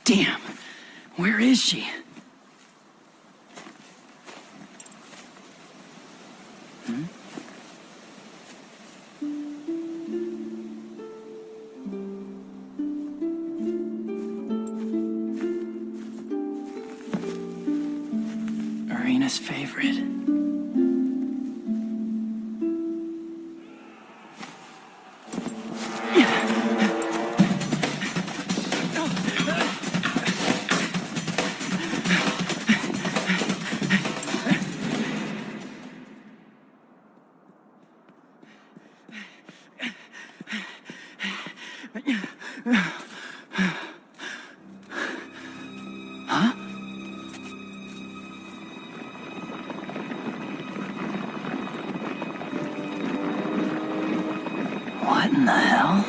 Damn. Where is she? Arena's favorite. Huh? What in the hell?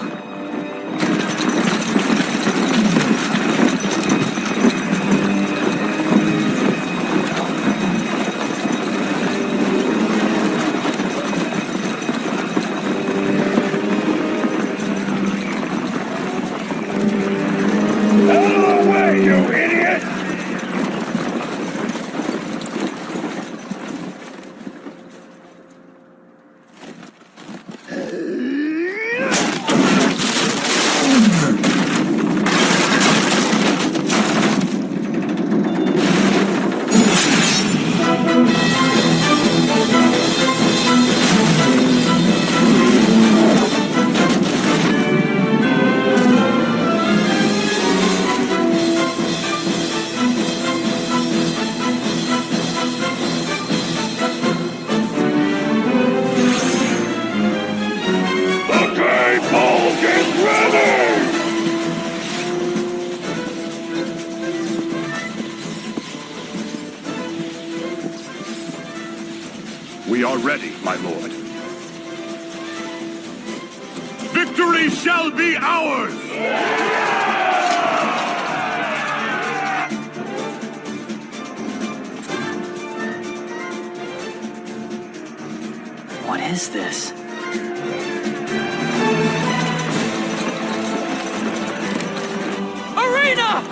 We are ready, my lord. Victory shall be ours! What is this? Arena!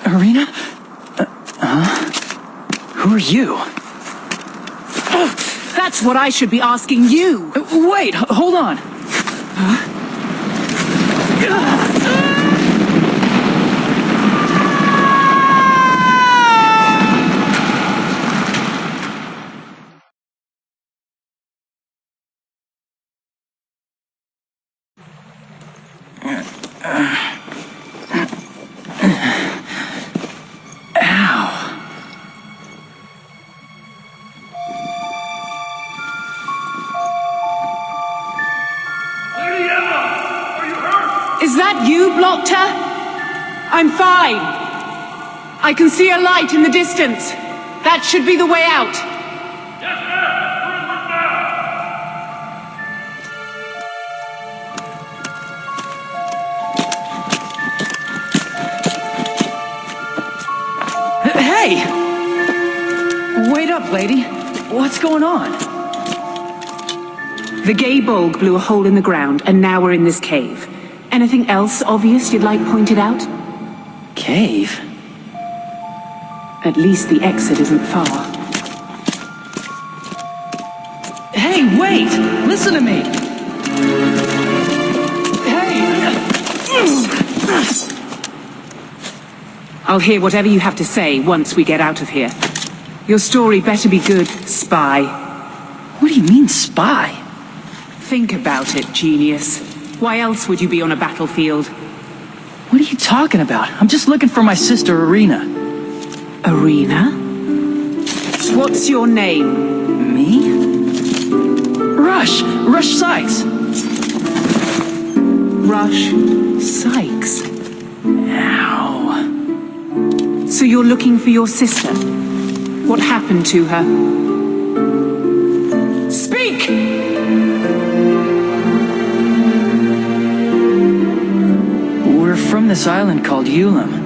Arena? Who are you? That's what I should be asking you. Wait, hold on. Is that you, Blockter? I'm fine. I can see a light in the distance. That should be the way out. Yes, ma'am. Hey! Wait up, lady. What's going on? The gay bulg blew a hole in the ground, and now we're in this cave. Anything else obvious you'd like pointed out? Cave? At least the exit isn't far. Hey, wait! Listen to me! Hey! I'll hear whatever you have to say once we get out of here. Your story better be good, spy. What do you mean, spy? Think about it, genius. Why else would you be on a battlefield? What are you talking about? I'm just looking for my sister, Irina. Arena? What's your name? Me? Rush Sykes. Rush Sykes. Ow. So you're looking for your sister? What happened to her? Speak! We're from this island called Ulam.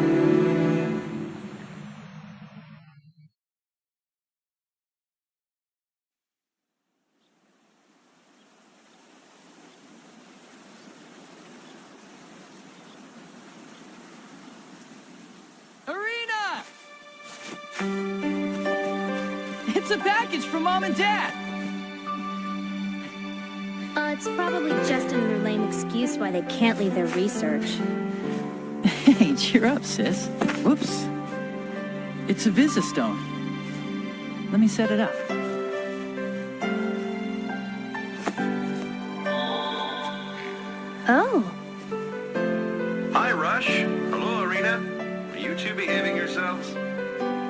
Irina! It's a package from Mom and Dad! It's probably just another lame excuse why they can't leave their research. Hey, cheer up, sis. Whoops. It's a Visistone. Let me set it up. Oh. Hi, Rush. Hello, Irina. Are you two behaving yourselves?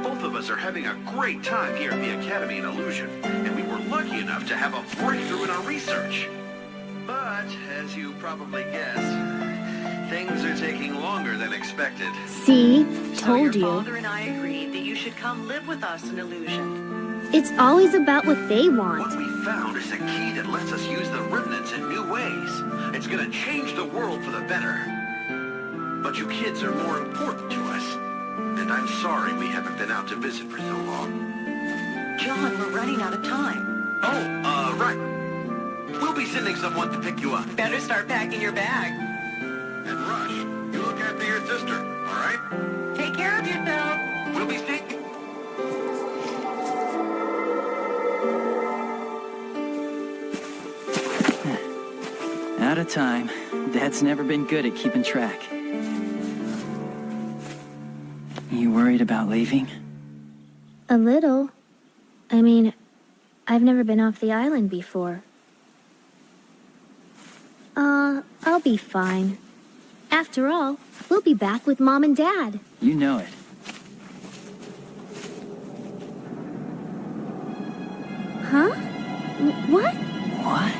Both of us are having a great time here at the Academy in Illusion, and we were lucky enough to have a breakthrough in our research. But, as you probably guessed, things are taking longer than expected. See? So Told your you. father and I agreed that you should come live with us in Illusion. It's always about what they What want. we found is a key that lets us use the remnants in new ways. It's gonna change the world for the better. But you kids are more important to us. And I'm sorry we haven't been out to visit for so long. John, we're running out of time. Oh, right. We'll be sending someone to pick you up. Better start packing your bag. And Rush, you look after your sister, all right? Take care of yourself. We'll be staying... Out of time. Dad's never been good at keeping track. You worried about leaving? A little. I mean, I've never been off the island before. I'll be fine. After all, we'll be back with Mom and Dad. You know it. Huh? What? What?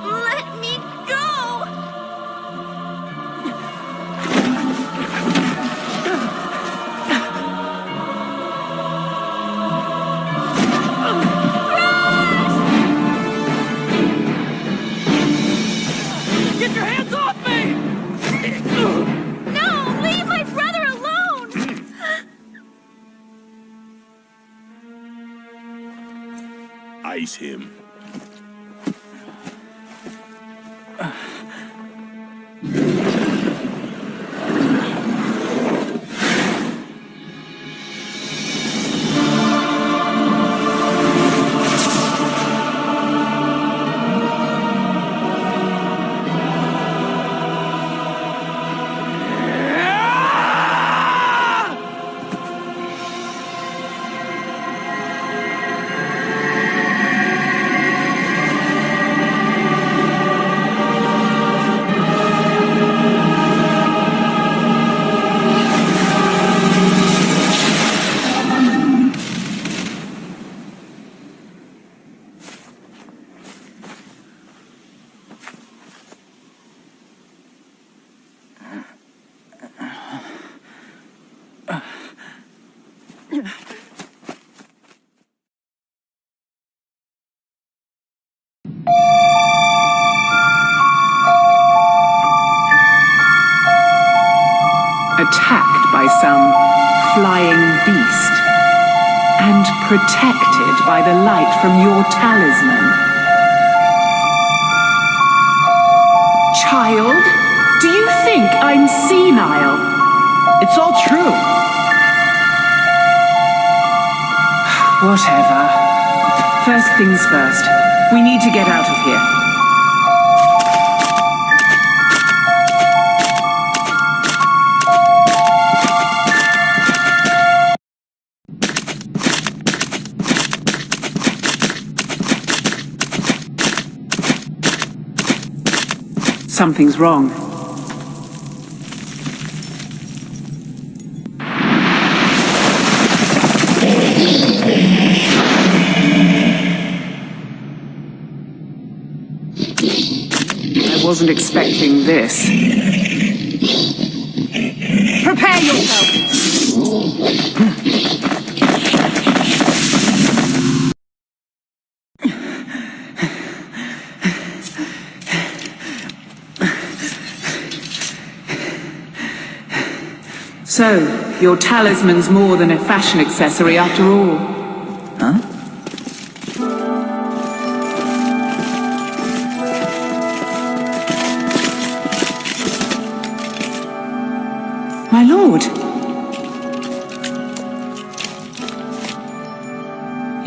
Let me go! Get your hands off me! No! Leave my brother alone! Ice him. attacked by some flying beast, and protected by the light from your talisman. Child, do you think I'm senile? It's all true. Whatever. First things first. We need to get out of here. Something's wrong. I wasn't expecting this. Prepare yourself! So, your talisman's more than a fashion accessory after all. Huh? My lord!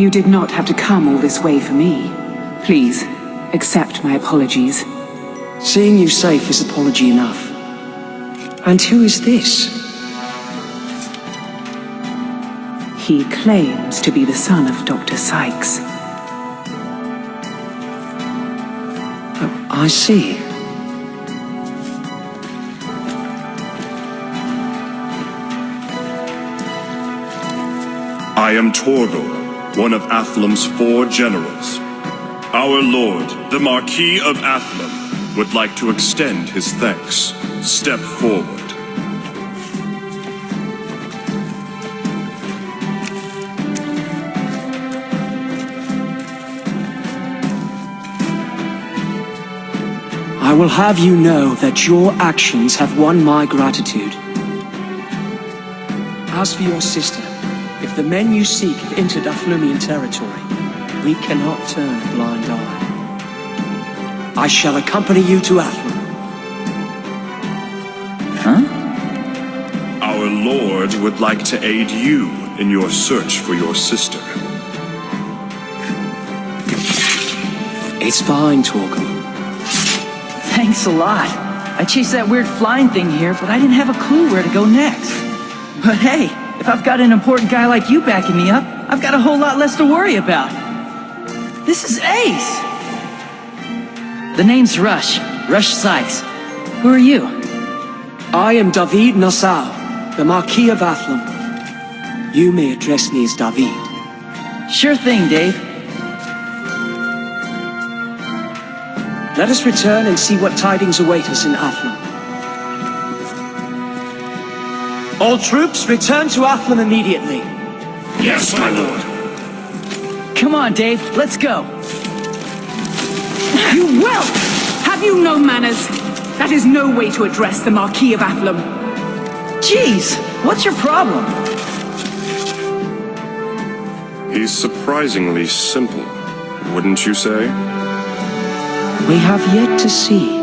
You did not have to come all this way for me. Please, accept my apologies. Seeing you safe is apology enough. And who is this? He claims to be the son of Dr. Sykes. Oh, I see. I am Torgal, one of Athlum's 4 generals. Our lord, the Marquis of Athlum, would like to extend his thanks. Step forward. I will have you know that your actions have won my gratitude. As for your sister, if the men you seek have entered Athlumian territory, we cannot turn a blind eye. I shall accompany you to Athlum. Huh? Our lord would like to aid you in your search for your sister. It's fine, Torgal. Thanks a lot. I chased that weird flying thing here, but I didn't have a clue where to go next. But hey, if I've got an important guy like you backing me up, I've got a whole lot less to worry about. This is Ace! The name's Rush. Rush Sykes. Who are you? I am David Nassau, the Marquis of Athlum. You may address me as David. Sure thing, Dave. Let us return and see what tidings await us in Athlum. All troops, return to Athlum immediately. Yes, my lord. Come on, Dave. Let's go. You will! Have you no manners? That is no way to address the Marquis of Athlum. Jeez, what's your problem? He's surprisingly simple, wouldn't you say? We have yet to see.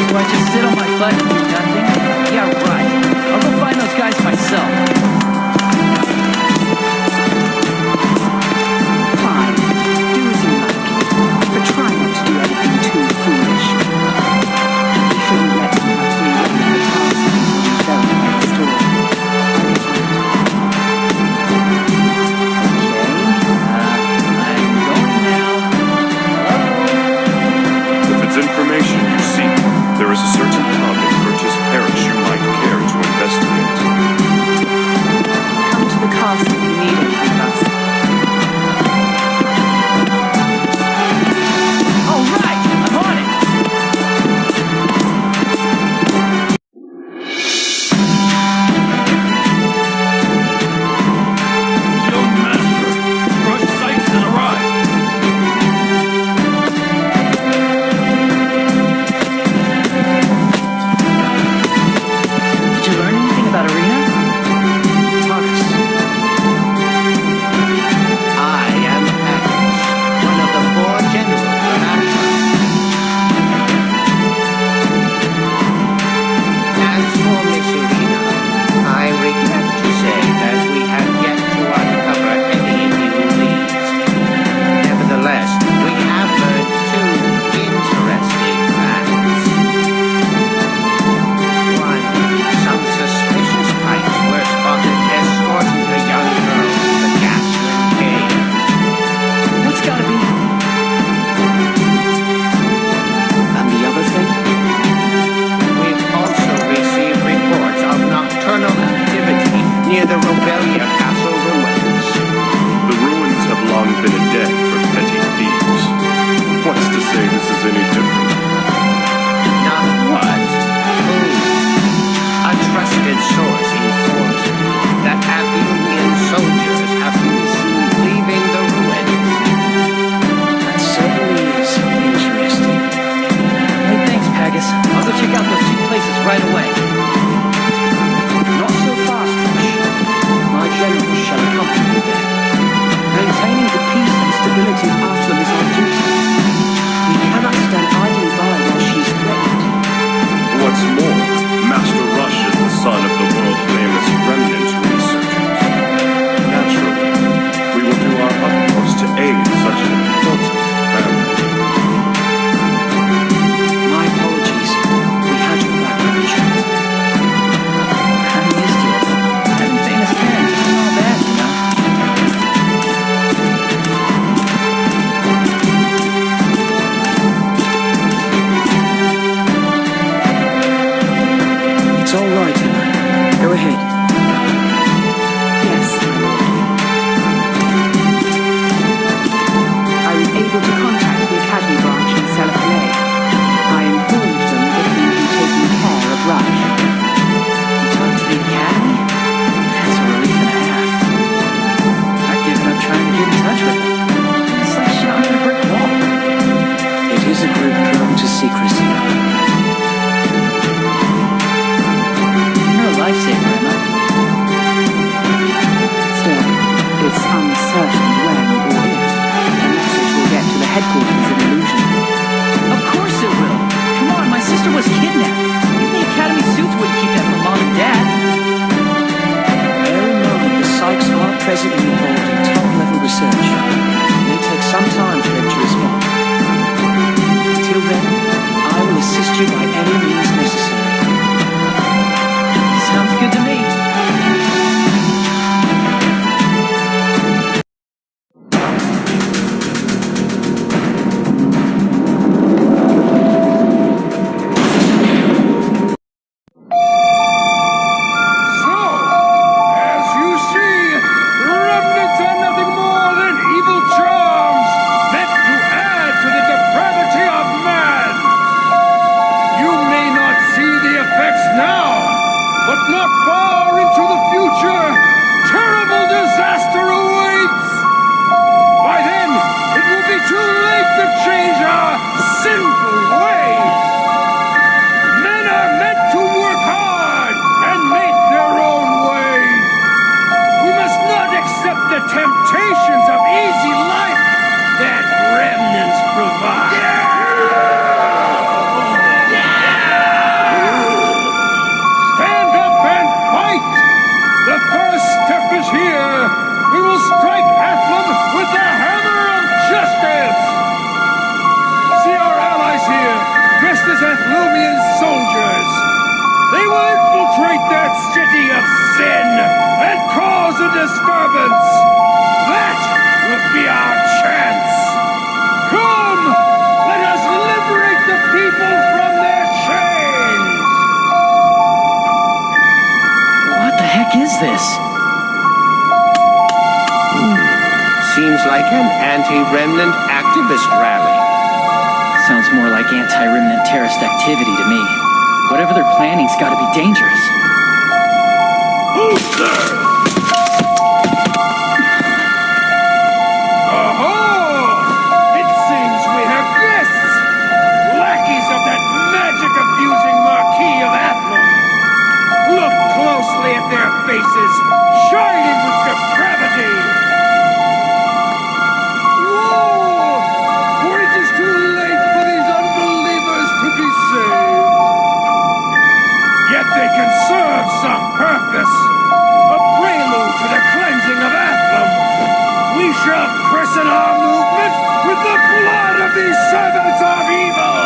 Do I just sit on my butt and do nothing? Yeah, right. I'll go find those guys myself. Fine. Do as you like. But try not to do anything too foolish. We shouldn't let them have free rein of the past until we verify the story. I'm going now. Hello? If it's information you seek, there is a certain pub in Curtis Parish you might care to investigate. Come to the castle if you need anything of us. All right, I'm on it. Young master, Rush Sykes has arrived. Did you learn anything about Arena? Marcus. I am Magnus, one of the 4 generals of Atlas. As for Miss Irina, I regret to say that we have yet to uncover any new leads. Nevertheless, we have learned 2 interesting facts. 1. Some suspicious types were spotted escorting a young girl to the Gasland Cave. That's gotta be... And the other thing? We've also received reports of nocturnal activity near the Robelia Castle ruins. The ruins have long been a den for petty thieves. What's to say this is any different? Not what? Who? A trusted source informs me that Athenian soldiers have been seen leaving the ruins. That certainly is interesting. Hey, thanks, Pagus. I'll go check out those 2 places right away. Not so fast, Rush. My generals shall accompany you there. Maintaining the peace and stability of Athlum is our duty. We cannot stand idly by while she's threatened. What's more, Master Rush is the son of the world-famous Remnant researchers. Naturally, we will do our utmost to aid such an important family. My apologies. We had your back when we checked. I'm used to it. Having famous parents isn't all bad, you know? It's all right, Emma. Go ahead. Yes, my lord. I was able to contact the Academy branch in Selapalais. I informed them that we would be taking care of Rush. You talked to the Academy? That's a relief and a half. I've given up trying to get in touch with them. It's like shouting at a brick wall. It is a group prone to secrecy. You're a lifesaver, Emma. Still, it's uncertain when or if the message will get to the headquarters in Illusion. Of course it will. Come on, my sister was kidnapped. Even the Academy suits wouldn't keep that from Mom and Dad. Bear in mind the Sykes are presently involved in top-level research. It may take some time for them to respond. Until then, I will assist you by any means necessary. Sounds good to me. As you see, remnants are nothing more than evil charms meant to add to the depravity of man. You may not see this? Seems like an anti-remnant activist rally. Sounds more like anti-remnant terrorist activity to me. Whatever they're planning's gotta be dangerous. Who's there? Oho! It seems we have guests! Lackeys of that magic-abusing Marquis of Athlum! Look closely at their faces, shining with depravity! Whoa! For it is too late for these unbelievers to be saved! Yet they can serve some purpose! A prelude to the cleansing of Athlum! We shall christen our movement with the blood of these servants of evil!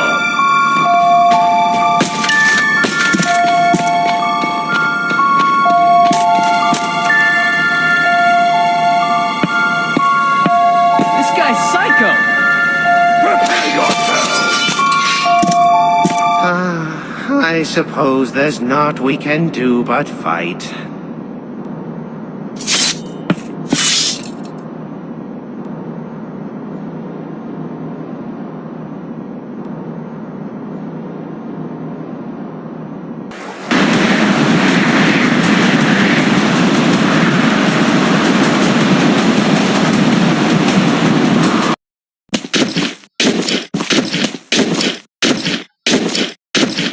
This guy's psycho! Prepare yourselves! I suppose there's naught we can do but fight.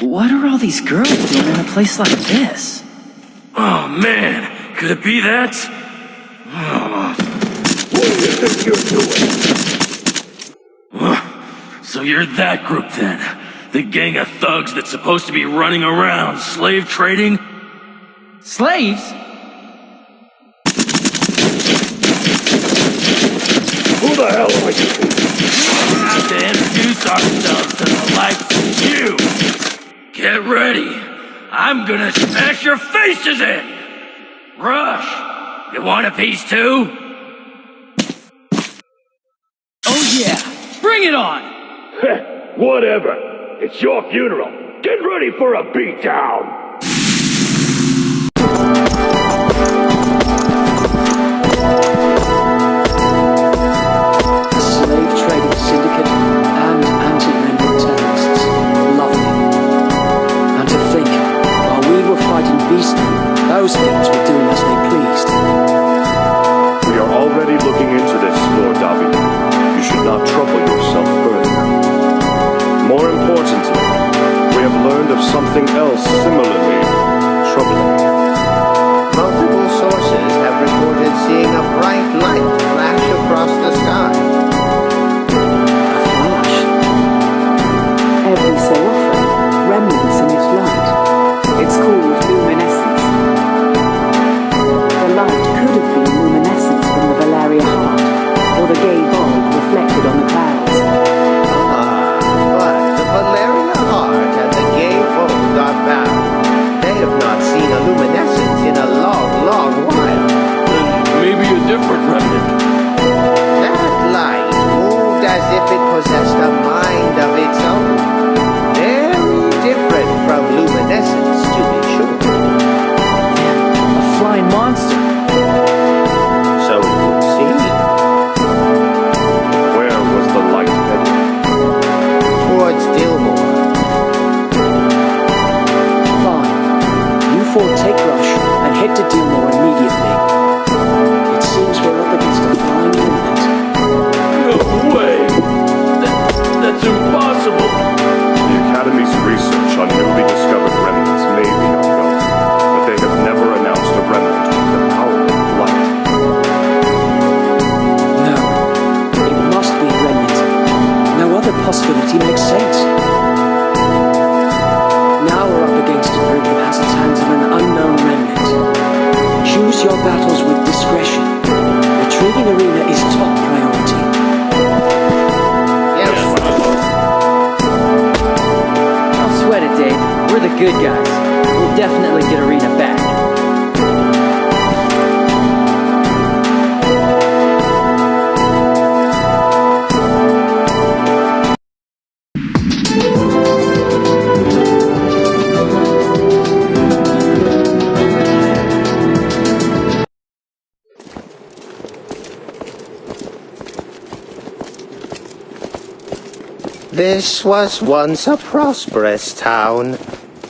What are all these girls doing in a place like this? Oh man, could it be that? What do you think you're doing? So you're that group then? The gang of thugs that's supposed to be running around, slave trading? Slaves? Who the hell are you? We have to introduce ourselves to the likes of you! Get ready! I'm gonna smash your faces in! Rush! You want a piece too? Oh yeah! Bring it on! Whatever. It's your funeral. Get ready for a beatdown! A slave trading syndicate and anti-remnant terrorists. Lovely. And to think, while we were fighting beastmen, those things were doing as they pleased. We are already looking into this, Lord David. You should not trouble yourself further. More importantly, we have learned of something else similarly troubling. Multiple sources have reported seeing a bright light flash across the sky. A flash. Every so often, remnants emit light. It's called luminescence. The light could have been luminescence from the Valeria heart, or the gay bulb reflected on the clouds. But the Valeria heart and the gay both are bound. They have not seen a luminescence in a long, long while. Then maybe a different remnant. That light moved as if it possessed a mind of its own. Very different from luminescence, to be sure. A flying monster. So it would seem. Where was the light headed? Towards Dillmore. Fine. You four take Rush and head to Dillmore immediately. It seems we're up against a flying remnant. No way! That's impossible! The Academy's research on newly discovered remnants may be ongoing, but they have never announced a remnant with the power of light. No. It must be a remnant. No other possibility makes sense. Now we're up against a group that has its hands on an unknown remnant. Choose your battles with discretion. Retrieving Arena is top priority. Yes, Don't sweat it, Dave. We're the good guys. We'll definitely get Arena back. This was once a prosperous town.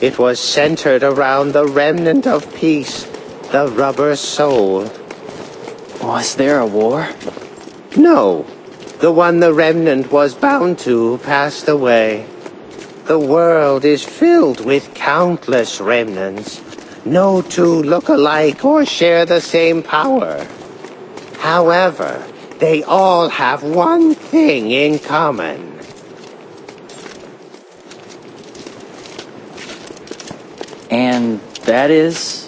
It was centered around the remnant of peace, the rubber soul. Was there a war? No, the one the remnant was bound to passed away. The world is filled with countless remnants. No two look alike or share the same power. However, they all have one thing in common. And that is?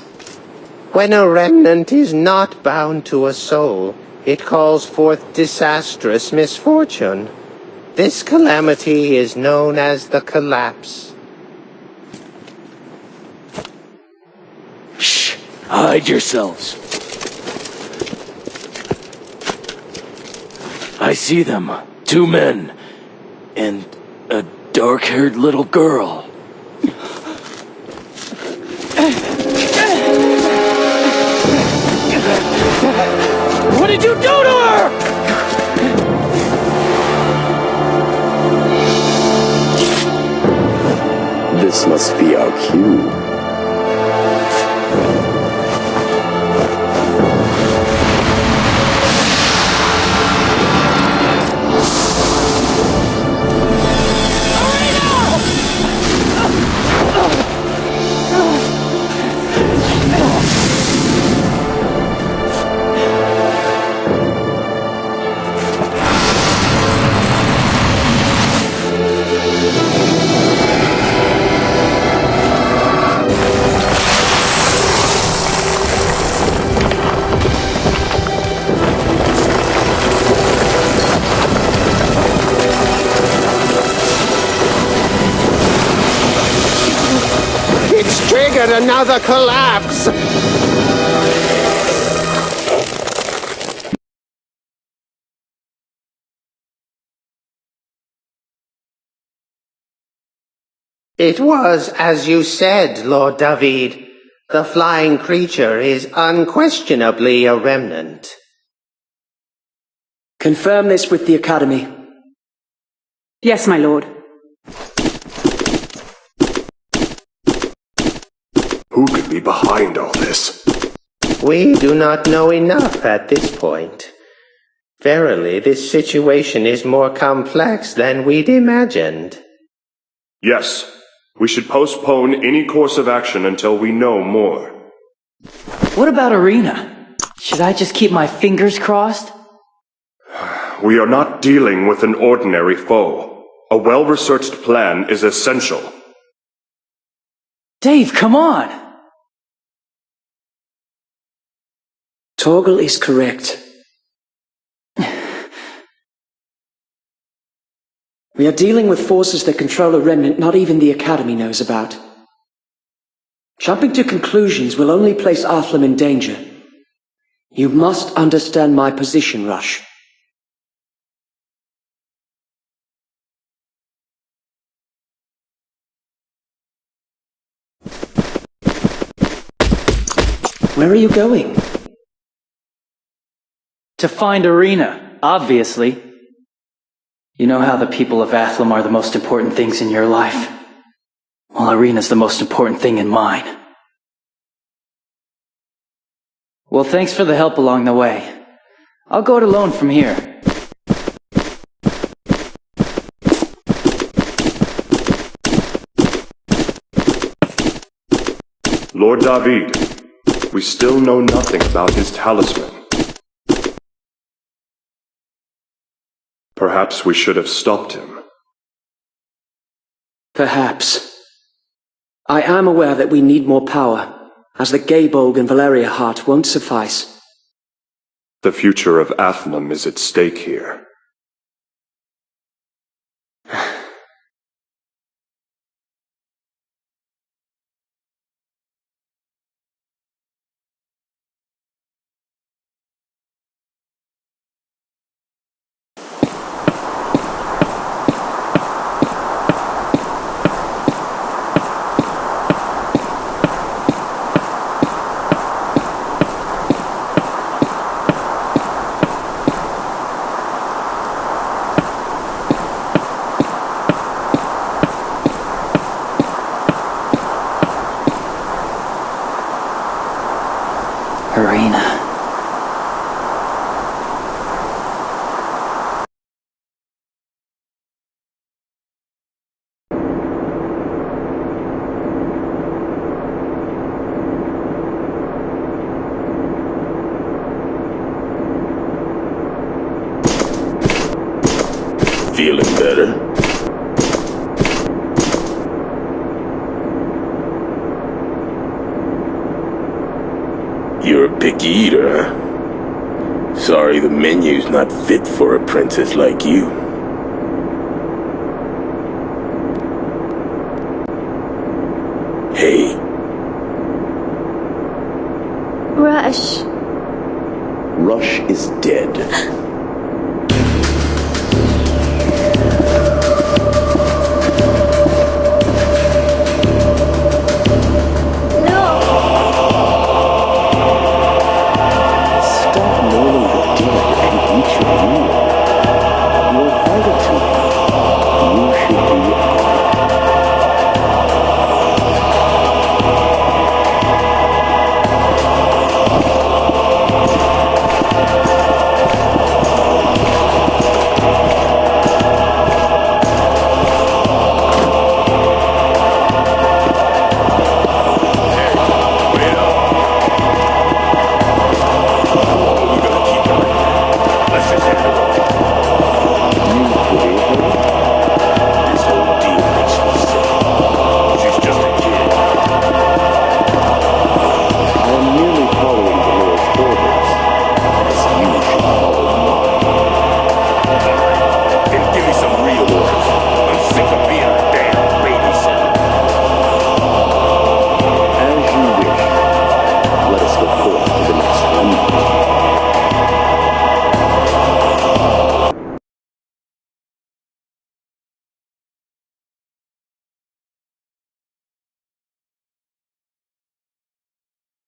When a remnant is not bound to a soul, it calls forth disastrous misfortune. This calamity is known as the collapse. Shh! Hide yourselves. I see them. 2 men. And a dark-haired little girl. What did you do to her? This must be our cue. It's triggered another collapse! It was as you said, Lord David. The flying creature is unquestionably a remnant. Confirm this with the Academy. Yes, my lord. Who could be behind all this? We do not know enough at this point. Verily, this situation is more complex than we'd imagined. Yes, we should postpone any course of action until we know more. What about Arena? Should I just keep my fingers crossed? We are not dealing with an ordinary foe. A well-researched plan is essential. Dave, come on! Torgal is correct. We are dealing with forces that control a remnant not even the Academy knows about. Jumping to conclusions will only place Athlam in danger. You must understand my position, Rush. Where are you going? To find Arena, obviously. You know how the people of Athlam are the most important things in your life. Well, Arena's the most important thing in mine. Well, thanks for the help along the way. I'll go it alone from here. Lord David, we still know nothing about his talisman. Perhaps we should have stopped him. Perhaps. I am aware that we need more power, as the Gaybolg and Valeria heart won't suffice. The future of Athlam is at stake here. Arena. Feeling better? You're a picky eater, huh? Sorry, the menu's not fit for a princess like you. Hey. Rush. Rush is dead.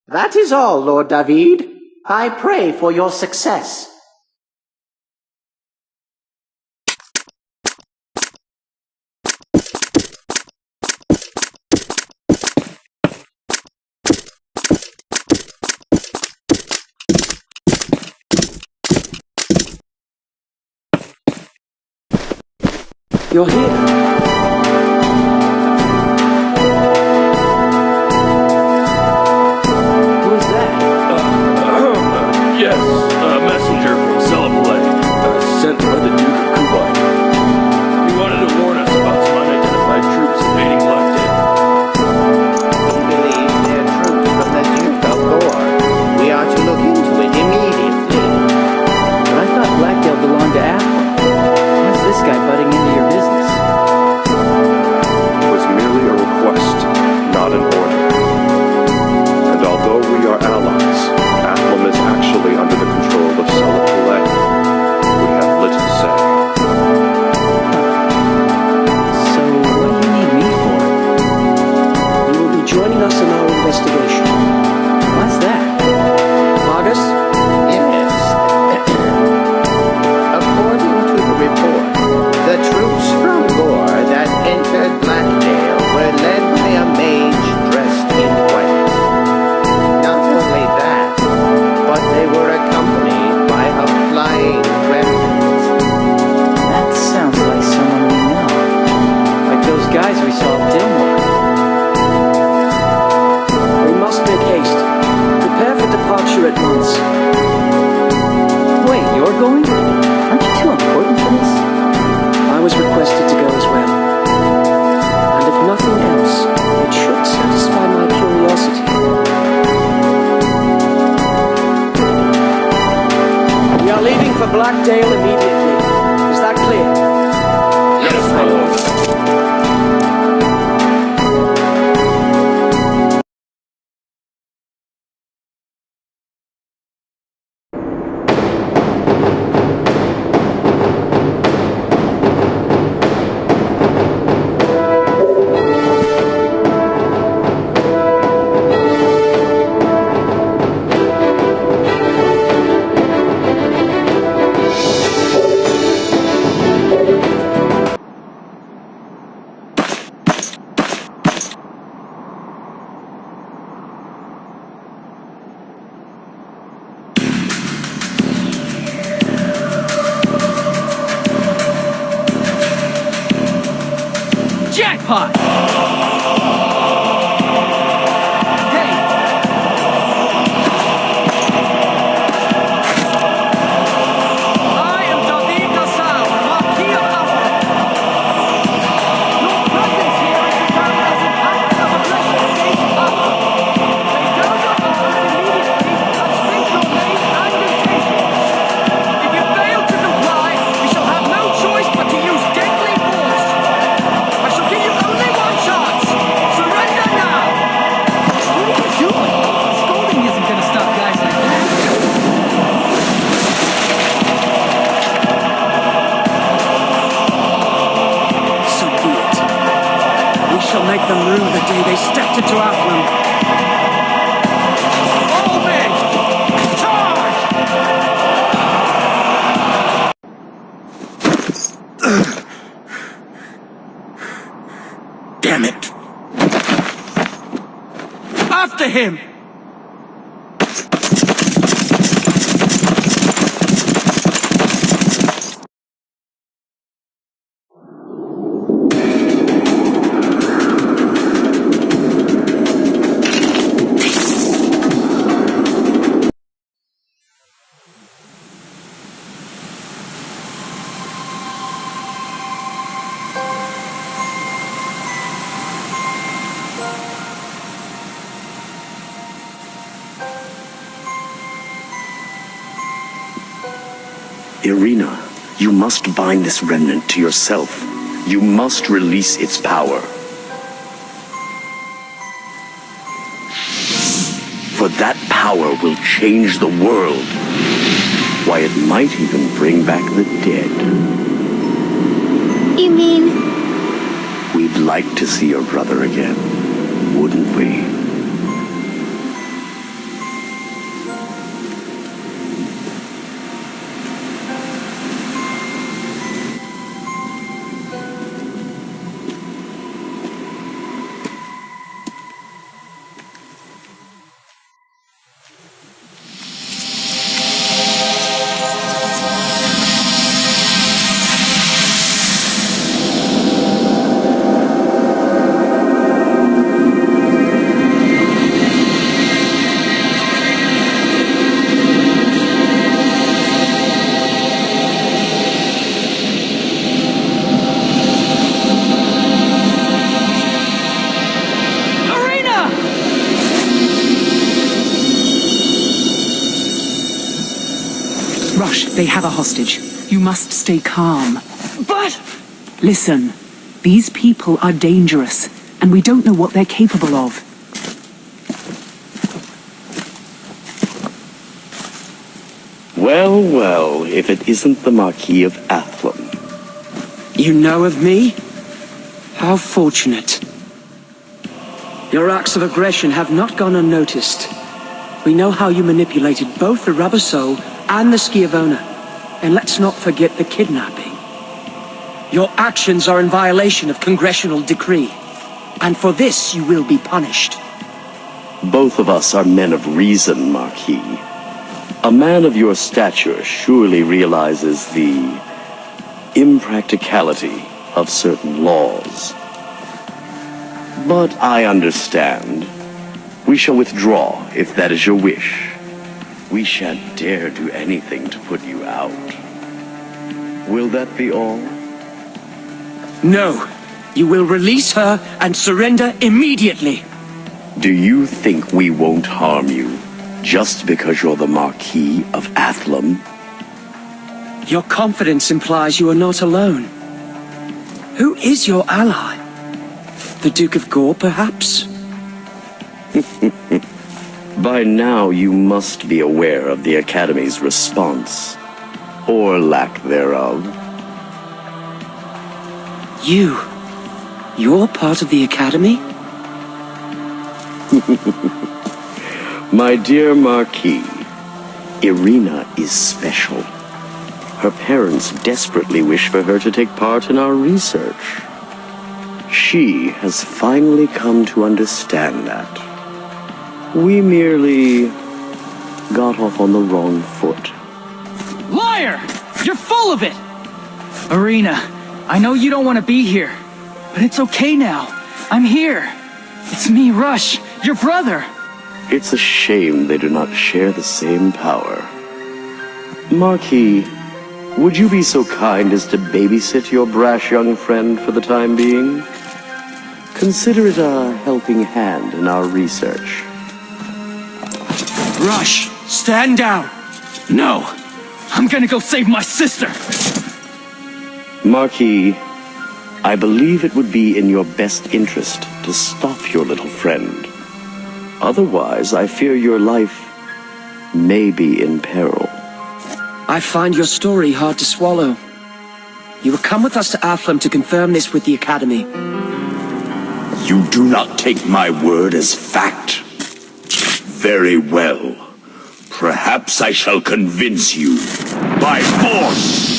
That is all, Lord David. I pray for your success. You're here. Yes, a messenger from Celipole, sent by the Duke of Kubai. He wanted to warn us about some unidentified troops invading Blackdale. We believe they're troops from the Duke of Gore. We are to look into it immediately. But I thought Blackdale belonged to Apple. Why's this guy butting into your business? It was merely a request, not an order. And although we are allies, Athlum is actually under the control of Celipole. We have little say. So, what do you need me for? You will be joining us in our investigation. What's that? Argus? Yes. According to the report, the troops from Gore that entered Blackdale were led by a mage dressed in white. Not only that, but they were accompanied by a flying remnant. That sounds like someone we know. Like those guys we saw at Dillmore. We must make haste. Prepare for departure at once. Wait, you're going? Aren't you too important for this? I was requested to go as well. And if nothing else, it should satisfy my curiosity. We are leaving for Blackdale immediately. Is that clear? Yes, my lord. pot. Dave! I am David Nassau, Marquis of Alpha. Your presence here is determined as an act of aggression against Alpha. Lay down your arms immediately and state your name and intention. If you fail to comply, we shall have no choice but to use deadly force. I shall give you only one chance. Surrender now! What are you doing? Scolding isn't gonna stop guys like that. So be it. We shall make them rue the day they stepped into Athlum. All men! Charge! Damn it! After him! Irina, you must bind this remnant to yourself. You must release its power. For that power will change the world. Why, it might even bring back the dead. You mean... We'd like to see your brother again, wouldn't we? Rush, they have a hostage. You must stay calm. But... Listen, these people are dangerous, and we don't know what they're capable of. Well, well, if it isn't the Marquis of Athlum. You know of me? How fortunate. Your acts of aggression have not gone unnoticed. We know how you manipulated both the Rubber Soul and the Schiavona. And let's not forget the kidnapping. Your actions are in violation of congressional decree. And for this you will be punished. Both of us are men of reason, Marquis. A man of your stature surely realizes the impracticality of certain laws. But I understand. We shall withdraw if that is your wish. We shan't dare do anything to put you out. Will that be all? No. You will release her and surrender immediately. Do you think we won't harm you just because you're the Marquis of Athlum? Your confidence implies you are not alone. Who is your ally? The Duke of Gore, perhaps? By now you must be aware of the Academy's response, or lack thereof. You're part of the Academy? My dear Marquis, Irina is special. Her parents desperately wish for her to take part in our research. She has finally come to understand that. We merely got off on the wrong foot. Liar! You're full of it! Irina, I know you don't want to be here, But it's okay now. I'm here. It's me, Rush, your brother. It's a shame they do not share the same power. Marquis, would you be so kind as to babysit your brash young friend for the time being? Consider it a helping hand in our research. Rush, stand down. No, I'm gonna go save my sister. Marquis, I believe it would be in your best interest to stop your little friend. Otherwise, I fear your life may be in peril. I find your story hard to swallow. You will come with us to Athlum to confirm this with the Academy. You do not take my word as fact. Very well. Perhaps I shall convince you by force.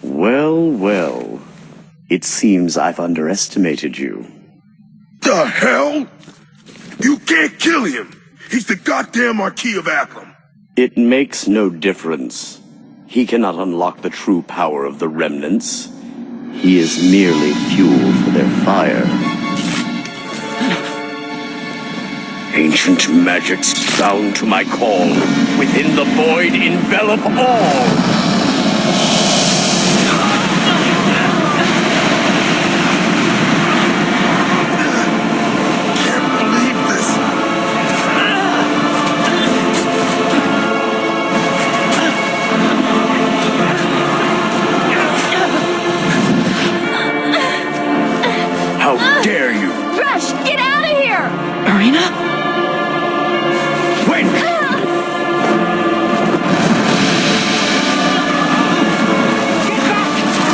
Well. It seems I've underestimated you. The hell? You can't kill him. He's the goddamn Marquis of Athlum. It makes no difference. He cannot unlock the true power of the remnants. He is merely fuel for their fire. Ancient magics bound to my call. Within the void envelop all. How dare you! Rush, get out of here! Arena? Wait! Get back!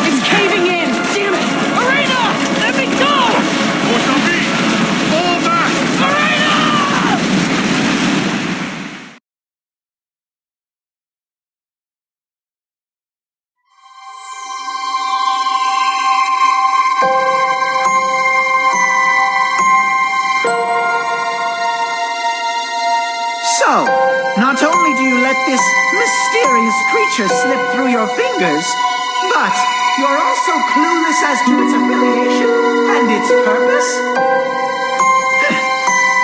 It's caving in! Damn it! Arena! Let me go! What's on me? Fall back! Arena! So, not only do you let this mysterious creature slip through your fingers, but you're also clueless as to its affiliation and its purpose?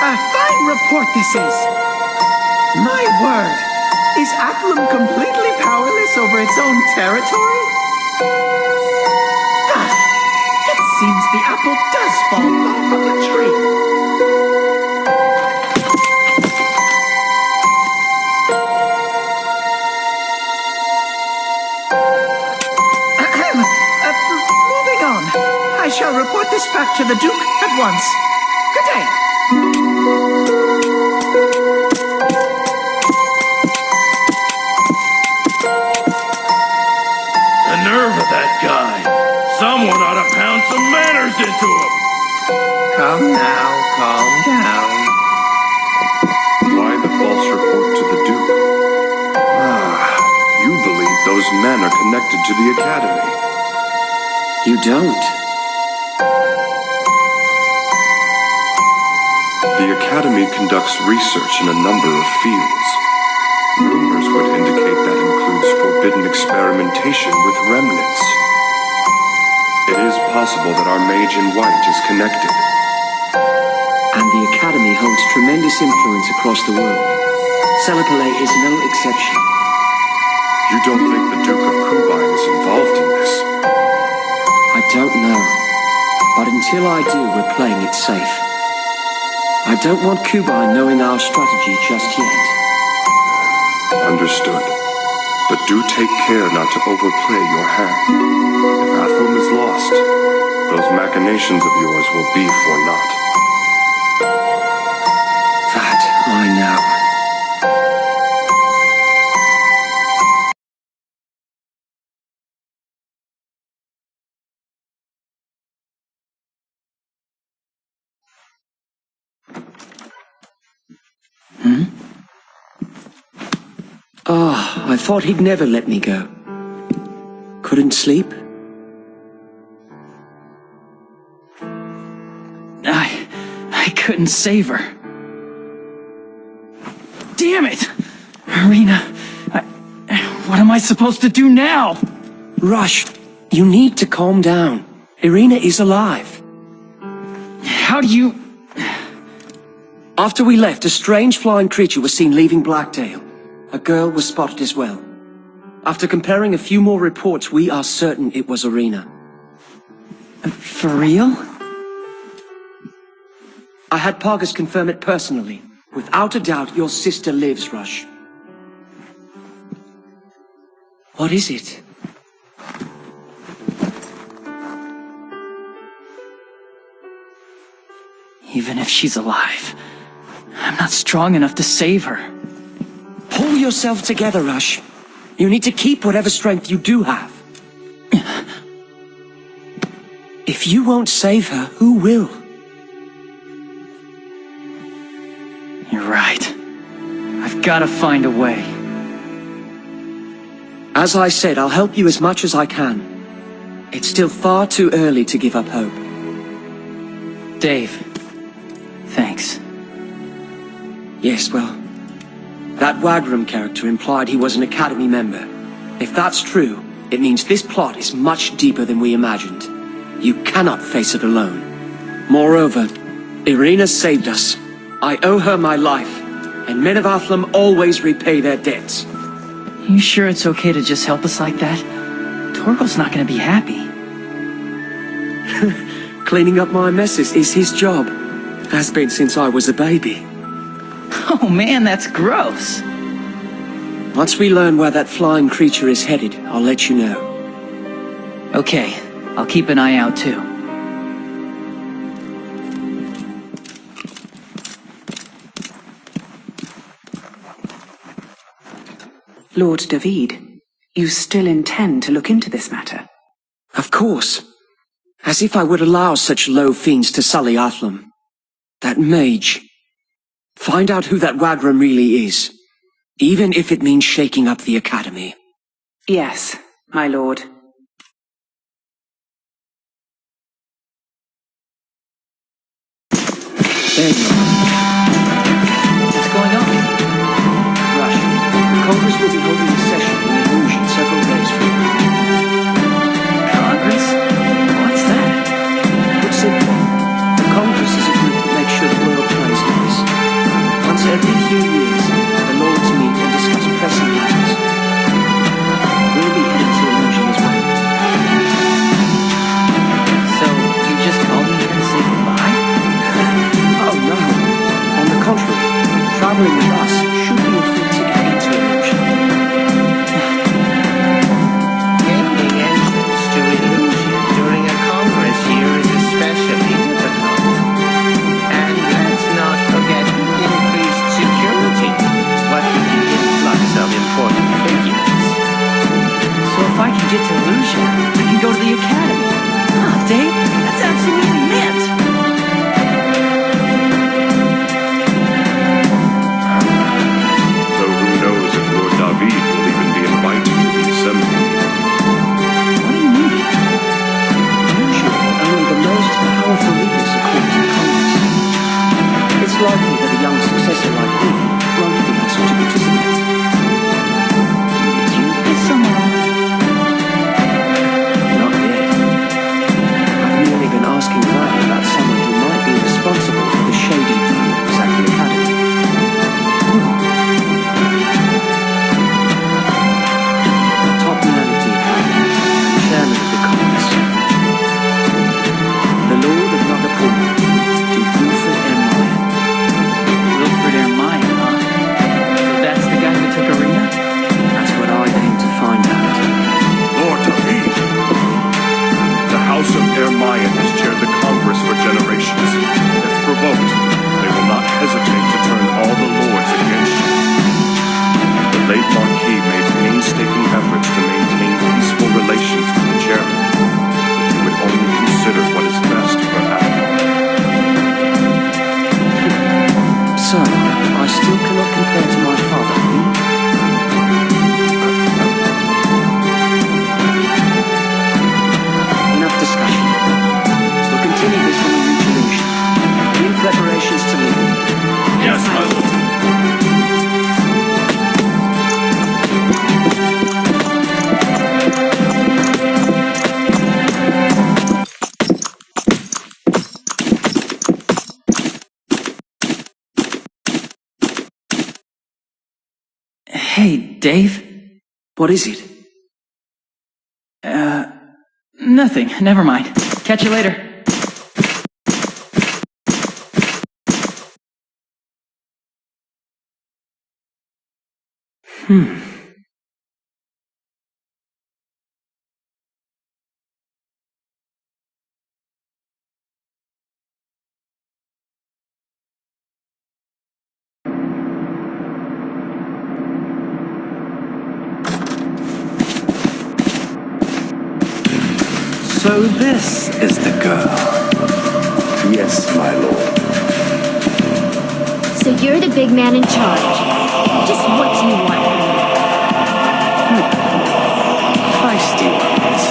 A fine report this is. My word, is Athlum completely powerless over its own territory? It seems the apple does fall far from the tree. Moving on. I shall report this back to the Duke at once. Good day. The nerve of that guy. Someone ought to pound some manners into him. Calm now, calm down. Why the false report to the Duke? You believe those men are connected to the Academy. You don't. The Academy conducts research in a number of fields. Rumors would indicate that includes forbidden experimentation with remnants. It is possible that our mage in white is connected. And the Academy holds tremendous influence across the world. Celipole is no exception. You don't think the Duke of Kubine is involved in this? I don't know. But until I do, we're playing it safe. I don't want Kubine knowing our strategy just yet. Understood. But do take care not to overplay your hand. If Athlum is lost, those machinations of yours will be for naught. That I know. Ah, I thought he'd never let me go. Couldn't sleep? I couldn't save her. Damn it! Irina, what am I supposed to do now? Rush, you need to calm down. Irina is alive. How do you... After we left, a strange flying creature was seen leaving Blackdale. A girl was spotted as well. After comparing a few more reports, we are certain it was Irina. For real? I had Pargus confirm it personally. Without a doubt, your sister lives, Rush. What is it? Even if she's alive, I'm not strong enough to save her. Pull yourself together, Rush. You need to keep whatever strength you do have. If you won't save her, who will? You're right. I've got to find a way. As I said, I'll help you as much as I can. It's still far too early to give up hope. Dave, thanks. Yes, well, that Wagram character implied he was an Academy member. If that's true, it means this plot is much deeper than we imagined. You cannot face it alone. Moreover, Irina saved us. I owe her my life, and men of Athlam always repay their debts. You sure it's okay to just help us like that? Torgal's not gonna be happy. Cleaning up my messes is his job. Has been since I was a baby. Oh man, that's gross. Once we learn where that flying creature is headed, I'll let you know. Okay, I'll keep an eye out too. Lord David, you still intend to look into this matter? Of course. As if I would allow such low fiends to sully Athlam. That mage. Find out who that Wagram really is. Even if it means shaking up the Academy. Yes, my lord. There you are. What's going on? Rush, the Congress will be holding a session in Illusion several days from now. Congress? What's that? Put simply, the Congress is a group that makes sure the world plays nice. Once every few years, the Lords meet and discuss pressing matters. We'll be heading to Illusion as well. So, you just called me here to say goodbye? Oh no. On the contrary, traveling with us should be a free ticket into Illusion. Gaining entrance to Illusion during a Congress year is especially difficult. And let's not forget increased security, what with the influx of important figures. So if I can get to Illusion, I can go to the Academy. Huh, Dave? That's absolutely mint! Though who knows if Lord David will even be invited to the assembly. What do you mean? Usually, only the most powerful leaders are called to Congress. It's likely that a young successor like me won't be asked to participate. Did you piss someone off? Not yet. I've merely been asking around about someone who might be responsible for the shady dealings at the Academy. The top man at the Academy and chairman of the Congress. The Lord of Nagapur, Duke Wilfred M. Ryan. Wilfred Ermine, huh? So that's the guy who took Irina? That's what I aim to find out. Lord David! The House of Ermayan has chaired the Congress for generations. If provoked, they will not hesitate to turn all the lords against you. The late Marquis made painstaking efforts to maintain peaceful relations with the chairman. If you would only consider what is best for Athlam. So, I still cannot compare to my father, hmm? Hey, Dave? What is it? Nothing. Never mind. Catch you later. So this is the girl. Yes, my lord. So you're the big man in charge. Just what do you want from me? Feisty ones.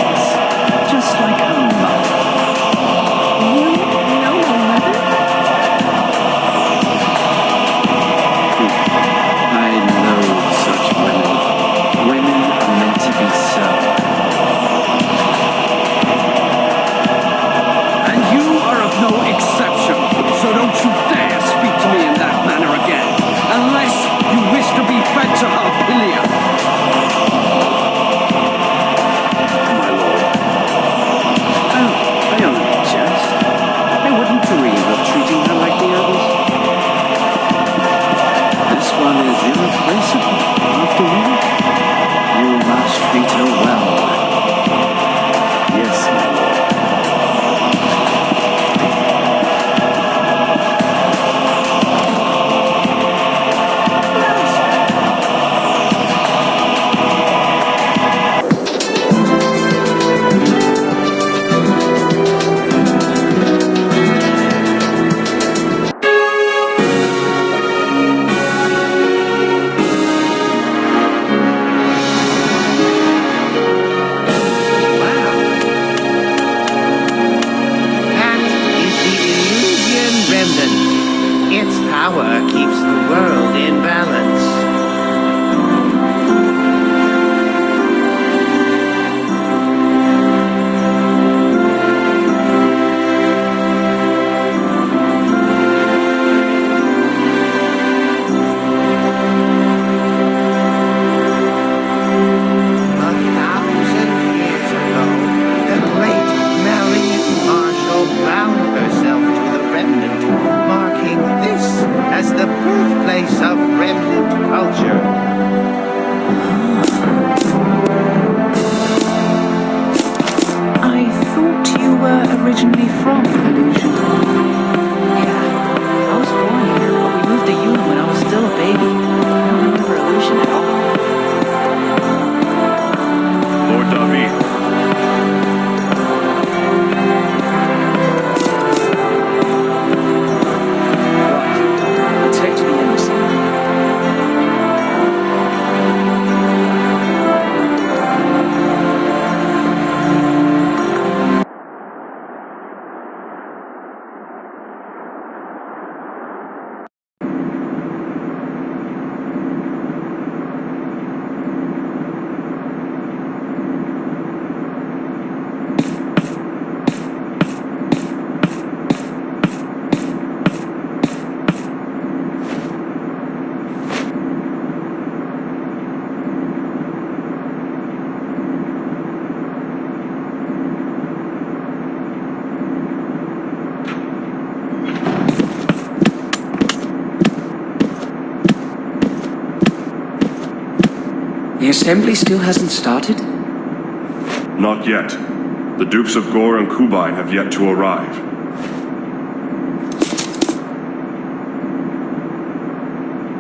Just like her mother. You know my mother? I know such women. Women are meant to be so. And you are of no exception, so don't you dare speak to me in that manner again, unless you wish to be fed to Harpilia. My lord. Oh, I only jest. I wouldn't dream of treating her like the others. This one is irreplaceable, after all. You must treat her well. Yes, my lord. That is the illusion remnant. Its power keeps the world in balance. A thousand years ago, the great Marian Marshall bound herself to the remnant, marking this as the birthplace of remnant culture. I thought you were originally from Illusion. Yeah, I was born here, but we moved to Yulin when I was still a baby. I don't remember Illusion at all. Lord David, Right. Let's head to the embassy. The assembly still hasn't started? not yet. The Dukes of Gore and Kubine have yet to arrive.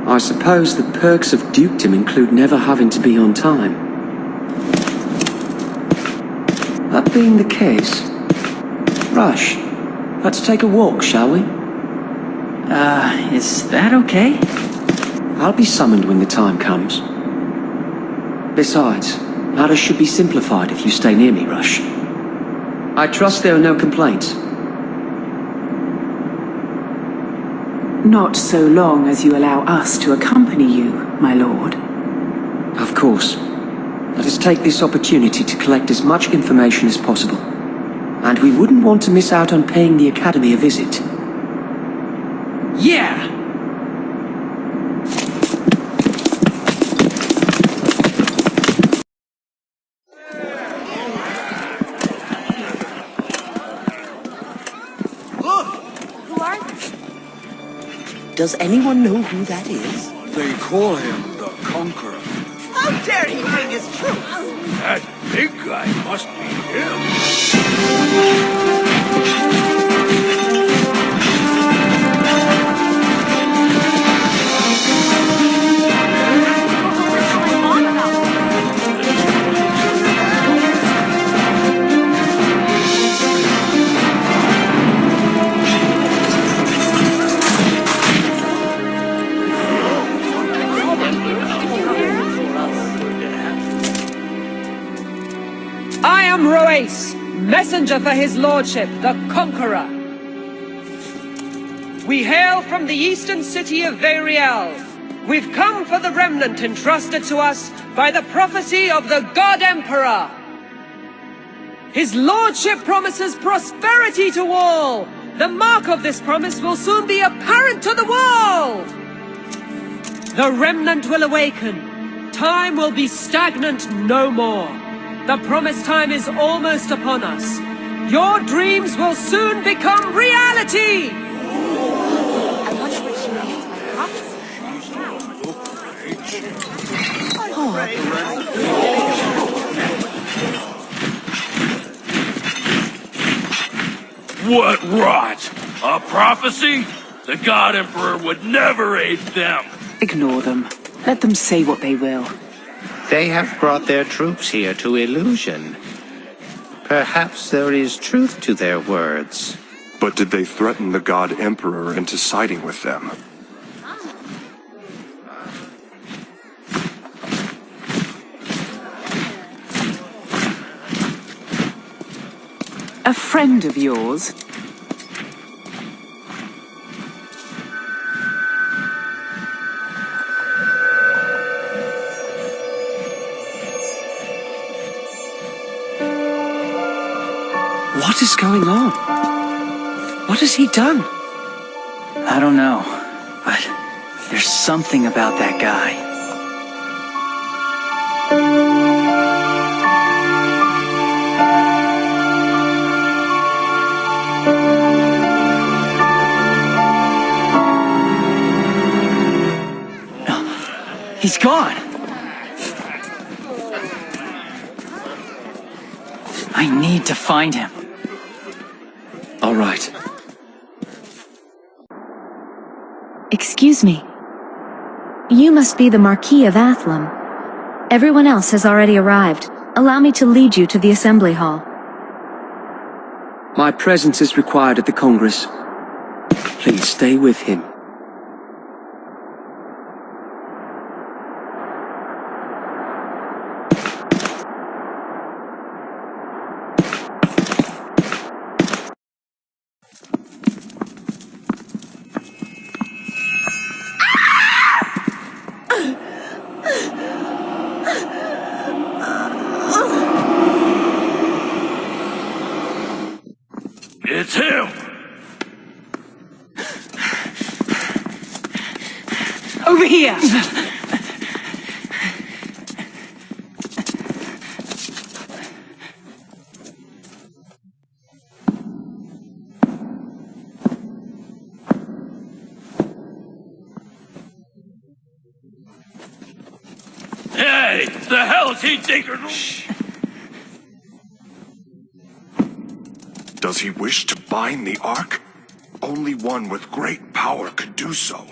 I suppose the perks of dukedom include never having to be on time. That being the case, Rush, let's take a walk, shall we? Is that okay? I'll be summoned when the time comes. Besides, matters should be simplified if you stay near me, Rush. I trust there are no complaints. Not so long as you allow us to accompany you, my lord. Of course. Let us take this opportunity to collect as much information as possible. And we wouldn't want to miss out on paying the Academy a visit. Yeah! Does anyone know who that is? They call him the Conqueror. How dare he bring his troops? That big guy must be him. I am Roace, messenger for his lordship, the Conqueror. We hail from the eastern city of Variel. We've come for the remnant entrusted to us by the prophecy of the God Emperor. His lordship promises prosperity to all. The mark of this promise will soon be apparent to the world. The remnant will awaken. Time will be stagnant no more. The promised time is almost upon us. Your dreams will soon become reality! I wonder what she means by What rot! A prophecy? The God Emperor would never aid them! Ignore them. Let them say what they will. They have brought their troops here to Illusion. Perhaps there is truth to their words. But did they threaten the God Emperor into siding with them? A friend of yours? What is going on? What has he done? I don't know, but there's something about that guy. He's gone. I need to find him. All right. Excuse me. You must be the Marquis of Athlum. Everyone else has already arrived. Allow me to lead you to the assembly hall. My presence is required at the Congress. Please stay with him. It's him! Over here! Hey! The hell is he thinking? Does he wish to bind the Ark? Only one with great power could do so.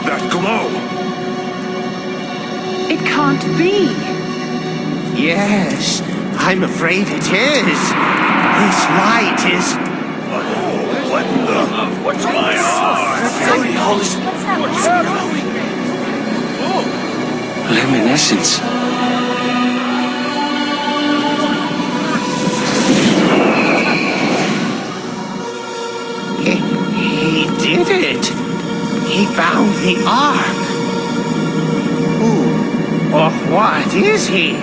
That glow! It can't be. Yes, I'm afraid it is. This light is... What the... What's going on? What's happening? Luminescence. He did it. He found the Ark. Who or what is he?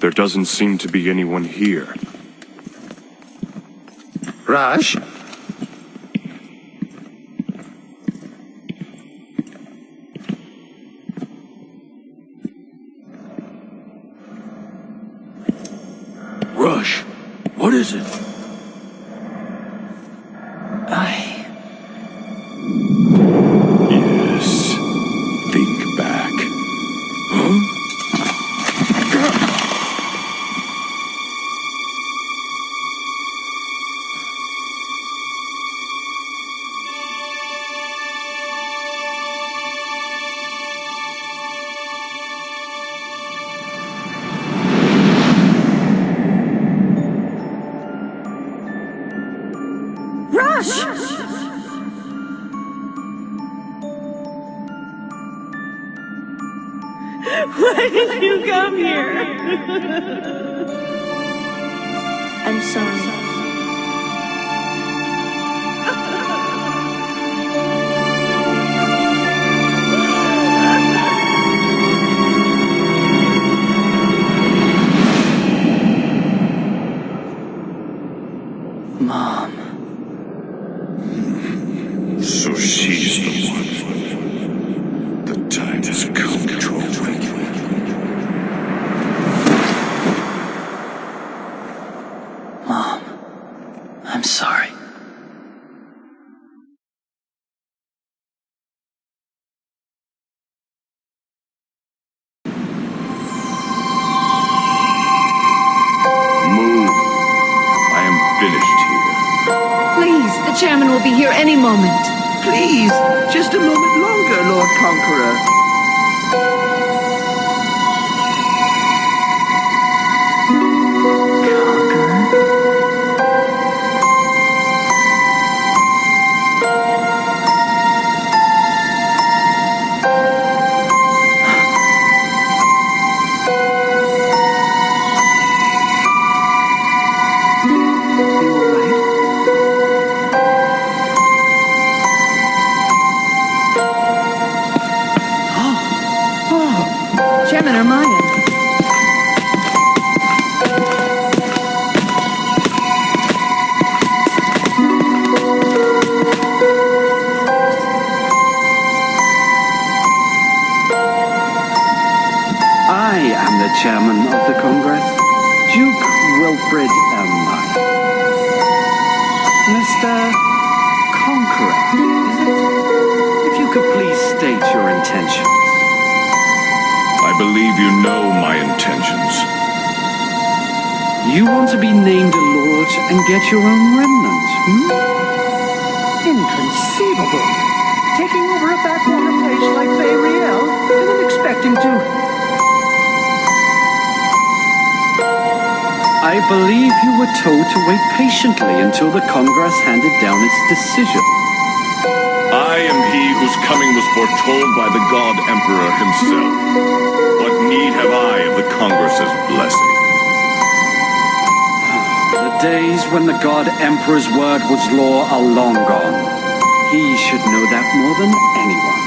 There doesn't seem to be anyone here. Raj? Rush, what is it? Yes. Think back. Huh? Why did you come here? I'm sorry. Mom. So she's the one. The time has come to awaken. Mom. I'm sorry. Move. I am finished here. Please, the chairman will be here any moment. Please, just a moment longer, Lord Conqueror. Chairman Armayan. I am the chairman of the Congress, Duke Wilfred Elmine. Mr. Conqueror, is it? If you could please state your intentions. I believe you know my intentions. You want to be named a lord and get your own remnant, hmm? Inconceivable. Taking over a backwater place like Bayriel and then expecting to... I believe you were told to wait patiently until the Congress handed down its decision. I am he whose coming was foretold by the God Emperor himself. What need have I of the Congress's blessing? The days when the God Emperor's word was law are long gone. He should know that more than anyone.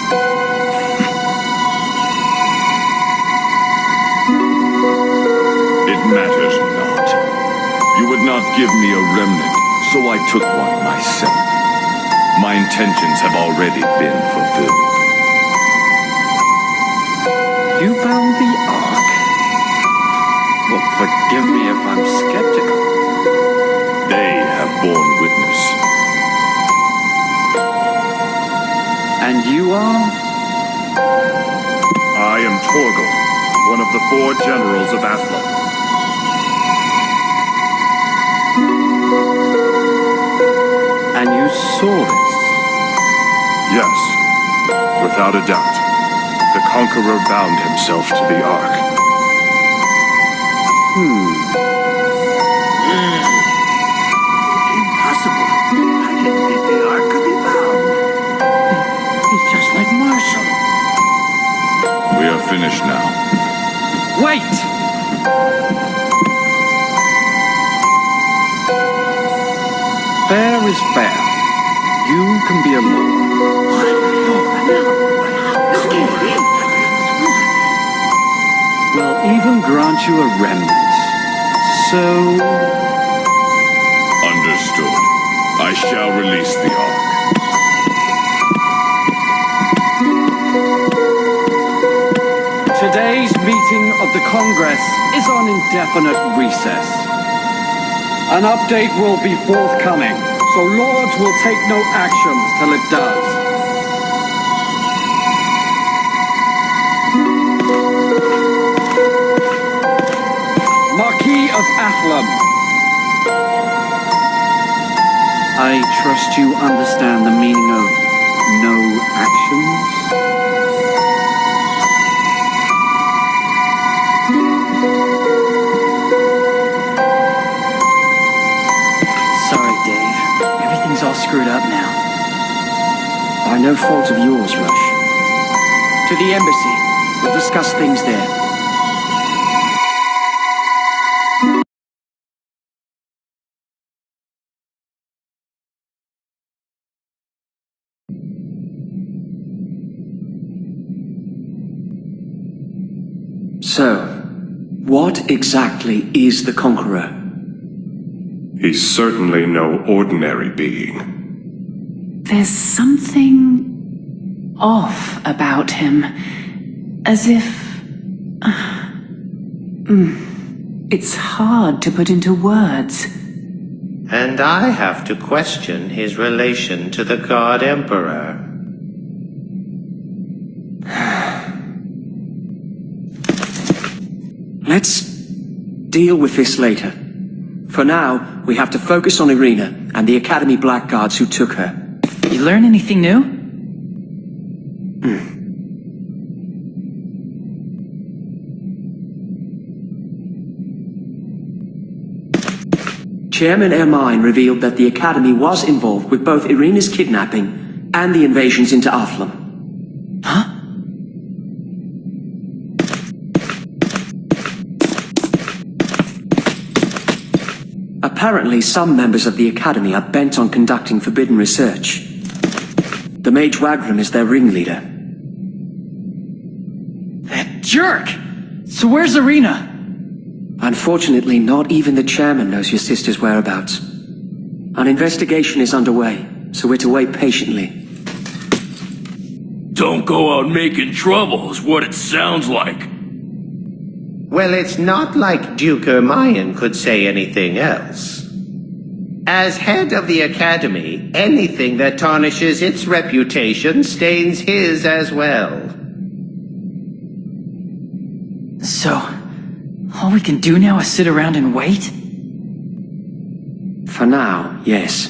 It matters not. You would not give me a remnant, so I took one myself. My intentions have already been fulfilled. You bound the Ark? Well, forgive me if I'm skeptical. They have borne witness. And you are? I am Torgal, one of the 4 generals of Athlon. And you saw this? Yes, without a doubt. The Conqueror bound himself to the Ark. Impossible. I didn't think the Ark could be bound. He's just like Marshall. We are finished now. Wait! Fair is fair. You can be a lord. We'll even grant you a remnant. So... Understood. I shall release the Ark. Today's meeting of the Congress is on indefinite recess. An update will be forthcoming, so Lords will take no actions till it does. Marquis of Athlum. I trust you understand the meaning of no actions? Sorry, Dave. Everything's all screwed up now. By no fault of yours, Rush. To the embassy. We'll discuss things there. So, what exactly is the Conqueror? He's certainly no ordinary being. There's something off about him. As if... It's hard to put into words. And I have to question his relation to the God Emperor. Let's deal with this later. For now, we have to focus on Irina and the Academy Blackguards who took her. You learn anything new? Chairman Ermine revealed that the Academy was involved with both Irina's kidnapping and the invasions into Athlum. Huh? Apparently, some members of the Academy are bent on conducting forbidden research. The Mage Wagram is their ringleader. That jerk! So where's Irina? Unfortunately, not even the chairman knows your sister's whereabouts. An investigation is underway, so we're to wait patiently. Don't go out making trouble is what it sounds like. Well, it's not like Duke Ermine could say anything else. As head of the Academy, anything that tarnishes its reputation stains his as well. So, all we can do now is sit around and wait? For now, yes.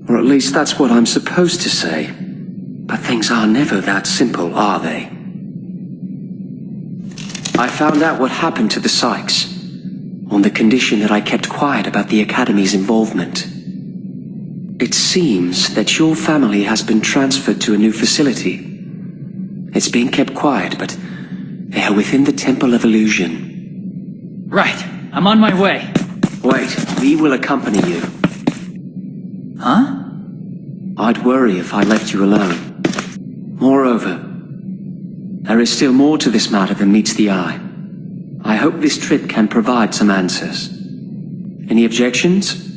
Or at least that's what I'm supposed to say. But things are never that simple, are they? I found out what happened to the Sykes, on the condition that I kept quiet about the Academy's involvement. It seems that your family has been transferred to a new facility. It's being kept quiet, but they are within the Temple of Illusion. Right, I'm on my way. Wait, we will accompany you. Huh? I'd worry if I left you alone. Moreover, there is still more to this matter than meets the eye. I hope this trip can provide some answers. Any objections?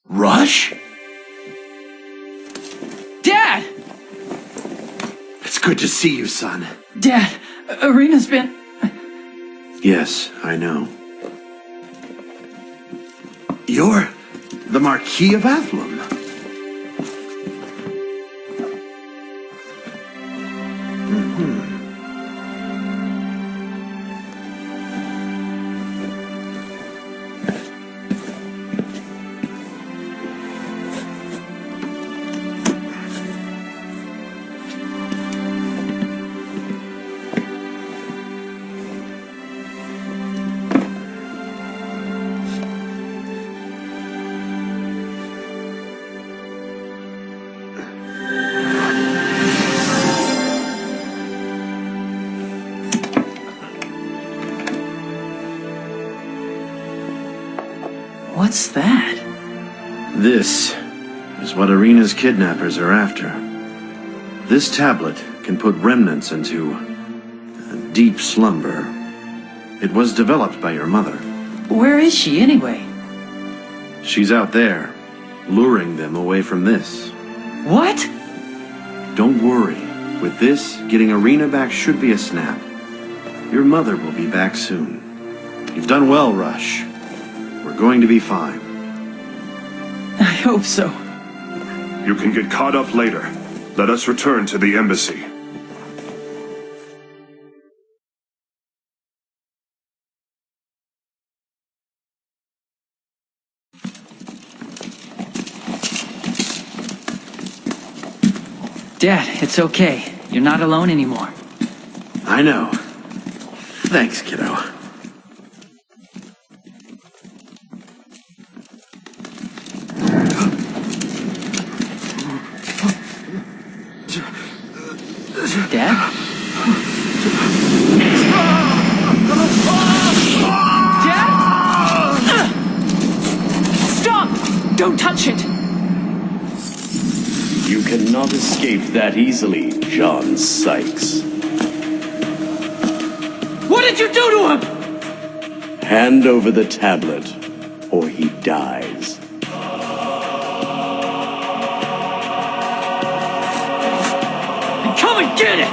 Rush? Dad! It's good to see you, son. Dad, Irina's been... Yes, I know. You're the Marquis of Athlum. What's that? This is what Arena's kidnappers are after. This tablet can put remnants into a deep slumber. It was developed by your mother. Where is she, anyway? She's out there, luring them away from this. What? Don't worry. With this, getting Arena back should be a snap. Your mother will be back soon. You've done well, Rush. We're going to be fine. I hope so. You can get caught up later. Let us return to the embassy. Dad, it's okay. You're not alone anymore. I know. Thanks, kiddo. Dad? Dad? Stop! Don't touch it! You cannot escape that easily, John Sykes. What did you do to him? Hand over the tablet, or he dies. Come and get it!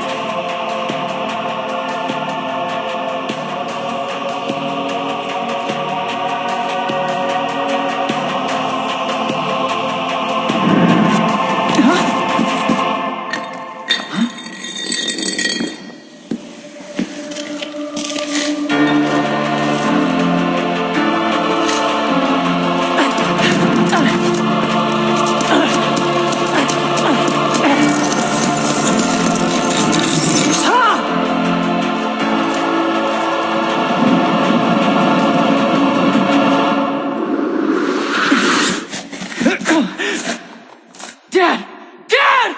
Dad! Dad!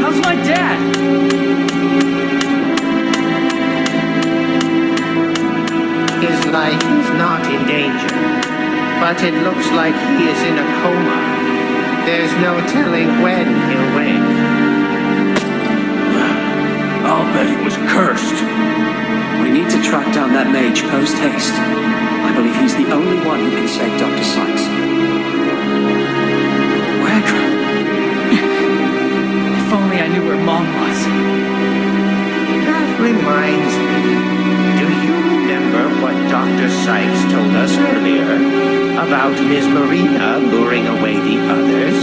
How's my dad? His life is not in danger, but it looks like he is in a coma. There's no telling when he'll wake. I'll bet he was cursed. We need to track down that mage post-haste. I believe he's the only one who can save Dr. Sykes. Wagram. If only I knew where Mom was. That reminds me. Do you remember what Dr. Sykes told us earlier about Ms. Marina luring away the others?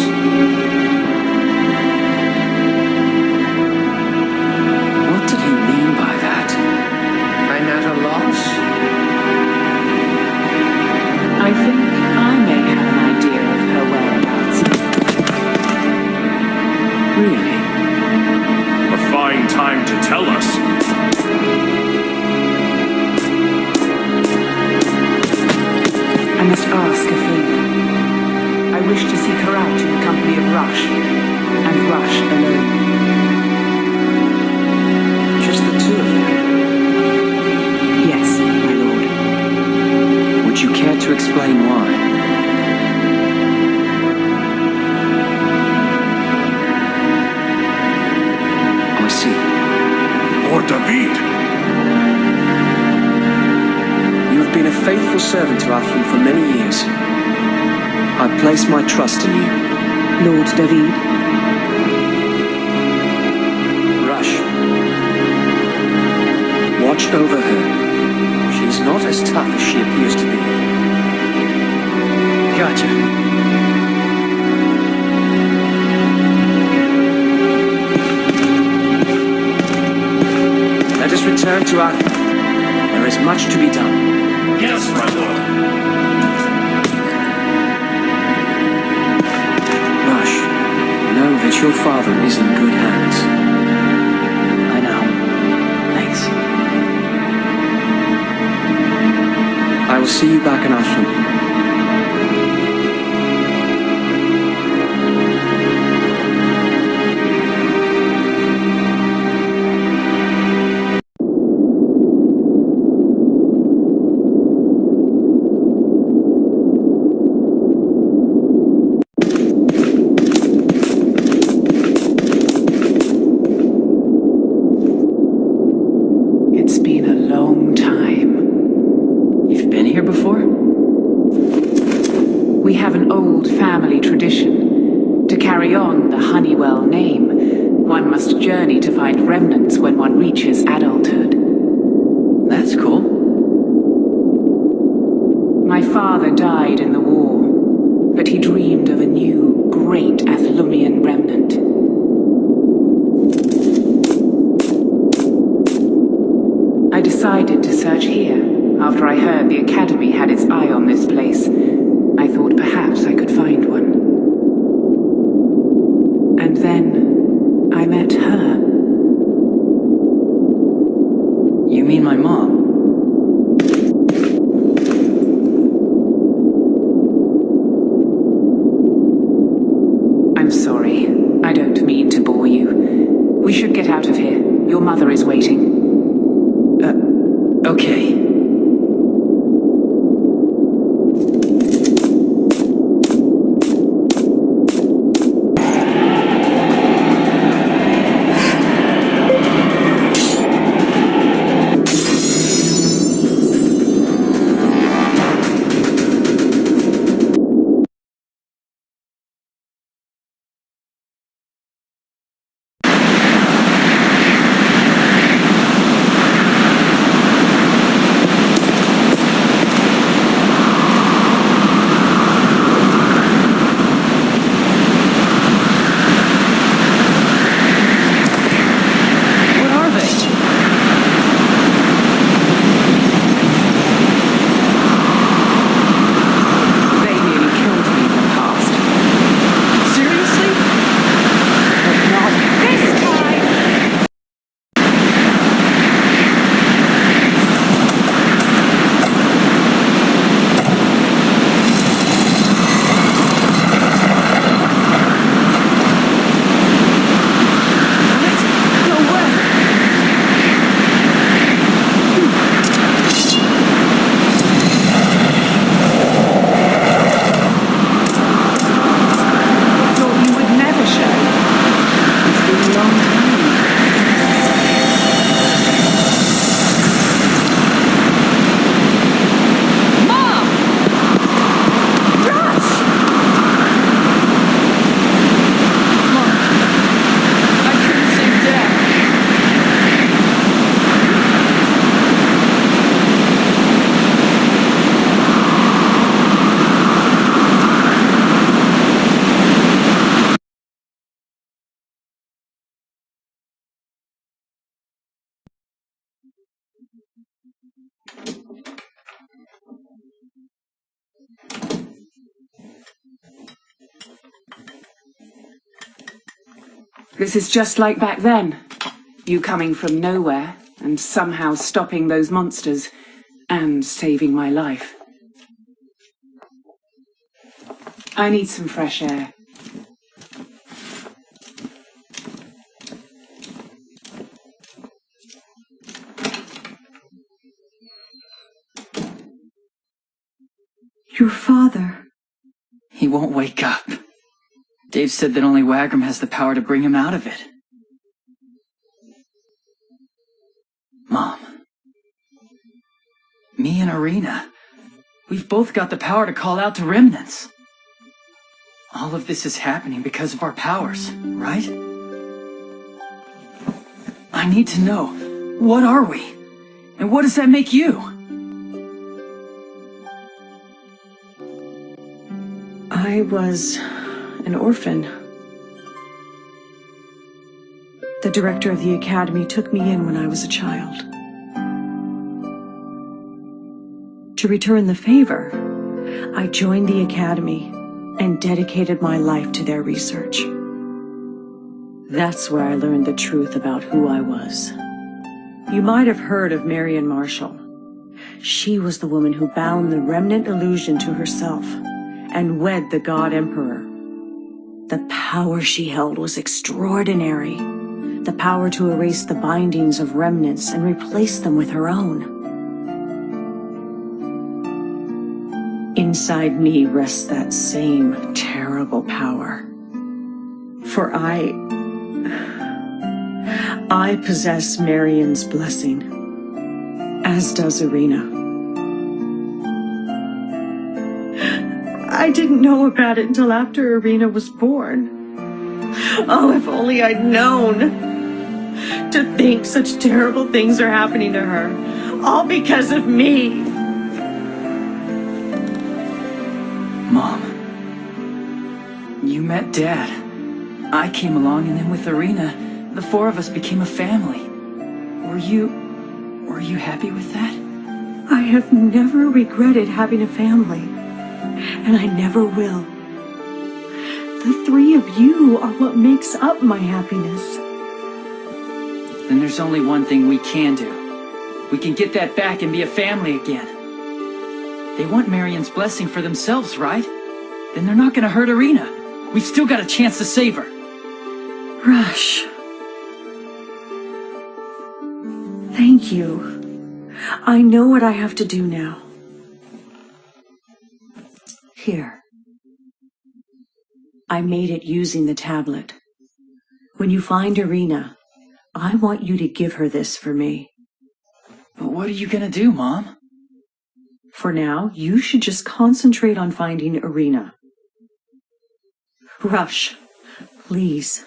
What did he mean by that? I'm at a loss. I think I may have an idea of her whereabouts. Really? A fine time to tell us. I must ask a favor. I wish to seek her out in the company of Rush, and Rush alone. Just the two of you? Yes, my lord. Would you care to explain why? I see. Or David. been a faithful servant to Athlum for many years. I place my trust in you. Lord David. Rush. Watch over her. She's not as tough as she appears to be. Gotcha. Let us return to Athlum. There is much to be done. Yes, my lord. Rush, know that your father is in good hands. I know. Thanks. I will see you back in Athlum. It's been a long time. You've been here before? We have an old family tradition. To carry on the Honeywell name, one must journey to find remnants when one reaches adulthood. That's cool. My father died in the war, but he dreamed of a new, great Athlumian remnant. I decided to search here after I heard the Academy had its eye on this place. I thought perhaps I could find one. And then I met her. You mean my mom? I'm sorry. I don't mean to bore you. We should get out of here. Your mother is waiting. Okay. This is just like back then. You coming from nowhere and somehow stopping those monsters and saving my life. I need some fresh air. Your father. He won't wake up. Dave said that only Wagram has the power to bring him out of it. Mom. Me and Arena. We've both got the power to call out to remnants. All of this is happening because of our powers, right? I need to know, what are we? And what does that make you? I was an orphan. The director of the academy took me in when I was a child. To return the favor, I joined the academy and dedicated my life to their research. That's where I learned the truth about who I was. You might have heard of Marion Marshall. She was the woman who bound the remnant illusion to herself and wed the God Emperor. The power she held was extraordinary. The power to erase the bindings of remnants and replace them with her own. Inside me rests that same terrible power. For I possess Marion's blessing, as does Arena. I didn't know about it until after Arena was born. Oh, if only I'd known. To think such terrible things are happening to her, all because of me. Mom, you met Dad. I came along, and then with Arena, the four of us became a family. Were you happy with that? I have never regretted having a family, and I never will. The three of you are what makes up my happiness. Then there's only one thing we can do. We can get that back and be a family again. They want Marion's blessing for themselves, right? Then they're not gonna hurt Arena. We've still got a chance to save her. Rush. Thank you. I know what I have to do now. Here. I made it using the tablet. When you find Arena, I want you to give her this for me. But what are you gonna do, Mom? For now, you should just concentrate on finding Arena. Rush, please,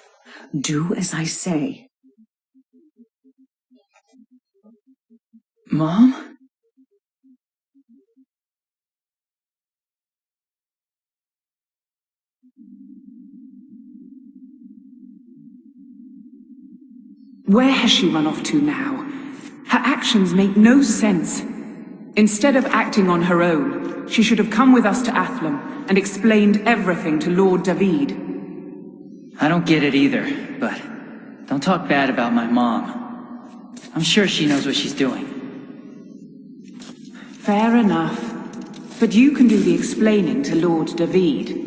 do as I say. Mom? Where has she run off to now? Her actions make no sense. Instead of acting on her own, she should have come with us to Athlum and explained everything to Lord David. I don't get it either, but don't talk bad about my mom. I'm sure she knows what she's doing. Fair enough. But you can do the explaining to Lord David.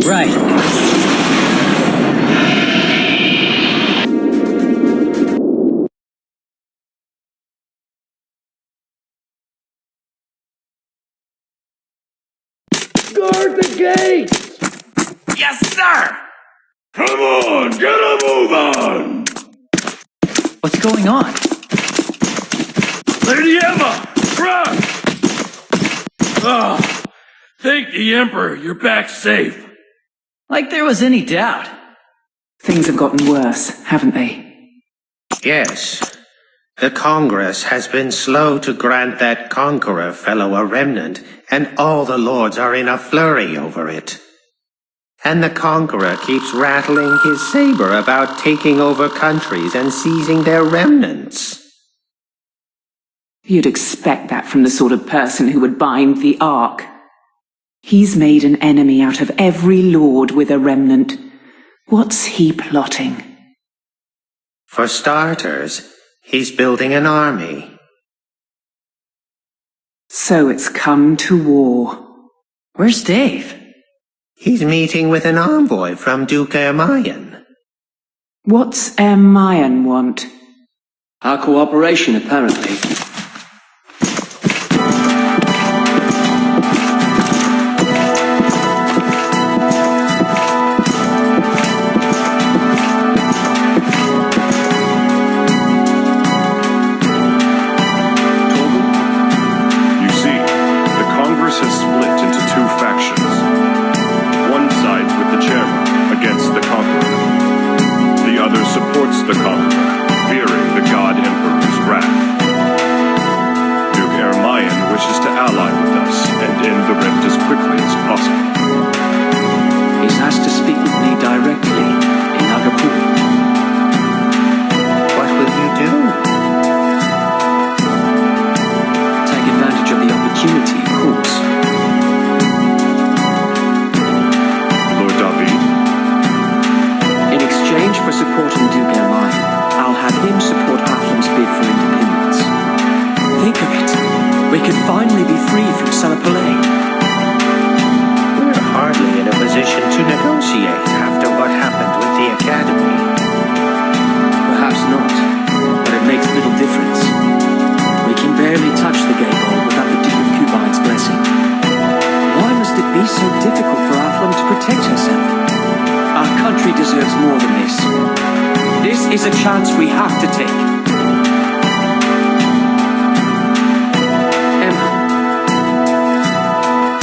Right. Guard the gates! Yes, sir! Come on, get a move on! What's going on? Lady Emma! Run! Oh, thank the Emperor, you're back safe. Like there was any doubt. Things have gotten worse, haven't they? Yes. The Congress has been slow to grant that Conqueror fellow a remnant, and all the lords are in a flurry over it. And the Conqueror keeps rattling his saber about taking over countries and seizing their remnants. You'd expect that from the sort of person who would bind the Ark. He's made an enemy out of every lord with a remnant. What's he plotting? For starters, he's building an army. So it's come to war. Where's Dave? He's meeting with an envoy from Duke Ermayan. What's Ermayan want? Our cooperation, apparently. ally with us and end the rift as quickly as possible. He's asked to speak with me directly in Nagapur. What will you do? Take advantage of the opportunity, of course. Lord David? In exchange for supporting Duke Ermine, I'll have him support Athlum's bid for independence. Think of it. We could finally be free from Salapalais. We're hardly in a position to negotiate after what happened with the Academy. Perhaps not, but it makes little difference. We can barely touch the gay bowl without the Duke of Cubine's blessing. Why must it be so difficult for Athlum to protect herself? Our country deserves more than this. This is a chance we have to take. Emma,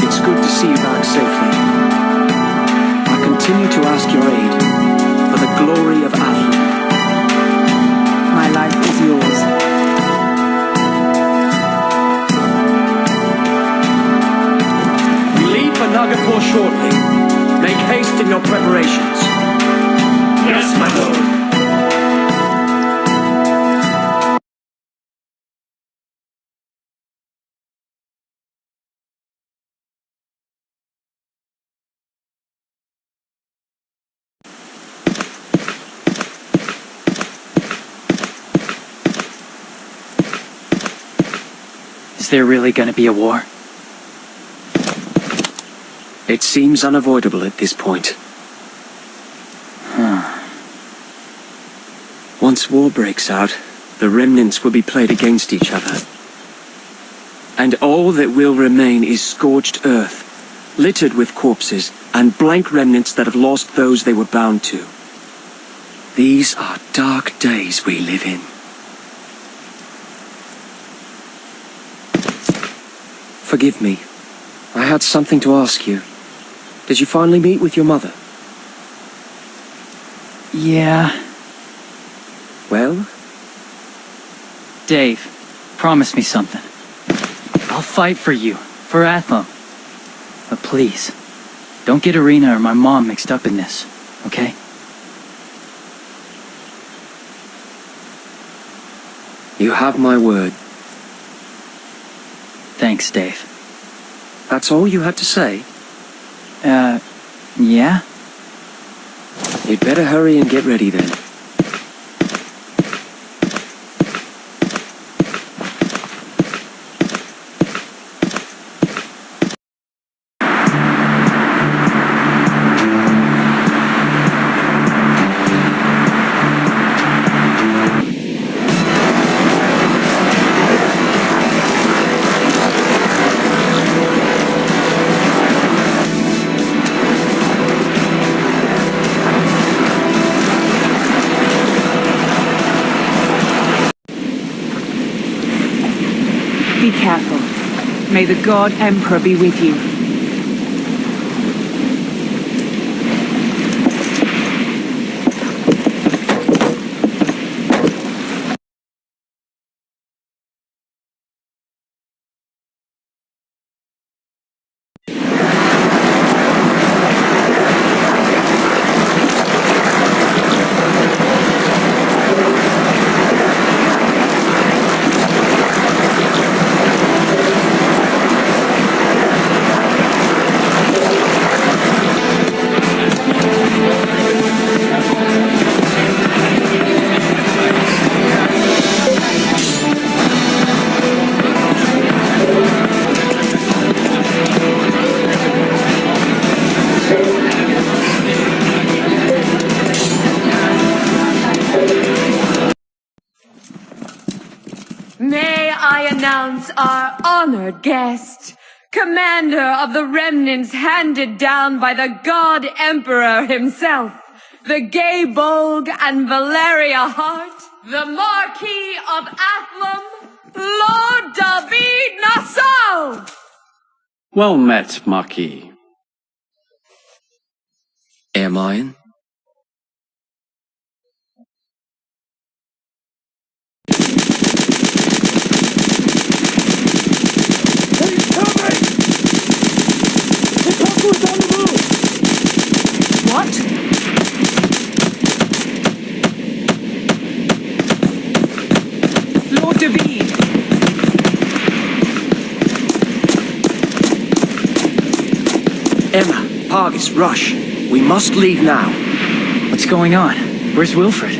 it's good to see you back safely. I continue to ask your aid for the glory of Athlum. My life is yours. We leave for Nagapur shortly. Make haste in your preparations. Yes, my lord. Is there really gonna be a war? It seems unavoidable at this point. Once war breaks out, the remnants will be played against each other. And all that will remain is scorched earth, littered with corpses and blank remnants that have lost those they were bound to. These are dark days we live in. Forgive me. I had something to ask you. Did you finally meet with your mother? Yeah. Well? Dave, promise me something. I'll fight for you, for Athlum. But please, don't get Irina or my mom mixed up in this, okay? You have my word. Thanks, Dave. That's all you had to say? Yeah? You'd better hurry and get ready then. Be careful. May the God Emperor be with you. May I announce our honored guest, commander of the remnants handed down by the God Emperor himself, the Gay Bolg and Valeria Hart, the Marquis of Athlum, Lord David Nassau! Well met, Marquis. Ermine? Emma, Pargus, Rush. We must leave now. What's going on? Where's Wilfred?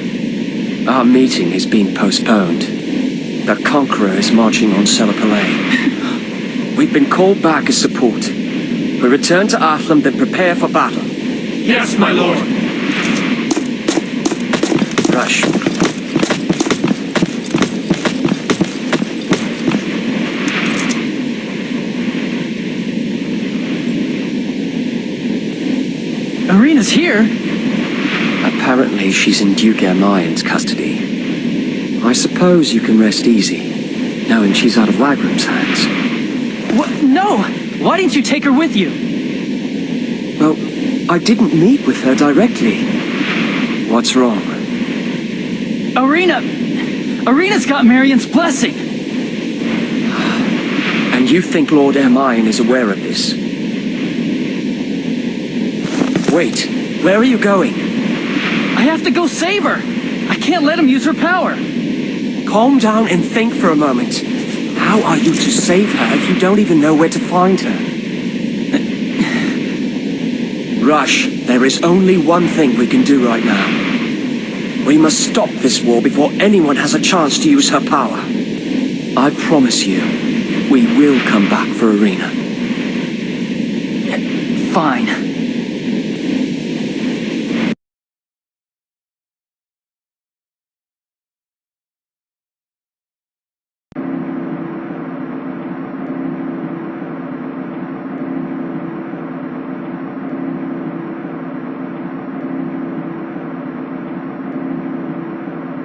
Our meeting is being postponed. The Conqueror is marching on Selapalay. We've been called back as support. We return to Athlam, then prepare for battle. Yes, my lord. Rush. Irina's here? Apparently she's in Duke Ermine's custody. I suppose you can rest easy, knowing she's out of Wagram's hands. What? No! Why didn't you take her with you? Well, I didn't meet with her directly. What's wrong? Irina's got Marion's blessing! And you think Lord Ermine is aware of this? Wait, where are you going? I have to go save her! I can't let him use her power! Calm down and think for a moment. How are you to save her if you don't even know where to find her? Rush, there is only one thing we can do right now. We must stop this war before anyone has a chance to use her power. I promise you, we will come back for Irina. Fine.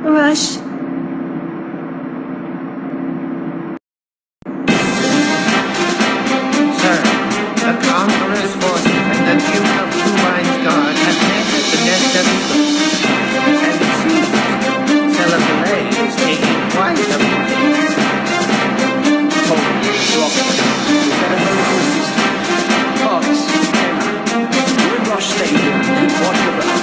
Rush. Sir, the Conqueror's forces and the Duke of Kubine's guard have met at the Nest of Eagles. And it seems Selapalay is taking quite a beating. Totally. Drop it. We better hurry to assist him. Pargus, Emma, you and Rush stay here and keep watch over her.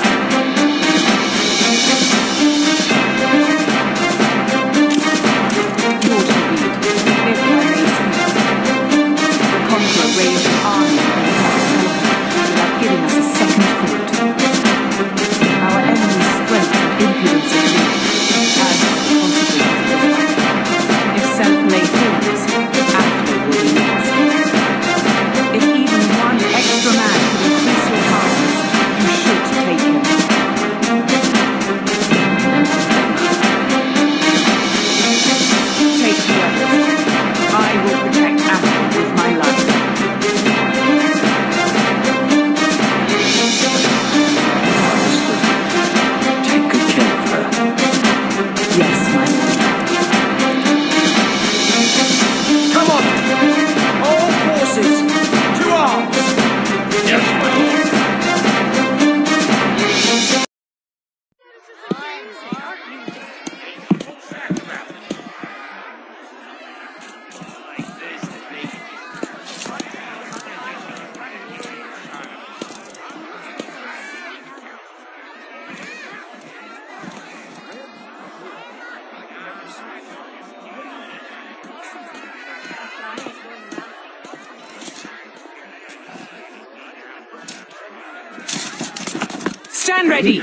Stand ready!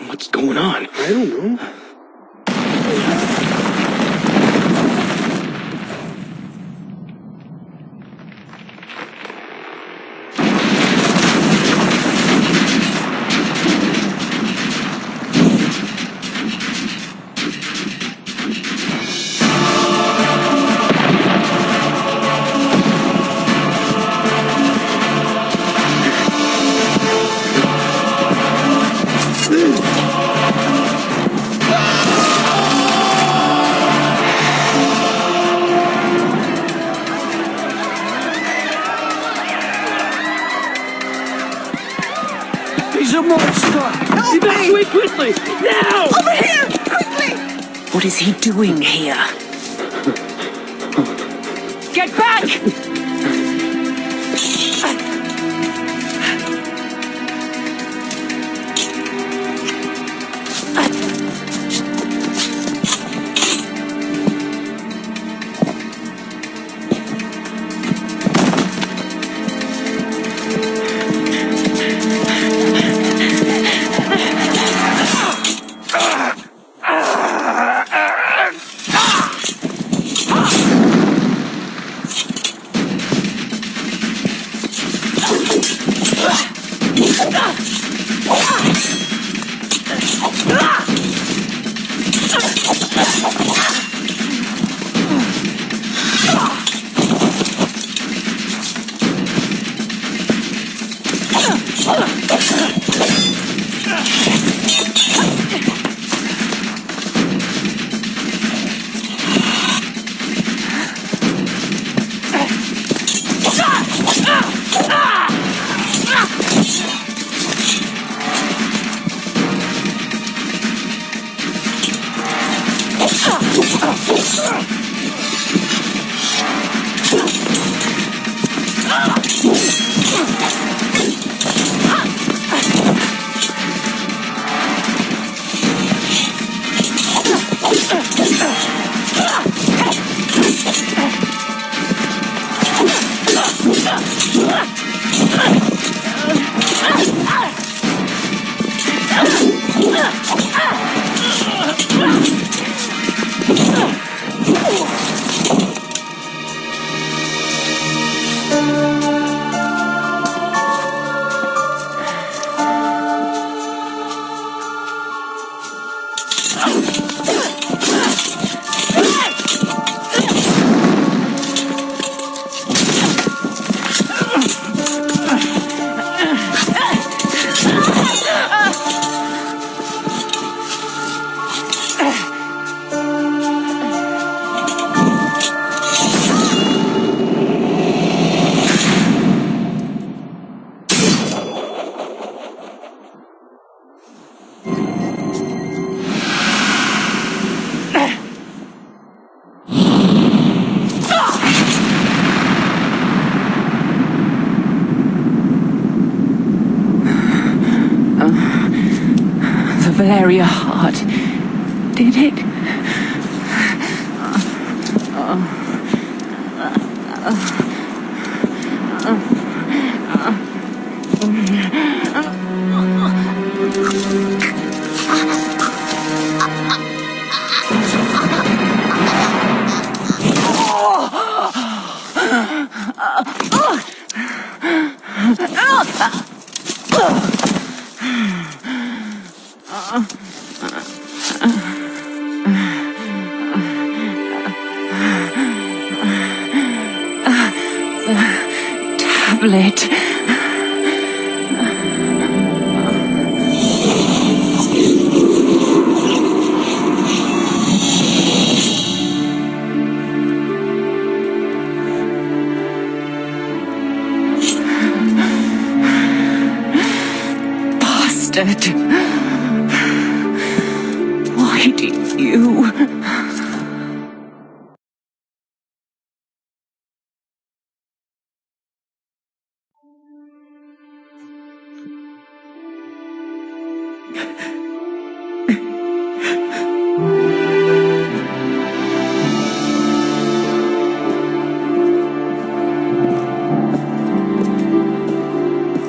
What's going on? I don't know. He's a monster! Evacuate quickly! Now! Over here! Quickly! What is he doing here? Get back! Valeria heart. Did it? Tablet. Bastard. Why did you...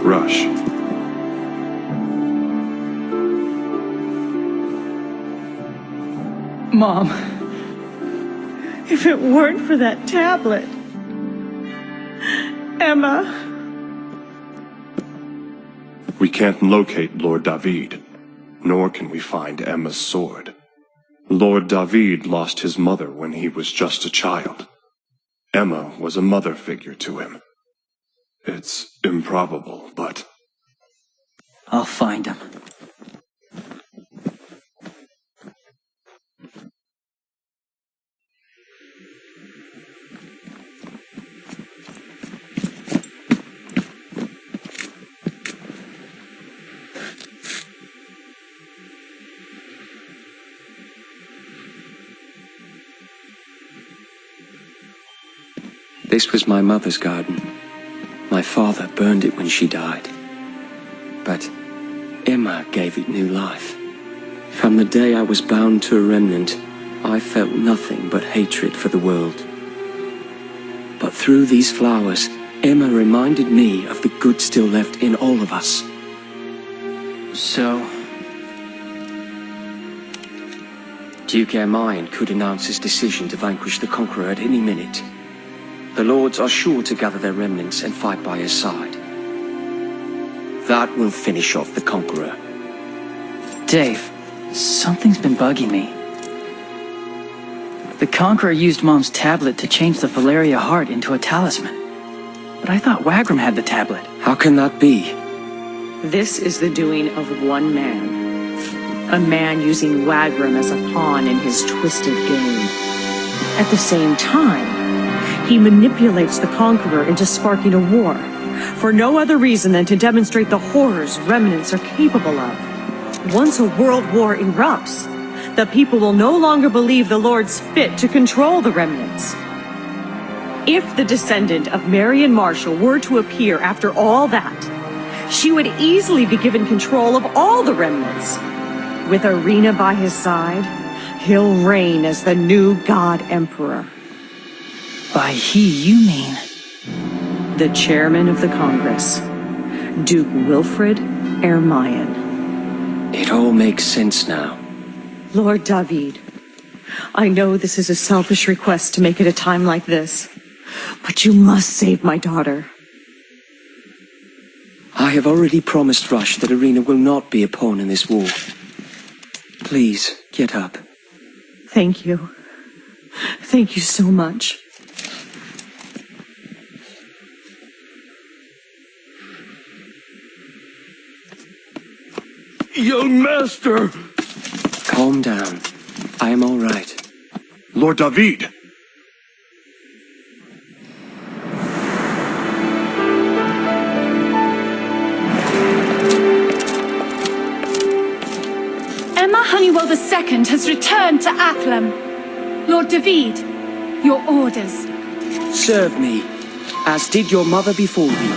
Rush. Mom, if it weren't for that tablet, Emma... We can't locate Lord David, nor can we find Emma's sword. Lord David lost his mother when he was just a child. Emma was a mother figure to him. It's improbable, but... I'll find him. This was my mother's garden. My father burned it when she died. But Emma gave it new life. From the day I was bound to a remnant, I felt nothing but hatred for the world. But through these flowers, Emma reminded me of the good still left in all of us. So... Duke Ermine could announce his decision to vanquish the Conqueror at any minute. The Lords are sure to gather their remnants and fight by his side. That will finish off the Conqueror. Dave, something's been bugging me. The Conqueror used Mom's tablet to change the Valeria heart into a talisman. But I thought Wagram had the tablet. How can that be? This is the doing of one man. A man using Wagram as a pawn in his twisted game. At the same time, he manipulates the Conqueror into sparking a war, for no other reason than to demonstrate the horrors remnants are capable of. Once a world war erupts, the people will no longer believe the Lord's fit to control the remnants. If the descendant of Marion Marshall were to appear after all that, she would easily be given control of all the remnants. With Irina by his side, he'll reign as the new God Emperor. By he, you mean? The chairman of the Congress, Duke Wilfred Ermayan. It all makes sense now. Lord David, I know this is a selfish request to make it a time like this, but you must save my daughter. I have already promised Rush that Irina will not be a pawn in this war. Please, get up. Thank you. Thank you so much. Young master! Calm down. I am all right. Lord David! Emma Honeywell II has returned to Athlam. Lord David, your orders. Serve me, as did your mother before you.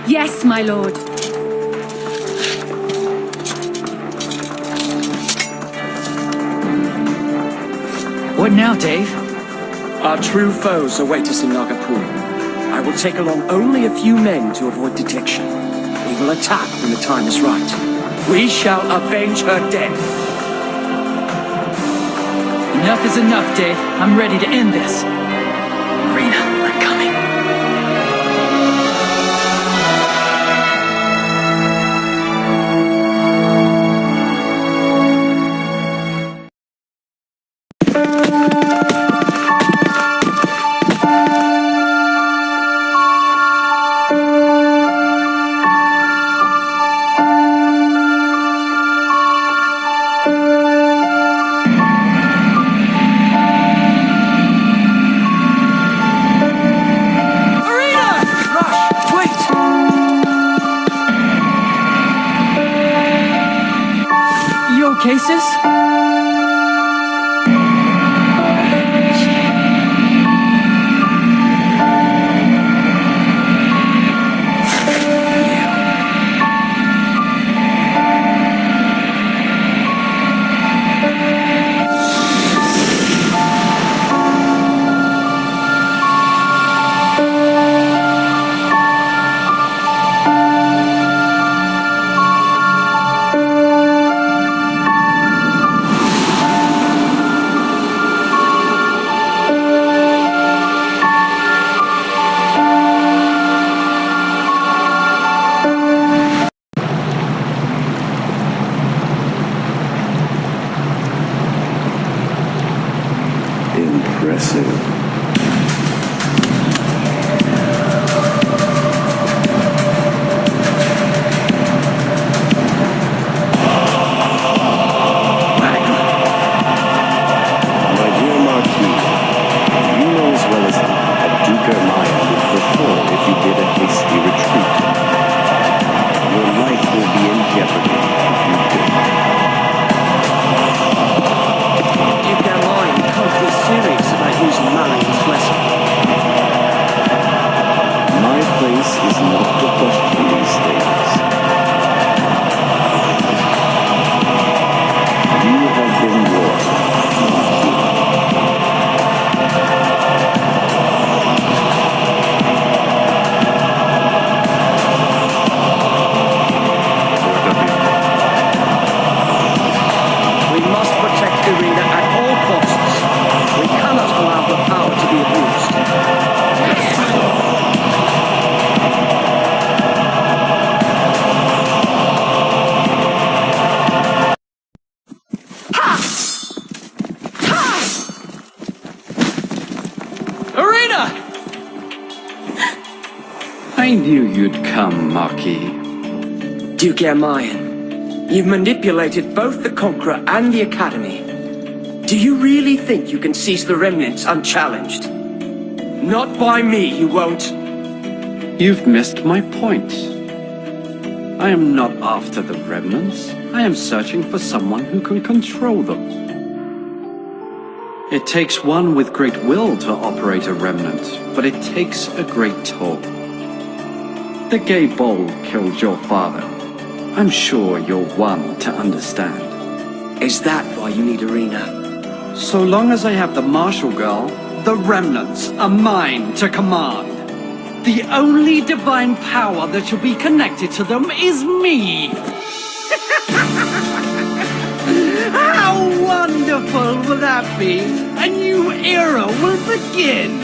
Yes, my lord. What now, Dave? Our true foes await us in Nagapur. I will take along only a few men to avoid detection. We will attack when the time is right. We shall avenge her death. Enough is enough, Dave. I'm ready to end this. Irina, I'm coming. Cases? I knew you'd come, Marquis. Duke Ermayan, you've manipulated both the Conqueror and the Academy. Do you really think you can seize the remnants unchallenged? Not by me, you won't. You've missed my point. I am not after the remnants. I am searching for someone who can control them. It takes one with great will to operate a remnant, but it takes a great toll. The gay bull killed your father. I'm sure you're one to understand. Is that why you need Arena? So long as I have the Martial Girl, the remnants are mine to command. The only divine power that shall be connected to them is me. How wonderful will that be? A new era will begin.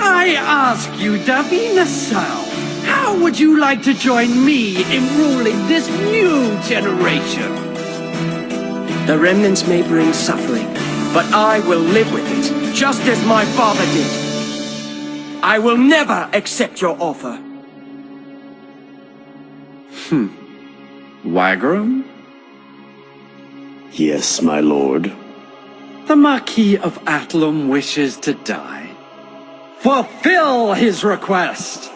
I ask you, Davina Sao, how would you like to join me in ruling this new generation? The remnants may bring suffering, but I will live with it, just as my father did. I will never accept your offer. Wagram? Yes, my lord. The Marquis of Athlum wishes to die. Fulfill his request!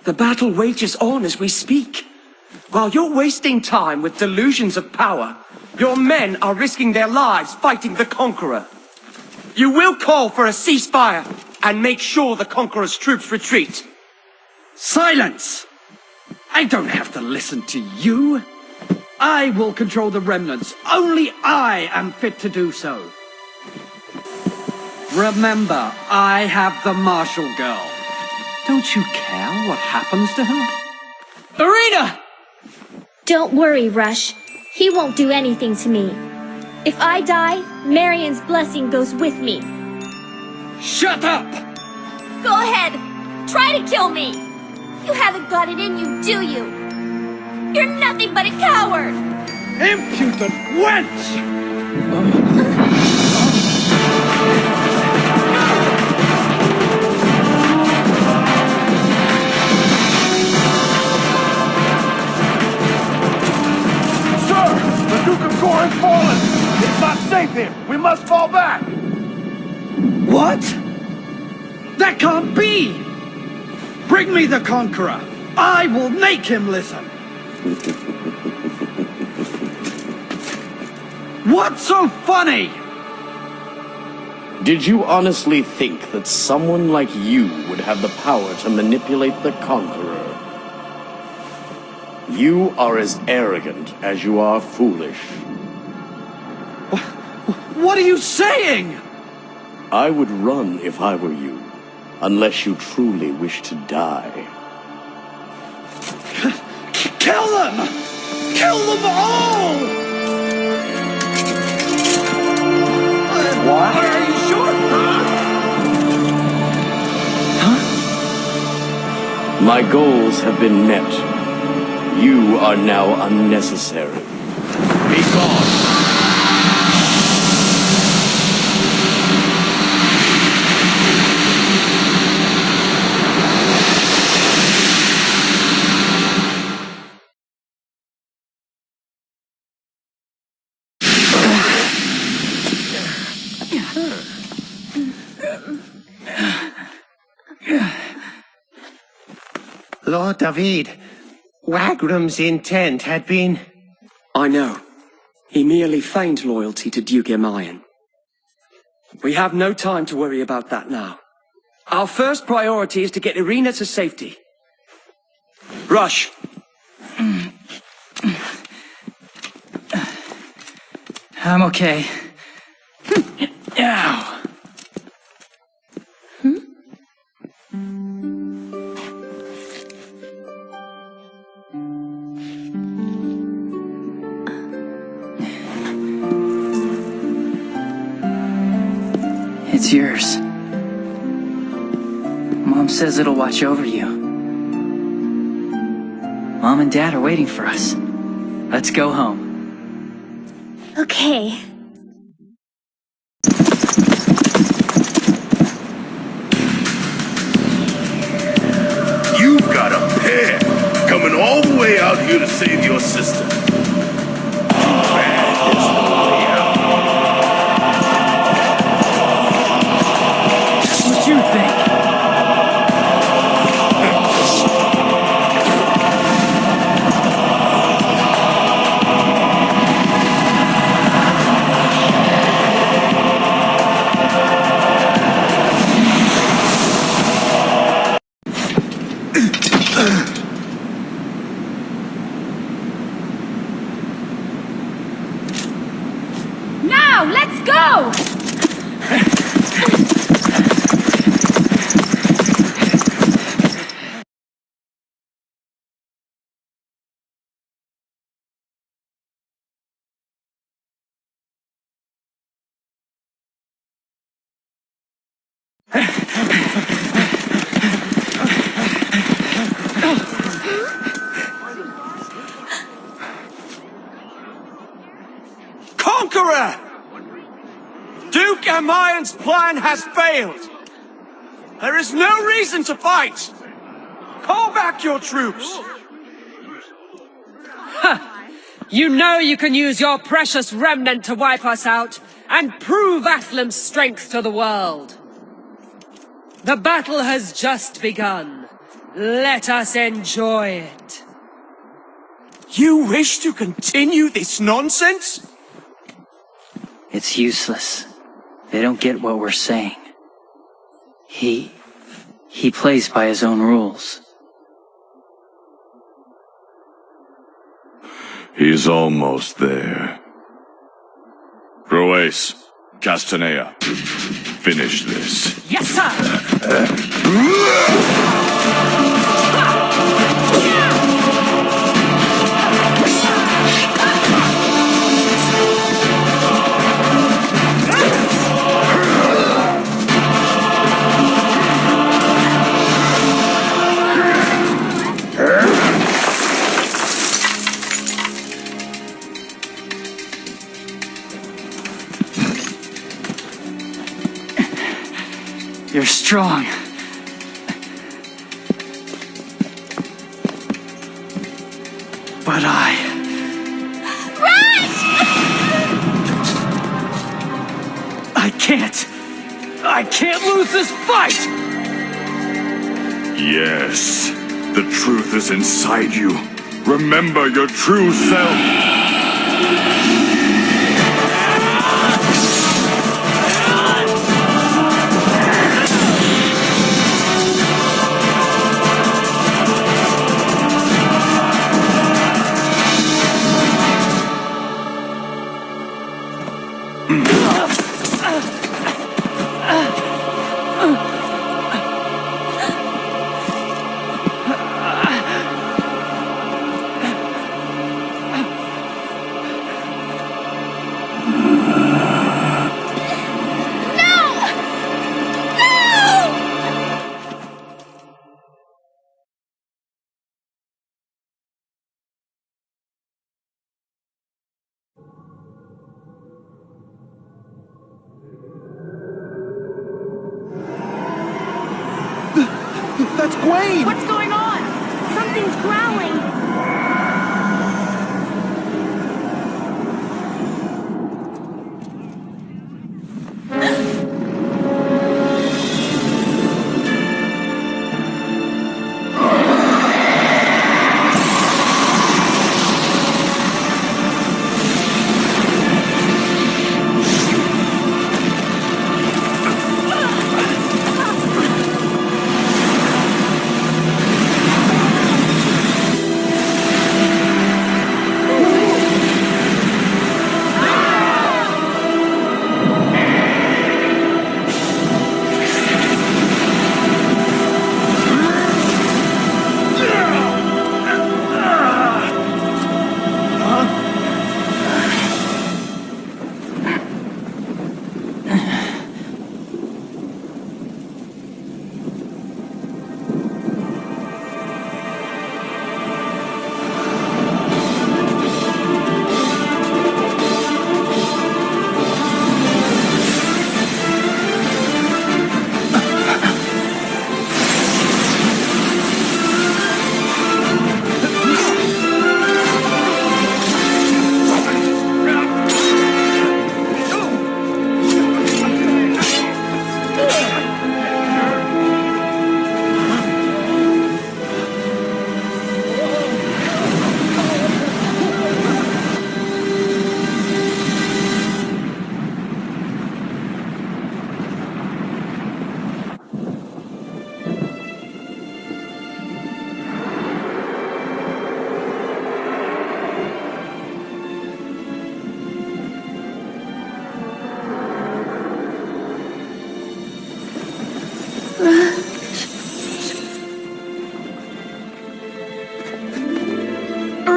The battle wages on as we speak. While you're wasting time with delusions of power, your men are risking their lives fighting the Conqueror. You will call for a ceasefire and make sure the Conqueror's troops retreat. Silence! I don't have to listen to you. I will control the remnants. Only I am fit to do so. Remember, I have the Martial Girl. Don't you care what happens to her? Arena! Don't worry, Rush. He won't do anything to me. If I die, Marion's blessing goes with me. Shut up! Go ahead! Try to kill me! You haven't got it in you, do you? You're nothing but a coward! Impudent wench! The Duke of Gore has fallen! It's not safe here! We must fall back! What? That can't be! Bring me the Conqueror! I will make him listen! What's so funny? Did you honestly think that someone like you would have the power to manipulate the Conqueror? You are as arrogant as you are foolish. What are you saying? I would run if I were you, unless you truly wish to die. Kill them! Kill them all! What? Are you sure? My goals have been met. You are now unnecessary. Be gone! Lord David, Wagram's intent had been... I know. He merely feigned loyalty to Duke Ermayan. We have no time to worry about that now. Our first priority is to get Irina to safety. Rush! I'm okay. Ow. It's yours. Mom says it'll watch over you. Mom and Dad are waiting for us. Let's go home. Okay. You've got a pair coming all the way out here to save your sister. Too bad there's no way out. Just what you think. Now, let's go! Conqueror! Duke Amayon's plan has failed. There is no reason to fight. Call back your troops. You know you can use your precious remnant to wipe us out and prove Athlam's strength to the world. The battle has just begun. Let us enjoy it. You wish to continue this nonsense? It's useless. They don't get what we're saying. He plays by his own rules. He's almost there. Ruiz, Castanea, finish this. Yes, sir! You're strong. But I can't lose this fight! Yes, the truth is inside you. Remember your true self. That's Gwaine! What's going on? Something's growling.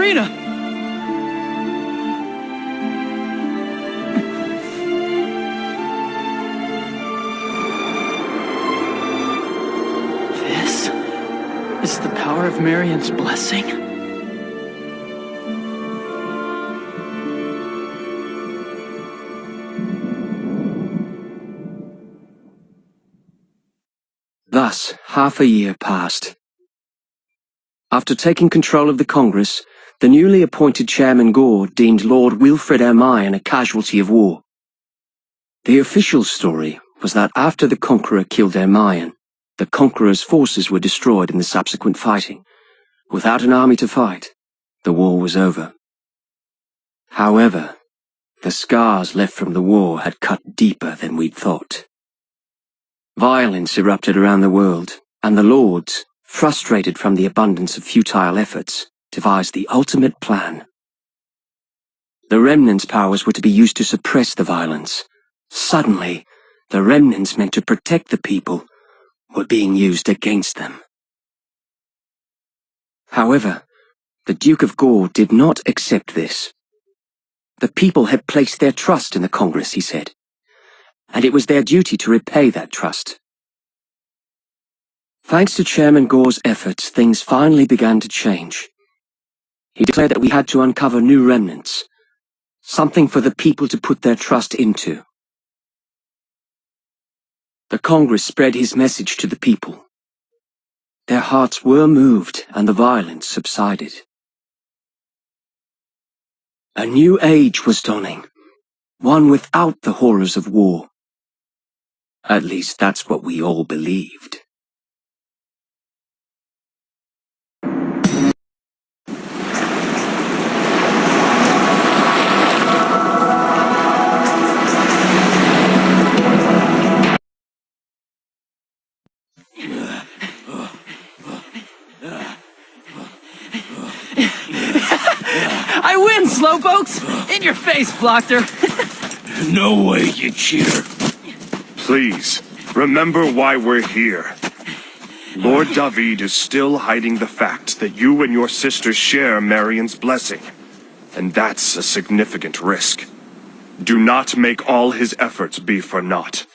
Irina! This is the power of Marion's blessing. Thus, half a year passed. After taking control of the Congress, the newly appointed Chairman Gore deemed Lord Wilfred Ermine a casualty of war. The official story was that after the Conqueror killed Ermine, the Conqueror's forces were destroyed in the subsequent fighting. Without an army to fight, the war was over. However, the scars left from the war had cut deeper than we'd thought. Violence erupted around the world, and the Lords, frustrated from the abundance of futile efforts, devised the ultimate plan. The Remnant's powers were to be used to suppress the violence. Suddenly, the Remnants meant to protect the people were being used against them. However, the Duke of Gore did not accept this. The people had placed their trust in the Congress, he said, and it was their duty to repay that trust. Thanks to Chairman Gore's efforts, things finally began to change. He declared that we had to uncover new remnants, something for the people to put their trust into. The Congress spread his message to the people. Their hearts were moved and the violence subsided. A new age was dawning, one without the horrors of war. At least that's what we all believed. I win, Slowpokes! In your face, Blocker! No way, you cheater. Please, remember why we're here. Lord David is still hiding the fact that you and your sister share Marion's blessing. And that's a significant risk. Do not make all his efforts be for naught.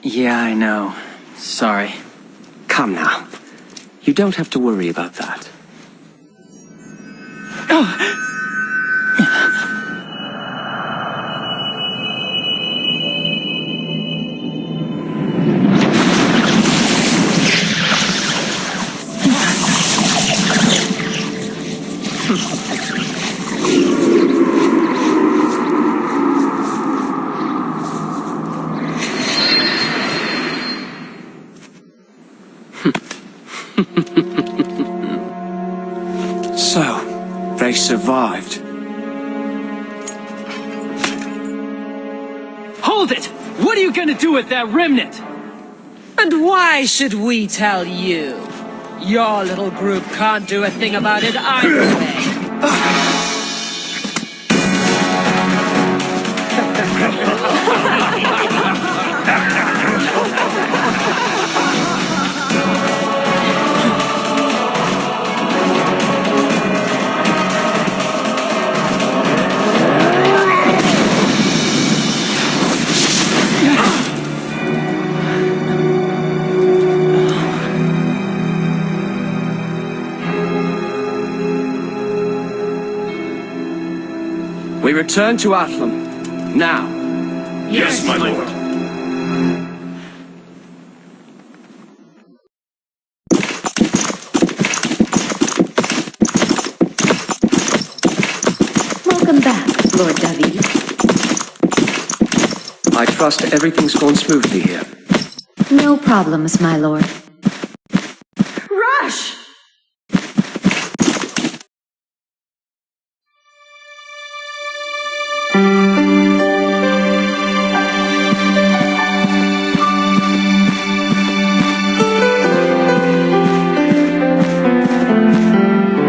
Yeah, I know. Sorry. Come now. You don't have to worry about that. So, they survived. Hold it! What are you gonna do with that remnant? And why should we tell you? Your little group can't do a thing about it either way. We return to Athlum. Now. Yes, my lord. Welcome back, Lord David. I trust everything's gone smoothly here. No problems, my lord. Rush!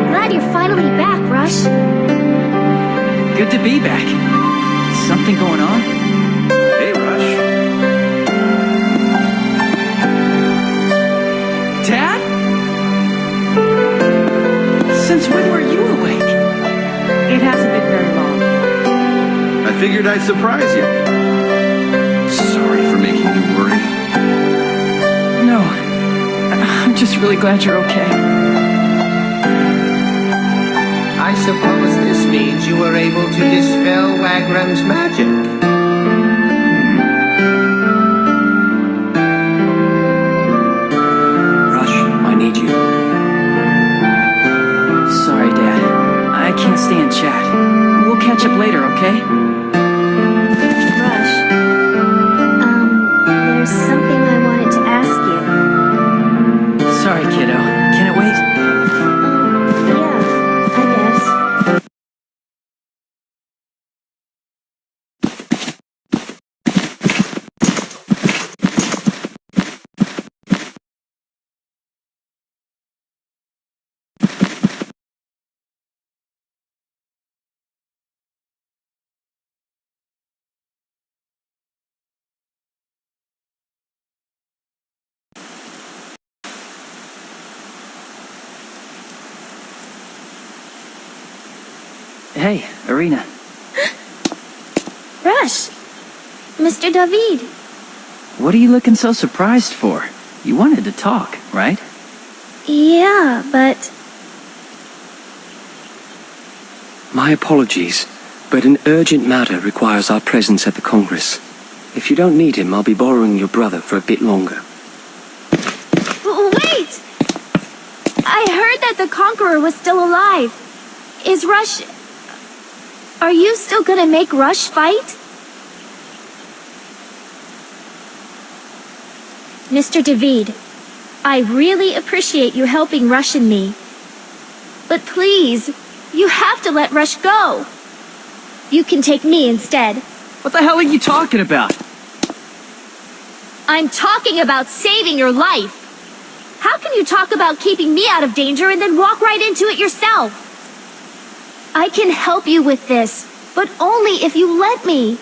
Glad you're finally back, Rush. Good to be back. Something going on? Hey, Rush. Dad? Since when were you awake? It hasn't been very long. I figured I'd surprise you. Sorry for making you worry. No. I'm just really glad you're okay. I suppose this means you were able to dispel Wagram's magic. Rush, I need you. Sorry, Dad. I can't stay and chat. We'll catch up later, okay? Rush. There's something I wanted to ask you. Sorry, kiddo. Can it wait? Yeah, I guess. Hey, Irina. Rush! Mr. David. What are you looking so surprised for? You wanted to talk, right? Yeah, but... My apologies, but an urgent matter requires our presence at the Congress. If you don't need him, I'll be borrowing your brother for a bit longer. Wait! I heard that the Conqueror was still alive. Is Rush... Are you still gonna make Rush fight? Mr. David, I really appreciate you helping Rush and me. But please, you have to let Rush go. You can take me instead. What the hell are you talking about? I'm talking about saving your life. How can you talk about keeping me out of danger and then walk right into it yourself? I can help you with this, but only if you let me.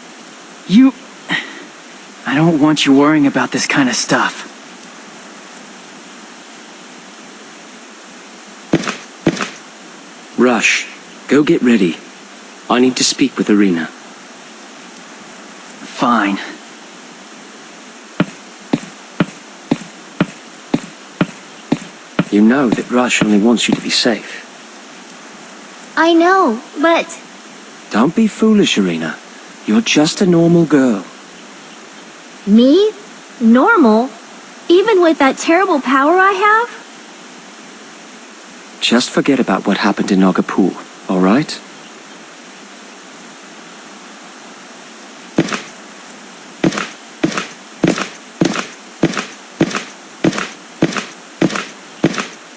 I don't want you worrying about this kind of stuff. Rush, go get ready. I need to speak with Irina. Fine. You know that Rush only wants you to be safe. I know, but... Don't be foolish, Irina. You're just a normal girl. Me? Normal? Even with that terrible power I have? Just forget about what happened in Nagapur, all right?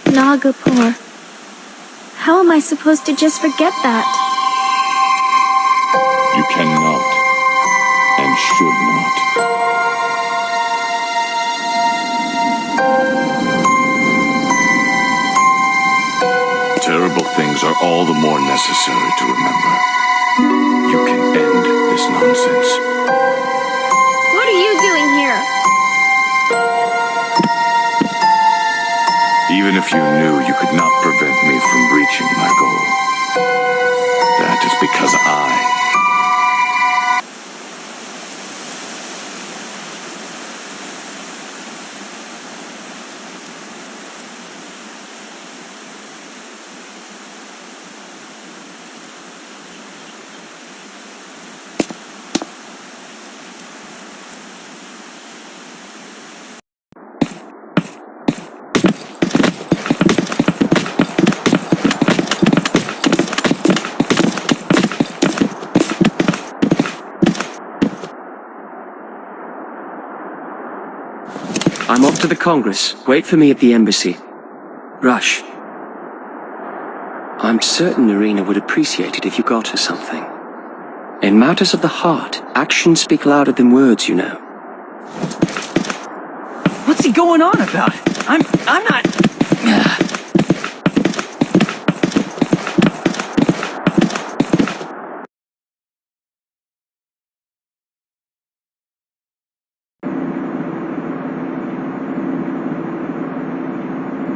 Nagapur. How am I supposed to just forget that? You cannot, and should not. Terrible things are all the more necessary to remember. You can end this nonsense. What are you doing here? Even if you knew, you could not prevent me from reaching my goal. That is because I... I'm off to the Congress. Wait for me at the embassy. Rush. I'm certain Irina would appreciate it if you got her something. In matters of the heart, actions speak louder than words, you know. What's he going on about? I'm not...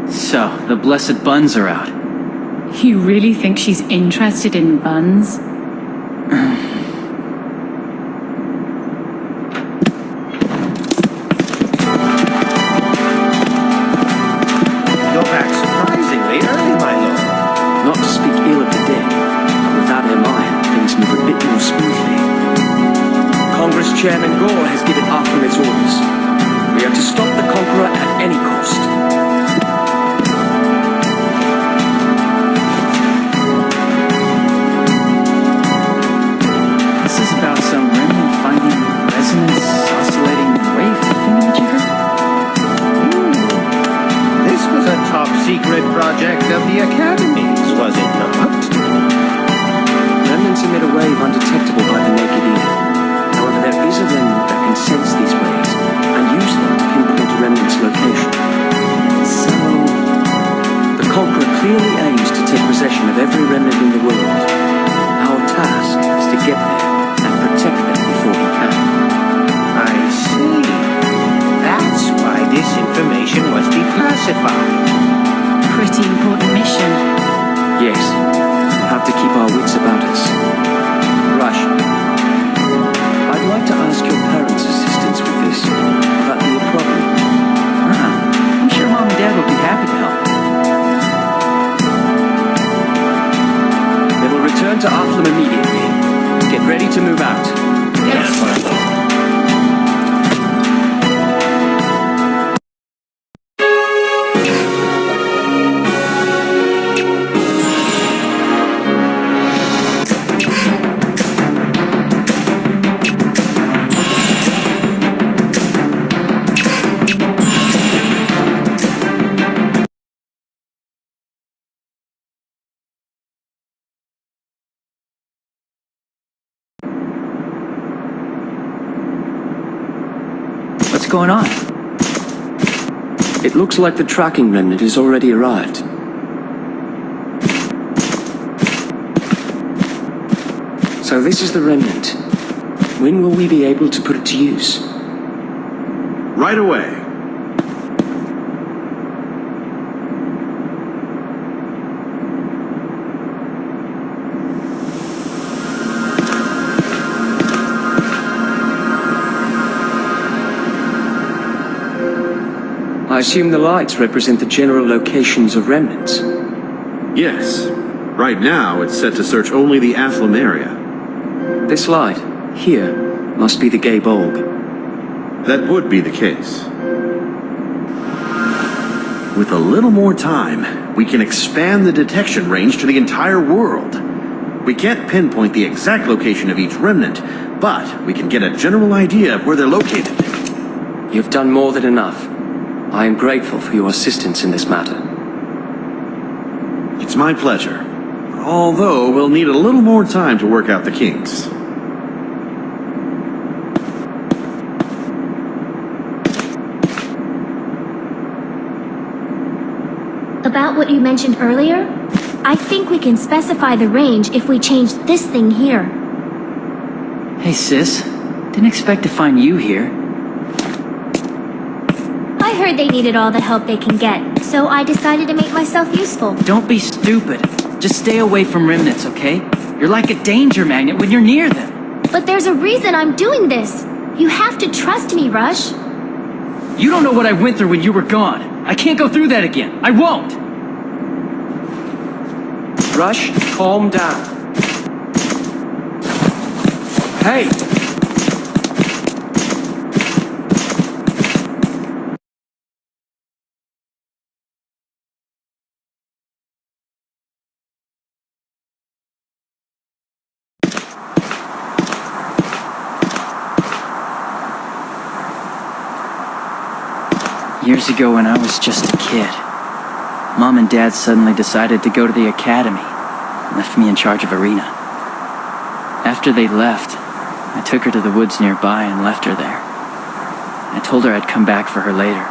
So, the blessed buns are out. You really think she's interested in buns? You're back surprisingly early, my lord. Not to speak ill of the dead, but without Hermione, things move a bit more smoothly. Congress Chairman Gore has given Arkham its orders. We are to stop the Conqueror at any cost. This is about some remnant finding resonance oscillating wave thingamajigger? This was a top-secret project of the Academy's, was it not? Remnants emit a wave undetectable by the naked ear. However, there is a remnant that can sense these waves and use them to pinpoint a remnant's location. So, the Conqueror clearly aims to take possession of every remnant in the world. Our task is to get there and protect them before he can. I see. That's why this information was declassified. Pretty important mission. Yes, we'll have to keep our wits about us. Rush, I'd like to ask your parents' assistance with this. Would that be a problem? I'm sure Mom and Dad would be happy to help. They will return to Arkham immediately. Get ready to move out. Yes, my lord. What's going on? It looks like the tracking remnant has already arrived. So this is the remnant. When will we be able to put it to use? Right away. I assume the lights represent the general locations of remnants. Yes. Right now, it's set to search only the Athlum area. This light, here, must be the gay bulb. That would be the case. With a little more time, we can expand the detection range to the entire world. We can't pinpoint the exact location of each remnant, but we can get a general idea of where they're located. You've done more than enough. I am grateful for your assistance in this matter. It's my pleasure. Although, we'll need a little more time to work out the kinks. About what you mentioned earlier, I think we can specify the range if we change this thing here. Hey, sis. Didn't expect to find you here. I heard they needed all the help they can get, so I decided to make myself useful. Don't be stupid. Just stay away from remnants, okay? You're like a danger magnet when you're near them. But there's a reason I'm doing this. You have to trust me, Rush. You don't know what I went through when you were gone. I can't go through that again. I won't. Rush, calm down. Hey! Years ago when I was just a kid, Mom and Dad suddenly decided to go to the academy and left me in charge of Irina. After they left, I took her to the woods nearby and left her there. I told her I'd come back for her later.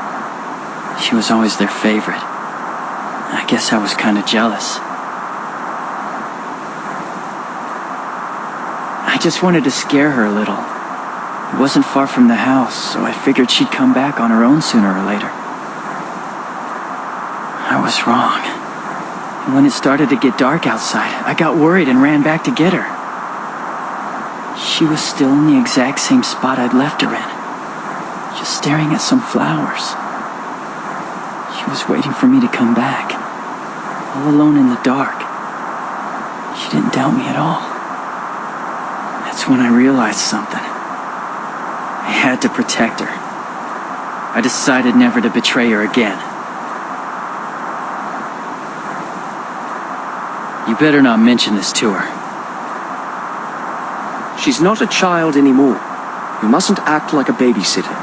She was always their favorite. I guess I was kind of jealous. I just wanted to scare her a little. It wasn't far from the house, so I figured she'd come back on her own sooner or later. I was wrong. And when it started to get dark outside, I got worried and ran back to get her. She was still in the exact same spot I'd left her in, just staring at some flowers. She was waiting for me to come back, all alone in the dark. She didn't doubt me at all. That's when I realized something. I had to protect her. I decided never to betray her again. You better not mention this to her. She's not a child anymore. You mustn't act like a babysitter.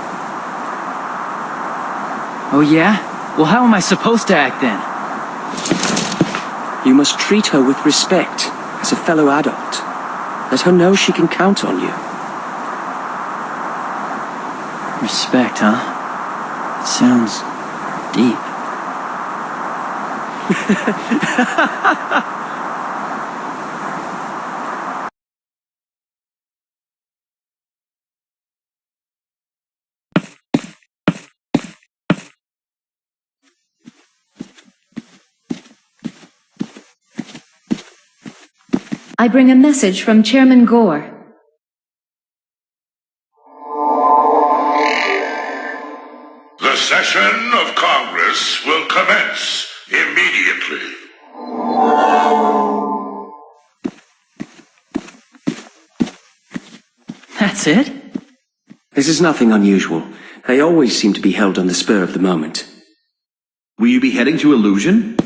Oh yeah? Well, how am I supposed to act then? You must treat her with respect, as a fellow adult. Let her know she can count on you. Respect, huh? It sounds deep. I bring a message from Chairman Gore. The session of Congress will commence immediately. That's it? This is nothing unusual. They always seem to be held on the spur of the moment. Will you be heading to Illusion?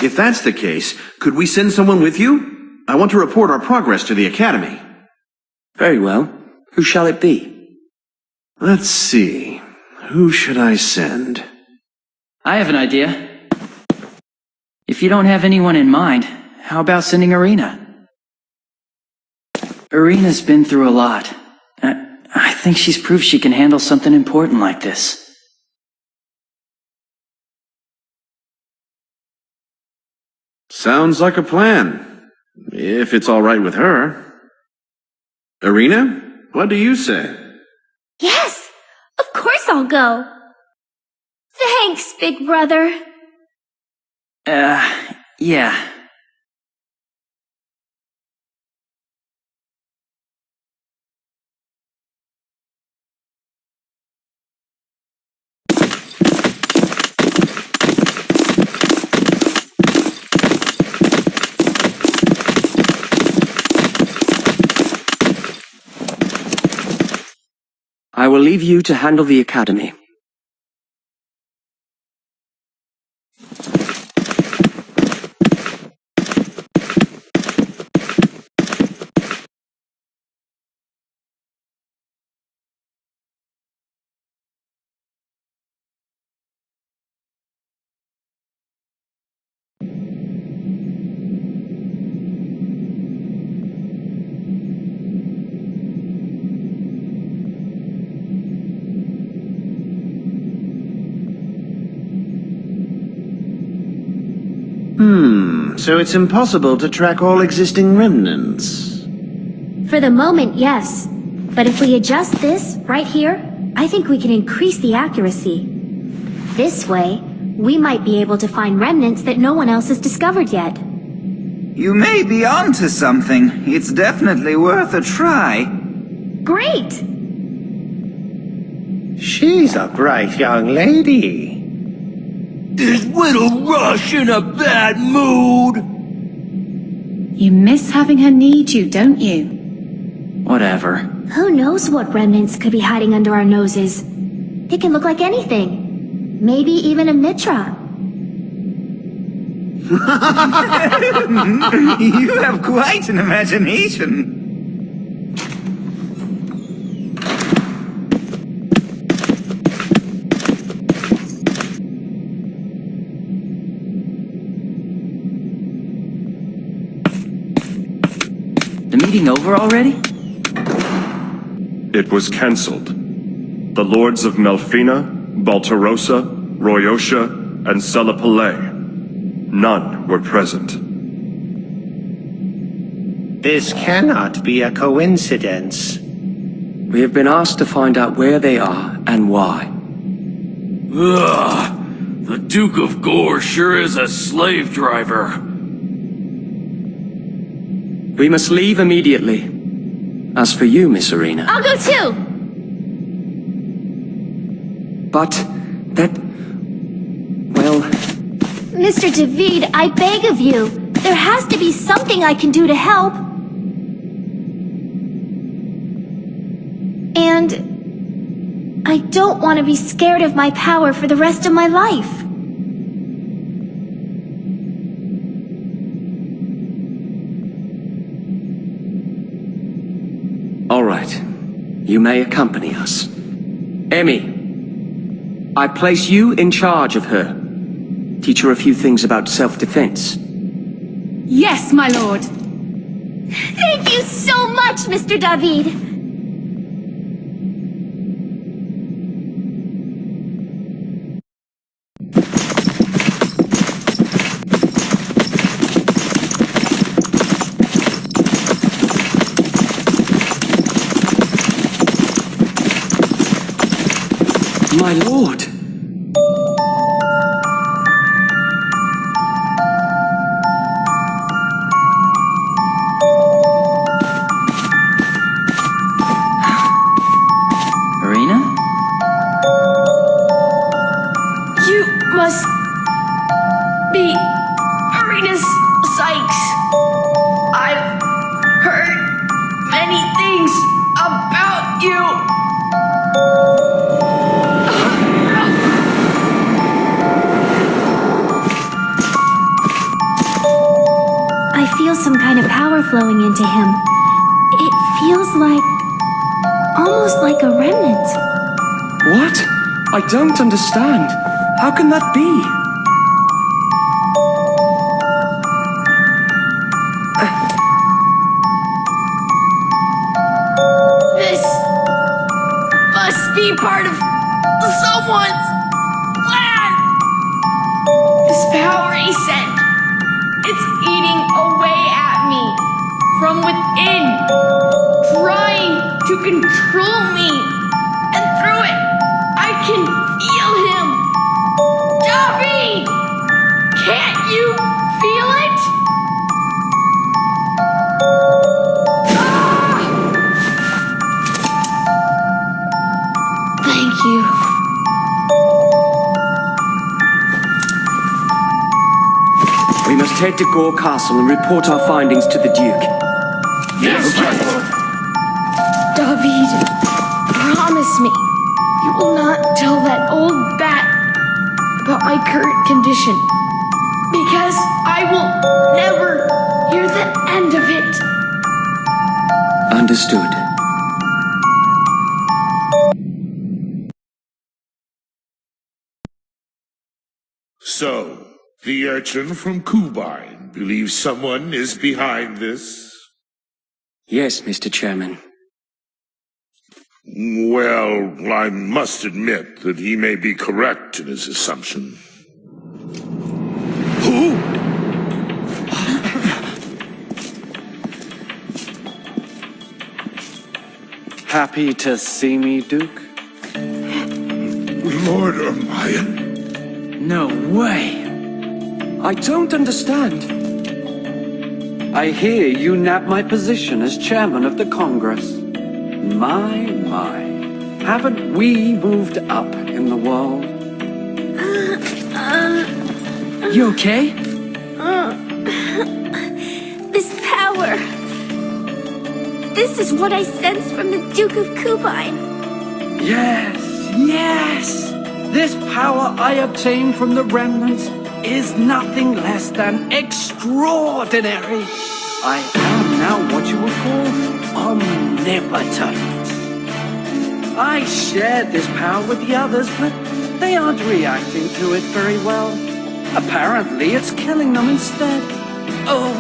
If that's the case, could we send someone with you? I want to report our progress to the Academy. Very well. Who shall it be? Let's see. Who should I send? I have an idea. If you don't have anyone in mind, how about sending Irina? Irina's been through a lot. I think she's proved she can handle something important like this. Sounds like a plan. If it's all right with her. Irina, what do you say? Yes, of course I'll go. Thanks, big brother. Yeah. I will leave you to handle the Academy. So it's impossible to track all existing remnants. For the moment, yes. But if we adjust this, right here, I think we can increase the accuracy. This way, we might be able to find remnants that no one else has discovered yet. You may be onto something. It's definitely worth a try. Great! She's a bright young lady. Is Little Rush in a bad mood? You miss having her need you, don't you? Whatever. Who knows what remnants could be hiding under our noses? It can look like anything. Maybe even a Mitra. You have quite an imagination. The meeting over already? It was cancelled. The lords of Melfina, Baltarosa, Royosha, and Selapalay. None were present. This cannot be a coincidence. We have been asked to find out where they are and why. Ugh! The Duke of Gore sure is a slave driver. We must leave immediately. As for you, Miss Arena. I'll go too! But that... well... Mr. David, I beg of you. There has to be something I can do to help. And... I don't want to be scared of my power for the rest of my life. All right. You may accompany us. Emmy, I place you in charge of her. Teach her a few things about self-defense. Yes, my lord. Thank you so much, Mr. David. My lord! Arena? You must be Arenas Sykes. I've heard many things about you. I feel some kind of power flowing into him. It feels like... almost like a remnant. What? I don't understand. How can that be? This must be part of someone's plan. This power he sent, it's eating away at me from within, trying to control me. And through it, I can feel him. Dobby! Can't you feel it? Thank you. We must head to Gore Castle and report our findings to the Duke. Yes, my lord. David, promise me you will not tell that old bat about my current condition, because I will never hear the end of it. Understood. So, the urchin from Kubine believes someone is behind this? Yes, Mr. Chairman. Well, I must admit that he may be correct in his assumption. Who? Happy to see me, Duke? Lord Ermion? No way. I don't understand. I hear you nabbed my position as chairman of the Congress. My. Haven't we moved up in the world? You okay? This power. This is what I sensed from the Duke of Kubine. Yes! This power I obtained from the remnants is nothing less than extraordinary. I am now what you would call omnipotent. I shared this power with the others, but they aren't reacting to it very well. Apparently, it's killing them instead. Oh,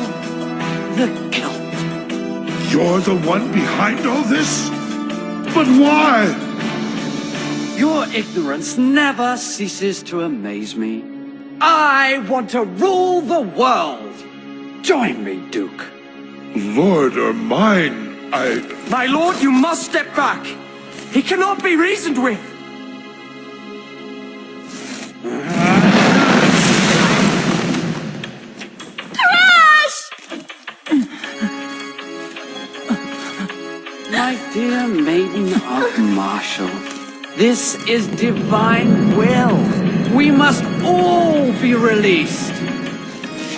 the guilt. You're the one behind all this? But why? Your ignorance never ceases to amaze me. I want to rule the world. Join me, Duke. Lord Ermion, My lord, you must step back. He cannot be reasoned with. My dear maiden of Marshall, this is divine will. We must all be released.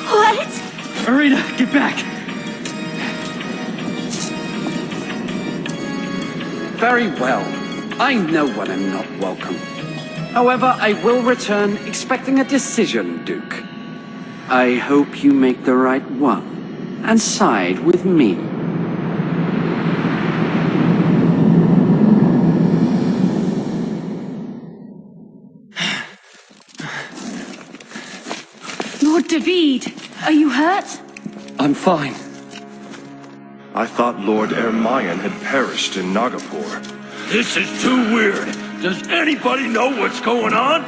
What? Arena, get back! Very well. I know when I'm not welcome. However, I will return expecting a decision, Duke. I hope you make the right one and side with me. Lord David, are you hurt? I'm fine. I thought Lord Ermayan had perished in Nagapur. This is too weird. Does anybody know what's going on?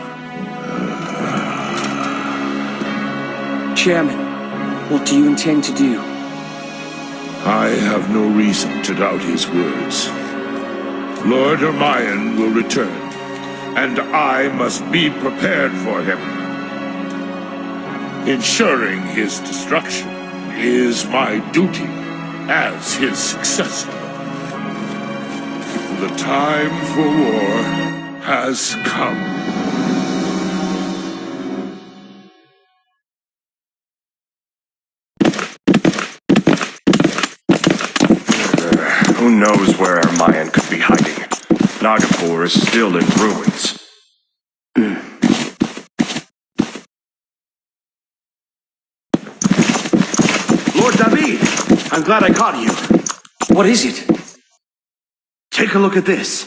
Chairman, what do you intend to do? I have no reason to doubt his words. Lord Ermayan will return, and I must be prepared for him. Ensuring his destruction is my duty as his successor. The time for war has come. Who knows where Ermayan could be hiding? Nagapur is still in ruins. Lord David! I'm glad I caught you. What is it? Take a look at this.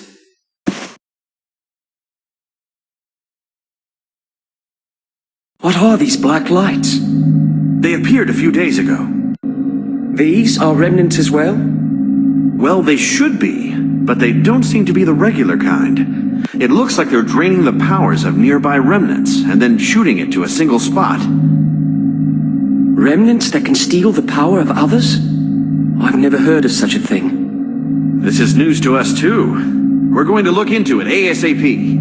What are these black lights? They appeared a few days ago. These are remnants as well? Well, they should be, but they don't seem to be the regular kind. It looks like they're draining the powers of nearby remnants, and then shooting it to a single spot. Remnants that can steal the power of others? I've never heard of such a thing. This is news to us, too. We're going to look into it ASAP.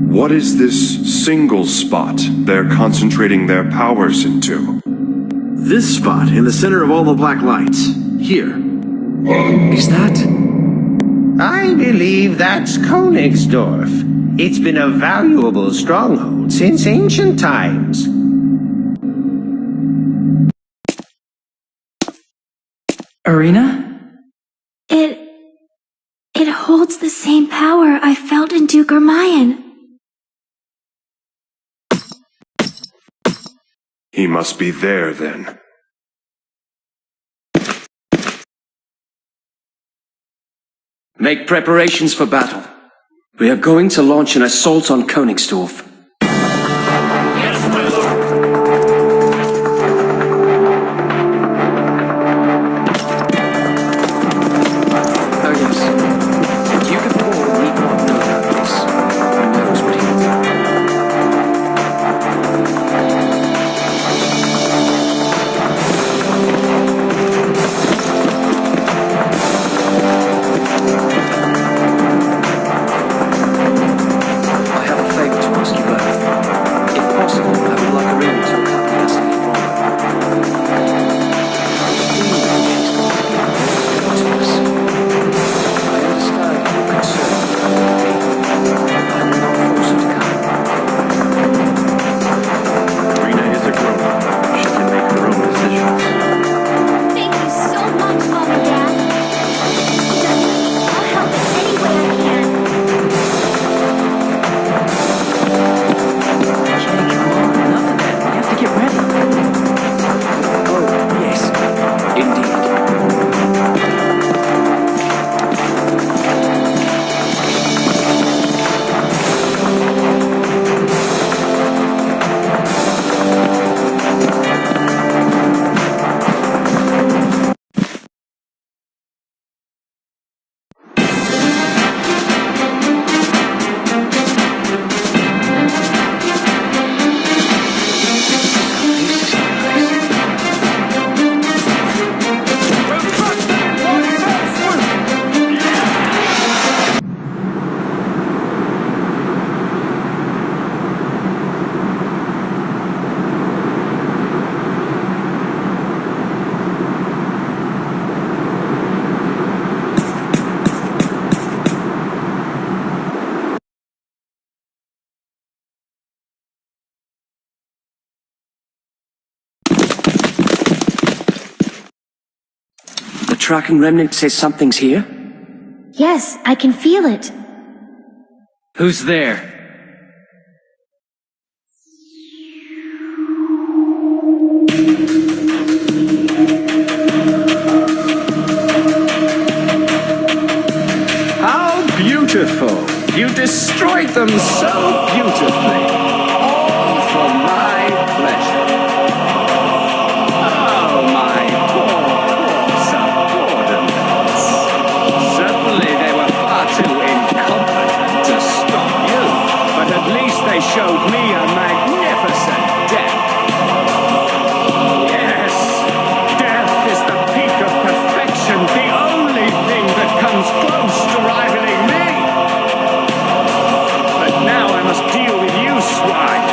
What is this single spot they're concentrating their powers into? This spot in the center of all the black lights. Here. Is that? I believe that's Königsdorf. It's been a valuable stronghold since ancient times. Arena? It holds the same power I felt in Duke Ermayan. He must be there, then. Make preparations for battle. We are going to launch an assault on Königsdorf. Yes, my lord. Oh, yes. Duke of Paul need not know about this. He knows what he will do. I have a favor to ask you tracking remnant says something's here? Yes, I can feel it. Who's there? How beautiful! You destroyed them so beautifully. All for my pleasure. Oh, my poor subordinates. Certainly they were far too incompetent to stop you, but at least they showed me a magnificent death. Yes, death is the peak of perfection, the only thing that comes close to rivaling me. But now I must deal with you, swine.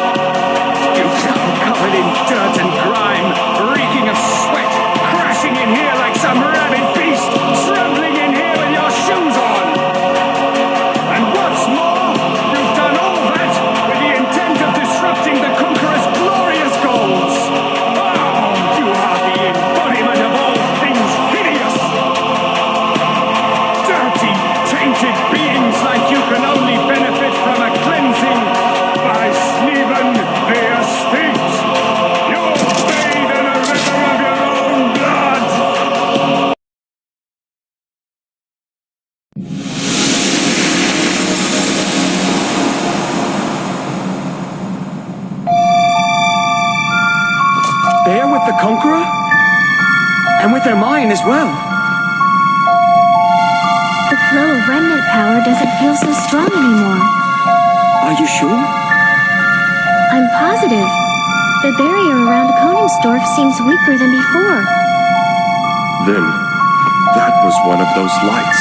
You come covered in dirt and grime, reeking of sweat, crashing in here like some rabid beast, trembling in here with your shoes on. And what's more, you've done all that with the intent of disrupting the Conqueror's glorious goals. Oh, you are the embodiment of all things hideous. Dirty, tainted beings like you can only benefit from a cleansing by Sneven the Estate. You'll bathe in a river of your own blood. They're with the Conqueror? And with their mine as well. The flow of remnant power doesn't feel so strong anymore. Are you sure? I'm positive. The barrier around Koningsdorf seems weaker than before. Then, that was one of those lights.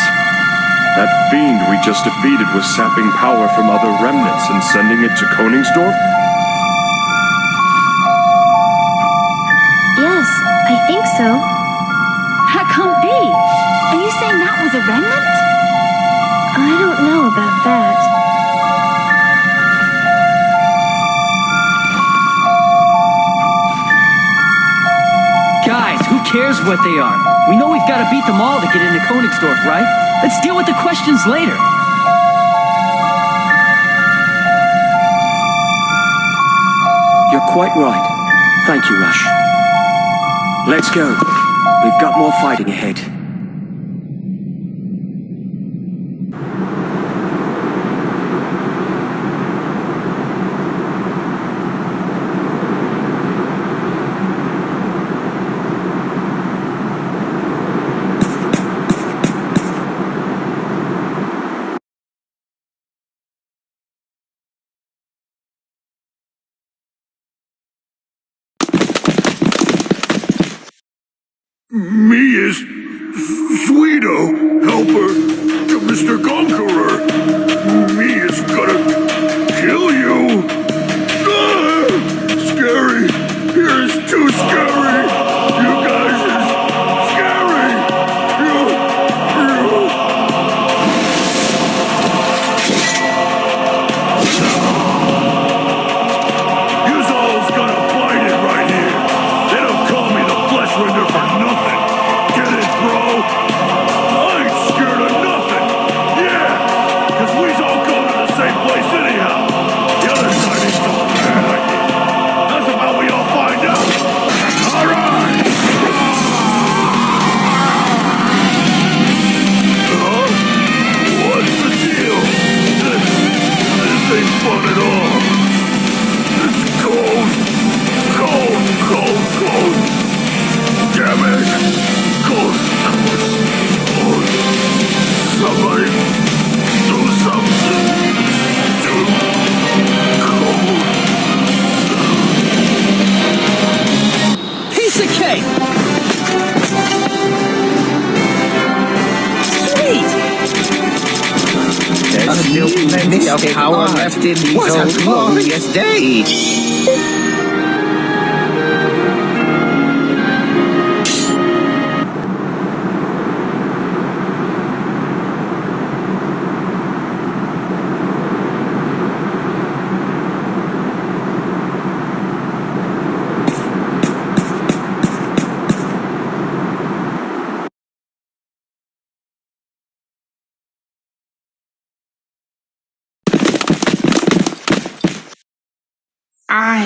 That fiend we just defeated was sapping power from other remnants and sending it to Koningsdorf? Yes, I think so. That can't be. Are you saying that was a remnant? I don't know about that. Guys, who cares what they are? We know we've got to beat them all to get into Koningsdorf, right? Let's deal with the questions later. You're quite right. Thank you, Rush. Let's go. We've got more fighting ahead. Me is Sweeto, helper to Mr. Conqueror. Me is gonna kill you. Ah, scary. Here is too scary. You guys is scary. You's all's gonna find it right here. They don't call me the Flesh Render for nothing. Get it, bro? I ain't scared of nothing. Yeah, cause we's all going to the same place anyhow. The other side ain't so bad like it. That's about we all find out. All right. Huh? What's the deal? This ain't fun at all. It's cold. Cold, cold, cold. Damn it! Cold, cold. Somebody do something. Too cold. Piece of cake! Sweet! There's still plenty of power left in these old glorious days. I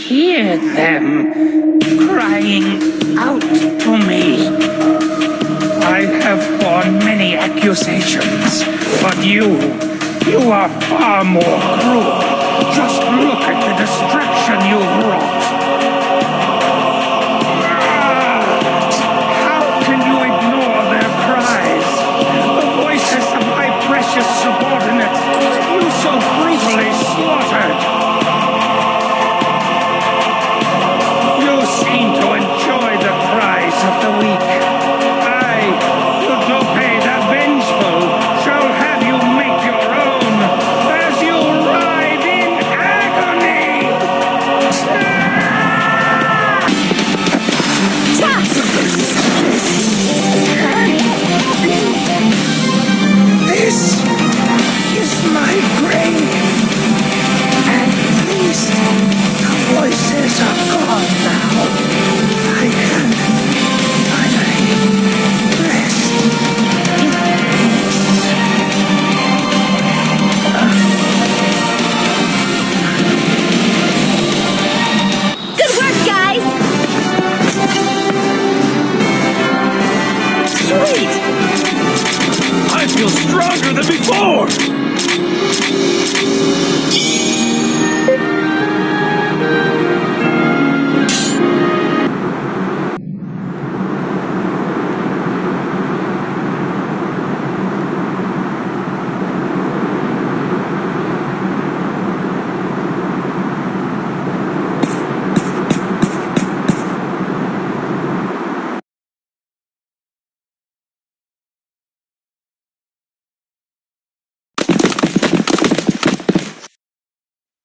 hear them crying out to me. I have borne many accusations, but you are far more cruel. Just look at the destruction you wrought. How can you ignore their cries? The voices of my precious subordinates you so brutally slaughtered. You seem to enjoy the cries of the weak. The vengeful shall have you make your own as you writhe in agony! This is my grave. At least the voices are gone now. I can finally rest. Good work, guys! Sweet! I feel stronger than before!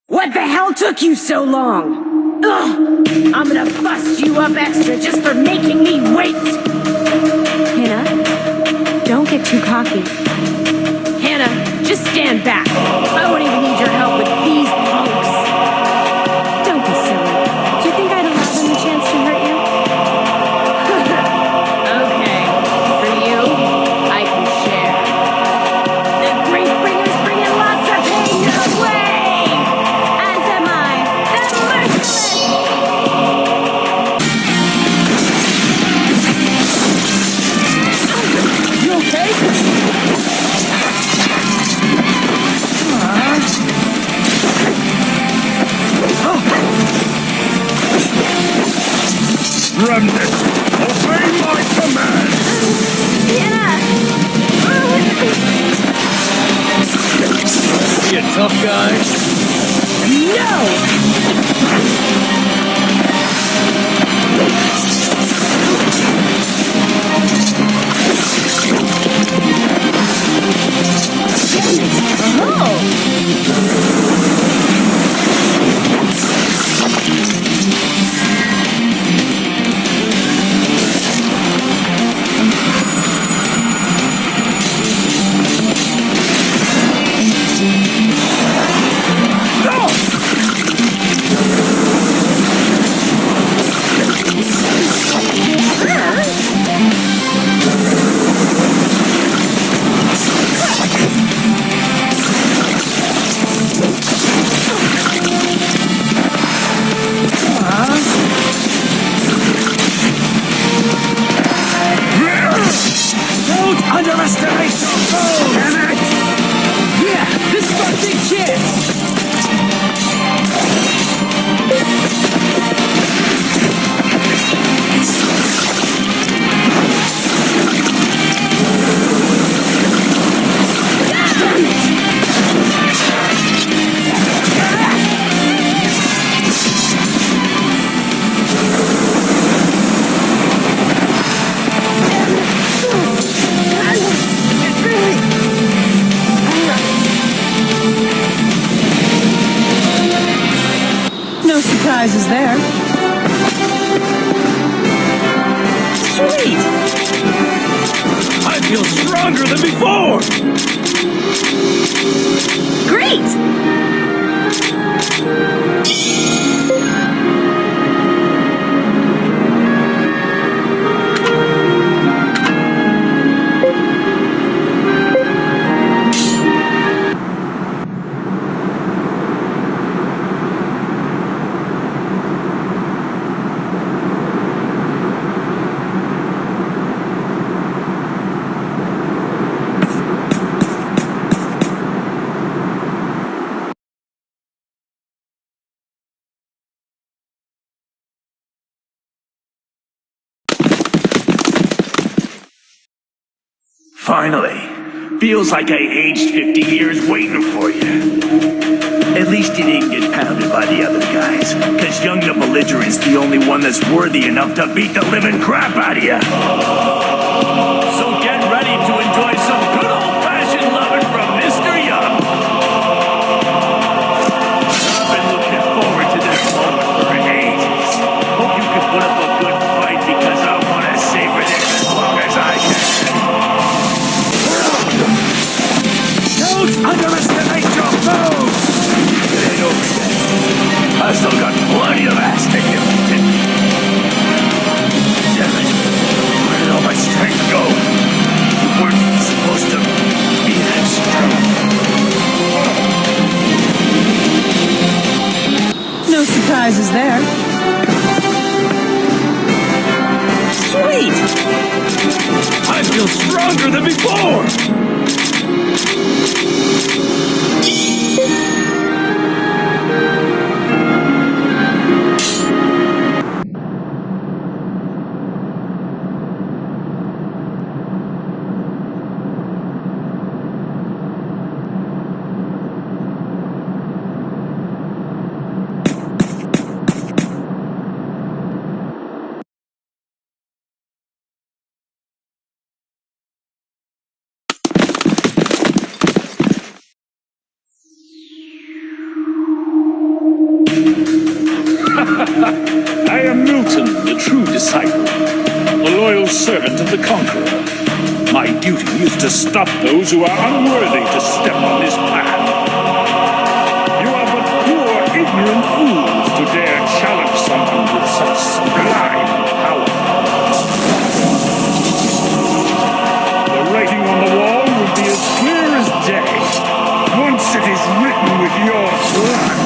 What the hell took you so long? Ugh! I'm gonna bust you up extra just for making me wait! Hannah, don't get too cocky. Hannah, just stand back. I won't even need your help with these punks. Don't be silly. Do you think I'd allow them a chance to hurt you? Okay, for you, I can share. The Grief Bringer's bringing lots of pain your way! As am I, the merciless! You okay? Remnant, obey my command! You tough guy? No! Don't underestimate your foes! Damn it! Yeah, this is our big chance! No surprises there. Sweet! I feel stronger than before! Great! Finally. Feels like I aged 50 years waiting for you. At least you didn't get pounded by the other guys, because young the belligerent's the only one that's worthy enough to beat the living crap out of you. So get ready to enjoy some good old-fashioned loving from Mr. Young. I've been looking forward to this moment for ages. Hope you can put up a good fight, because I want to savor this as long as I can. Don't underestimate your foes! It ain't over yet. I still got plenty of ass kicking. Damn it. Where did all my strength go? You weren't supposed to be that strong. No surprises there. Sweet! I feel stronger than before! I am Milton, the true disciple, a loyal servant of the Conqueror. My duty is to stop those who are unworthy to step on this path. You are but poor, ignorant fools to dare challenge someone with such sublime power. The writing on the wall will be as clear as day, once it is written with your blood.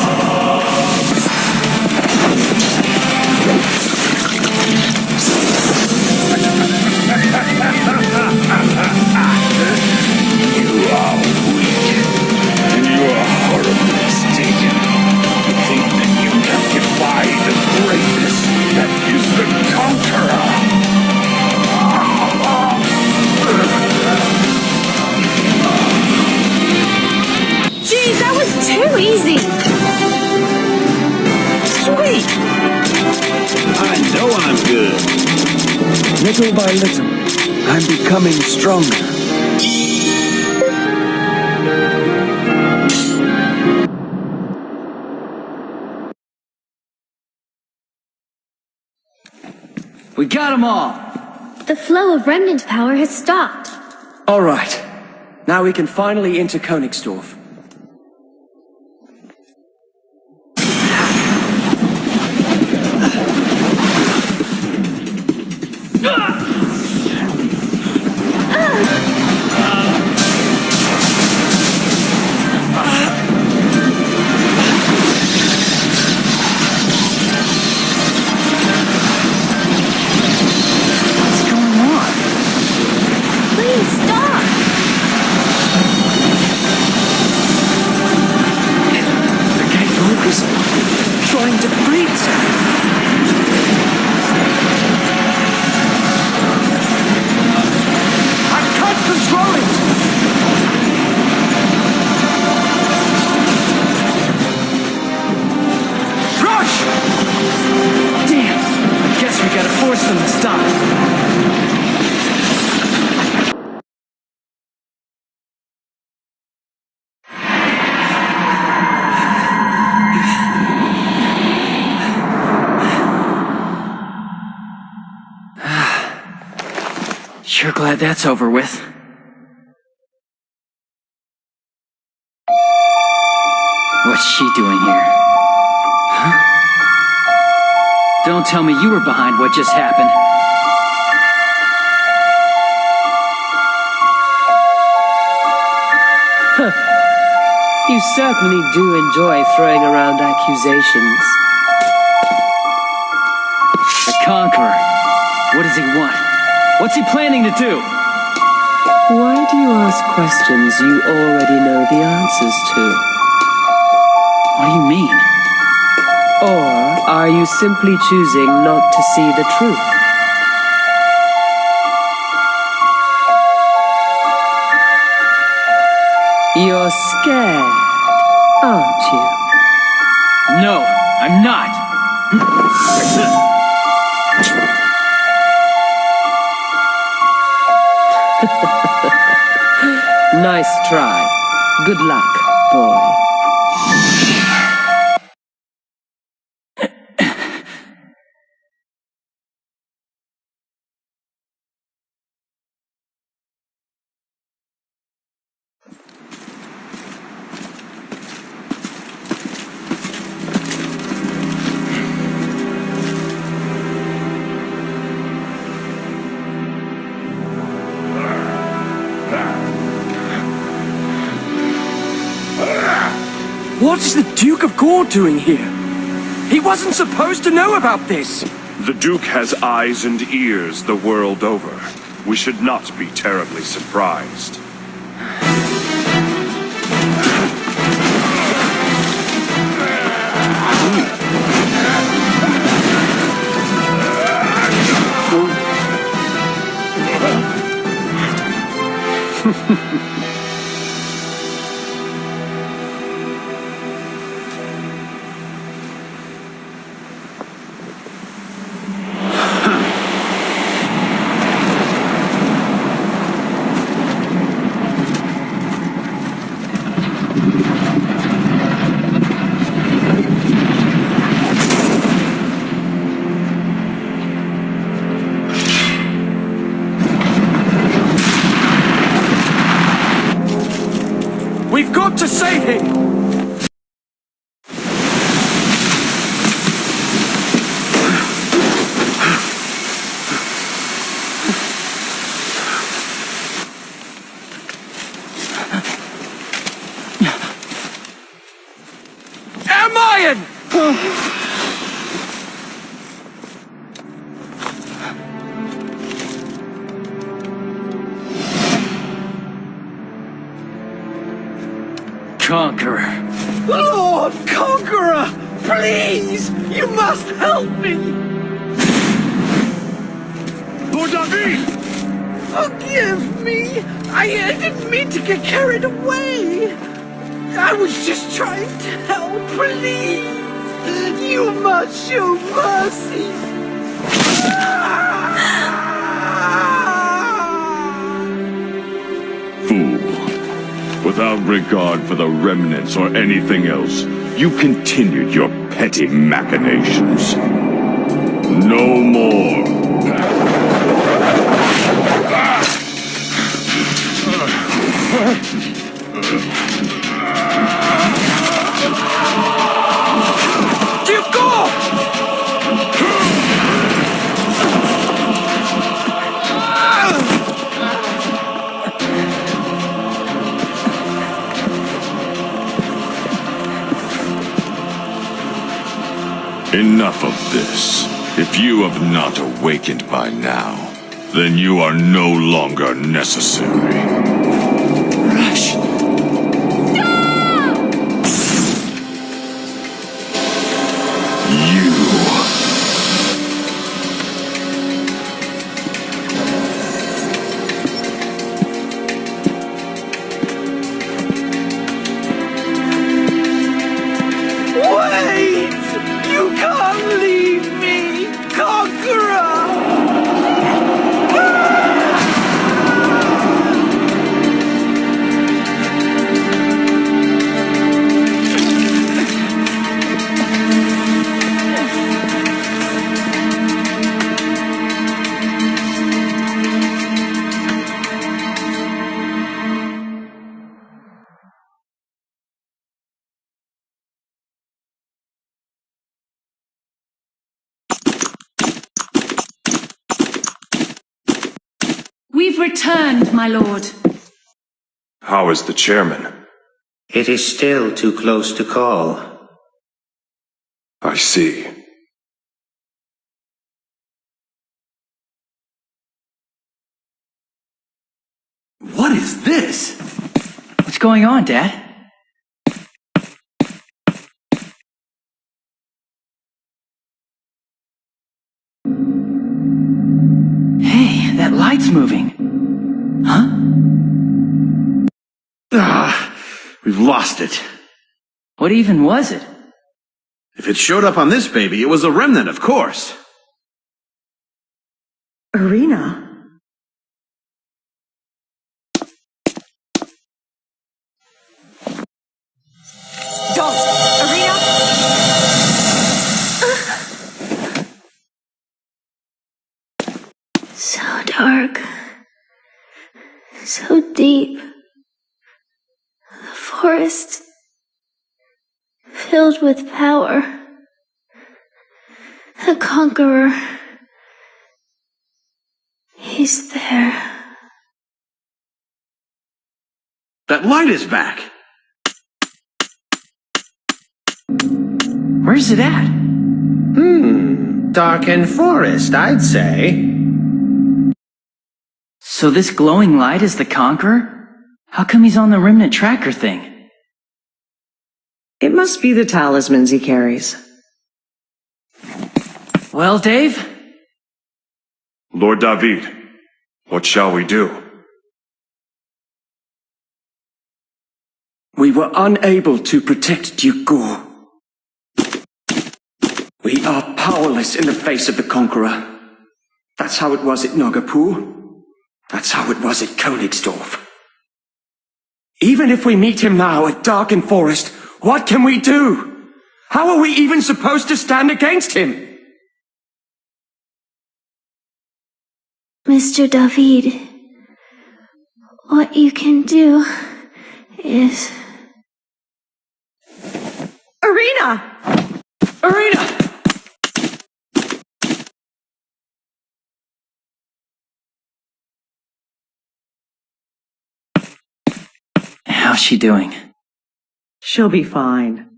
You are weak, and you are horribly mistaken. You think that you can defy the greatness that is the Conqueror. Geez, that was too easy! Sweet! I know I'm good. Little by little, I'm becoming stronger. We got them all! The flow of remnant power has stopped. All right. Now we can finally enter Königsdorf. Please stop! The gateway is trying to breathe. I can't control it! Rush! Damn! I guess we gotta force them to stop. Sure glad that's over with. What's she doing here? Huh? Don't tell me you were behind what just happened. You certainly do enjoy throwing around accusations. The Conqueror. What does he want? What's he planning to do? Why do you ask questions you already know the answers to? What do you mean? Or are you simply choosing not to see the truth? You're scared, aren't you? No, I'm not. Nice try. Good luck, boy. What is the Duke of Gore doing here? He wasn't supposed to know about this! The Duke has eyes and ears the world over. We should not be terribly surprised. We've got to save him! Hermione! Conqueror. Lord Conqueror! Please! You must help me! Lord David! Forgive me! I didn't mean to get carried away! I was just trying to help, please! You must show mercy! Fool. Without regard for the remnants or anything else, you continued your petty machinations. No more. Enough of this. If you have not awakened by now, then you are no longer necessary. Rush! Wait! You can't leave me, Conqueror! We've returned, my lord. How is the chairman? It is still too close to call. I see. What is this? What's going on, Dad? Hey, that light's moving. Huh? We've lost it. What even was it? If it showed up on this baby, it was a remnant, of course. Irina? Don't! Irina! So dark. So deep. The forest. Filled with power. The Conqueror. He's there. That light is back. Where's it at? Darkened forest, I'd say. So this glowing light is the Conqueror? How come he's on the Remnant tracker thing? It must be the talismans he carries. Well, Dave? Lord David, what shall we do? We were unable to protect Duke Gore. We are powerless in the face of the Conqueror. That's how it was at Nagapur. That's how it was at Königsdorf. Even if we meet him now at Darkened Forest, what can we do? How are we even supposed to stand against him? Mr. David, what you can do is... Irina! Irina! How's she doing? She'll be fine.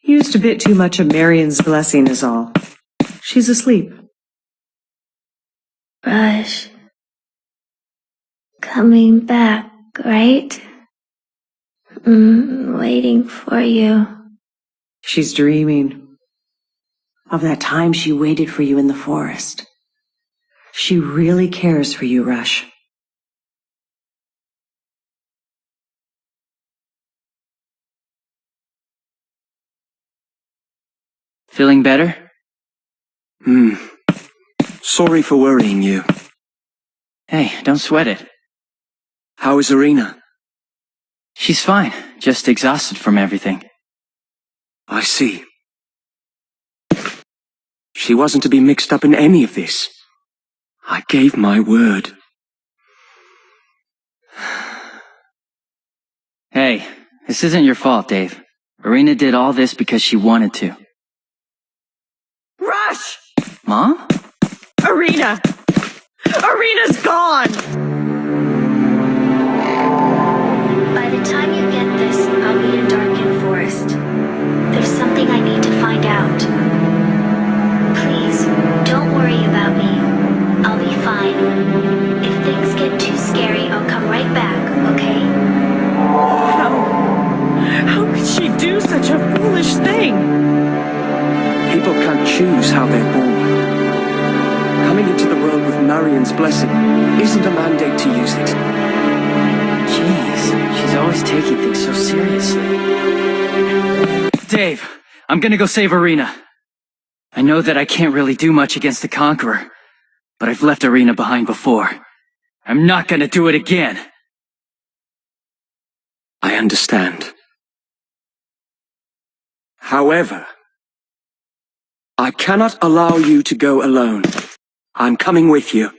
Used a bit too much of Marion's blessing is all. She's asleep. Rush. Coming back, right? Waiting for you. She's dreaming of that time she waited for you in the forest. She really cares for you, Rush. Feeling better? Sorry for worrying you. Hey, don't sweat it. How is Irina? She's fine, just exhausted from everything. I see. She wasn't to be mixed up in any of this. I gave my word. Hey, this isn't your fault, Dave. Irina did all this because she wanted to. Rush! Mom? Irina! Irina's gone! By the time you get this, I'll be in Darkened Forest. There's something I need to find out. Please, don't worry about me. I'll be fine. If things get too scary, I'll come right back, okay? How could she do such a foolish thing? People can't choose how they're born. Coming into the world with Marion's blessing isn't a mandate to use it. Jeez, she's always taking things so seriously. Dave, I'm gonna go save Irina. I know that I can't really do much against the Conqueror, but I've left Irina behind before. I'm not gonna do it again. I understand. However, I cannot allow you to go alone. I'm coming with you.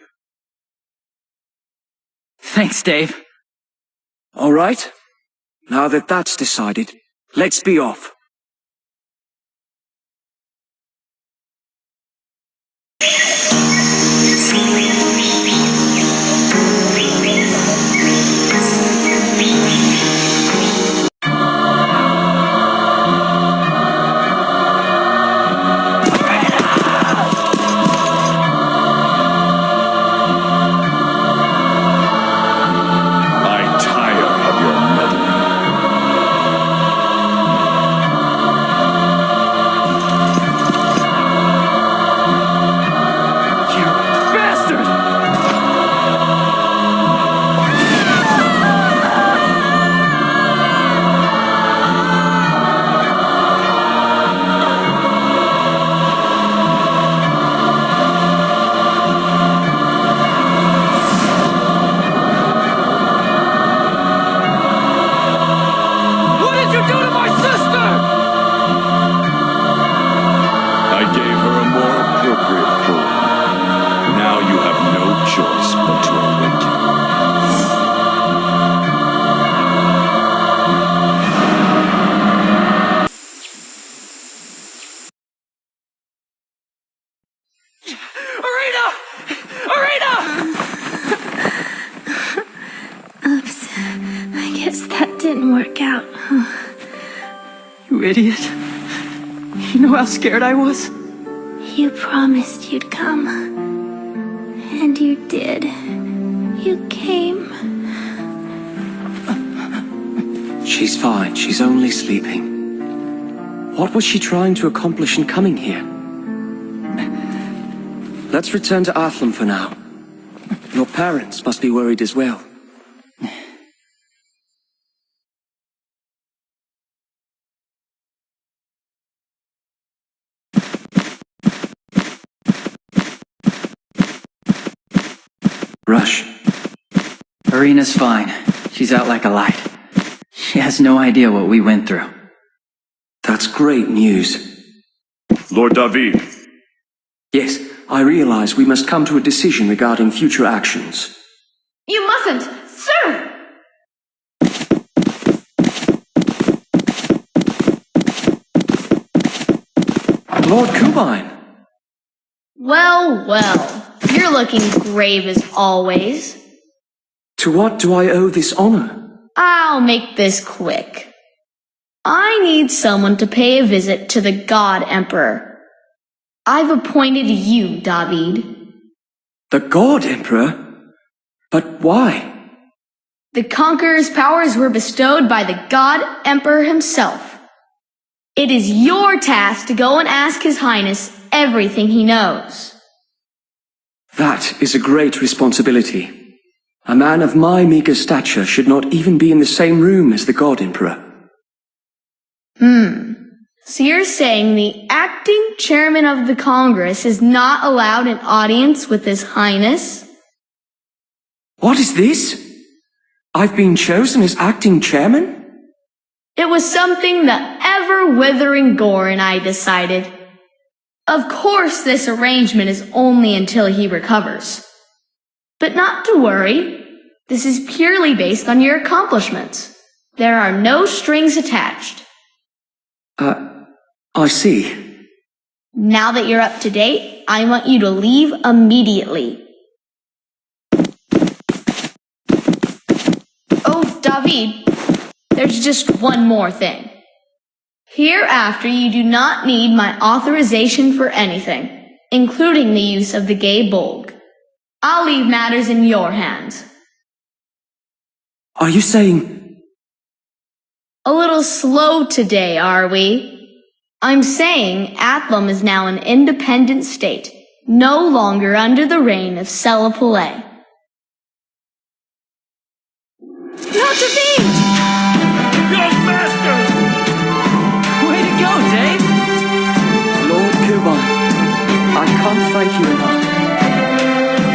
Thanks, Dave. All right. Now that that's decided, let's be off. I tire of your meddling. Guess that didn't work out. You idiot. You know how scared I was? You promised you'd come. And you did. You came. She's fine. She's only sleeping. What was she trying to accomplish in coming here? Let's return to Athlum for now. Your parents must be worried as well. Rush. Irina's fine. She's out like a light. She has no idea what we went through. That's great news. Lord David. Yes, I realize we must come to a decision regarding future actions. You mustn't, sir! Lord Kubine! Well, well. You're looking grave as always. To what do I owe this honor? I'll make this quick. I need someone to pay a visit to the God Emperor. I've appointed you, David. The God Emperor? But why? The Conqueror's powers were bestowed by the God Emperor himself. It is your task to go and ask His Highness everything he knows. That is a great responsibility. A man of my meager stature should not even be in the same room as the God Emperor. So you're saying the acting chairman of the Congress is not allowed an audience with His Highness? What is this? I've been chosen as acting chairman? It was something the ever-withering Gore and I decided. Of course this arrangement is only until he recovers. But not to worry. This is purely based on your accomplishments. There are no strings attached. I see. Now that you're up to date, I want you to leave immediately. Oh, David, there's just one more thing. Hereafter, you do not need my authorization for anything, including the use of the gay bulg. I'll leave matters in your hands. Are you saying... A little slow today, are we? I'm saying Athlum is now an independent state, no longer under the reign of Selapule. Not to be! Yes, Master! Way to go, Dave! Lord Kubine, I can't thank you enough.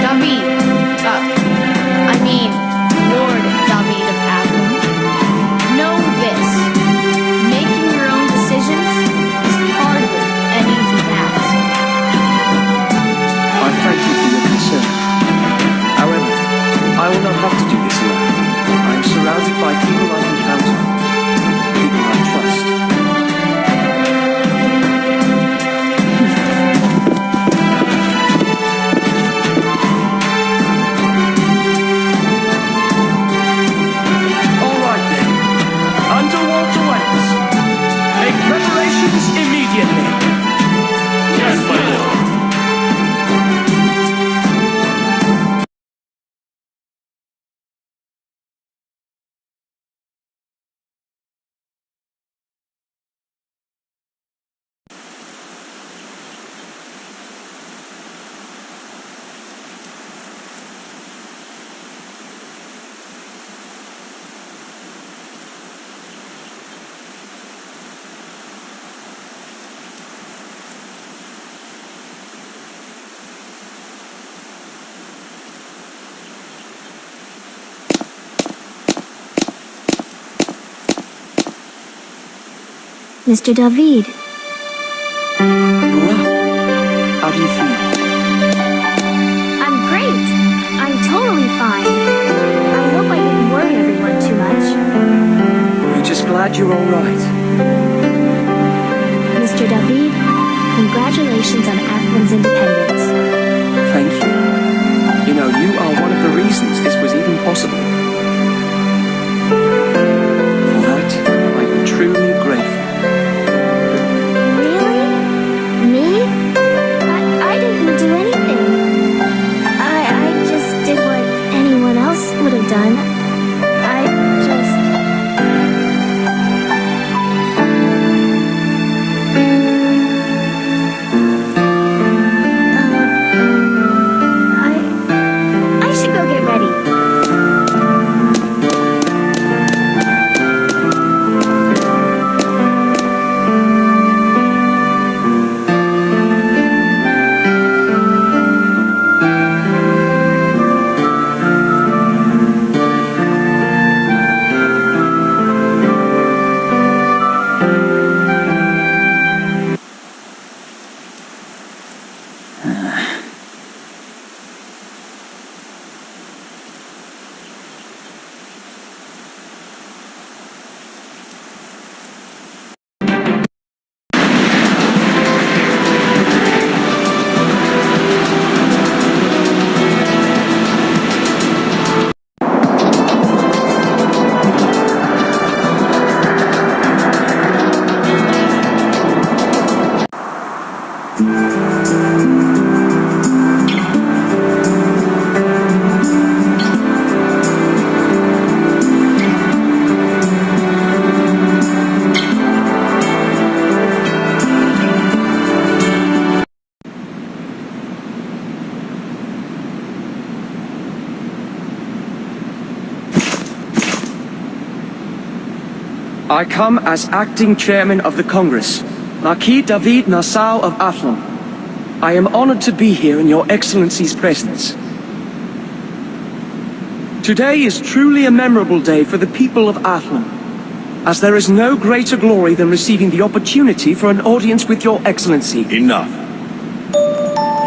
David, Lord David of Athlum. Know this. Making your own decisions is hardly an easy task. I thank you for your concern. However, I will not have to do this alone. I am surrounded by people I can count on. People I trust. All right then. Underwater wets. Make preparations immediately. Yes, my lord. Mr. David. You're up. How do you feel? I'm great. I'm totally fine. I hope I didn't worry everyone too much. We're just glad you're all right. Mr. David, congratulations on Athlum's independence. Thank you. You know, you are one of the reasons this was even possible. would have done. I just... I should go get ready. I come as acting chairman of the Congress, Marquis David Nassau of Athlon. I am honored to be here in your Excellency's presence. Today is truly a memorable day for the people of Athlon, as there is no greater glory than receiving the opportunity for an audience with your Excellency. Enough.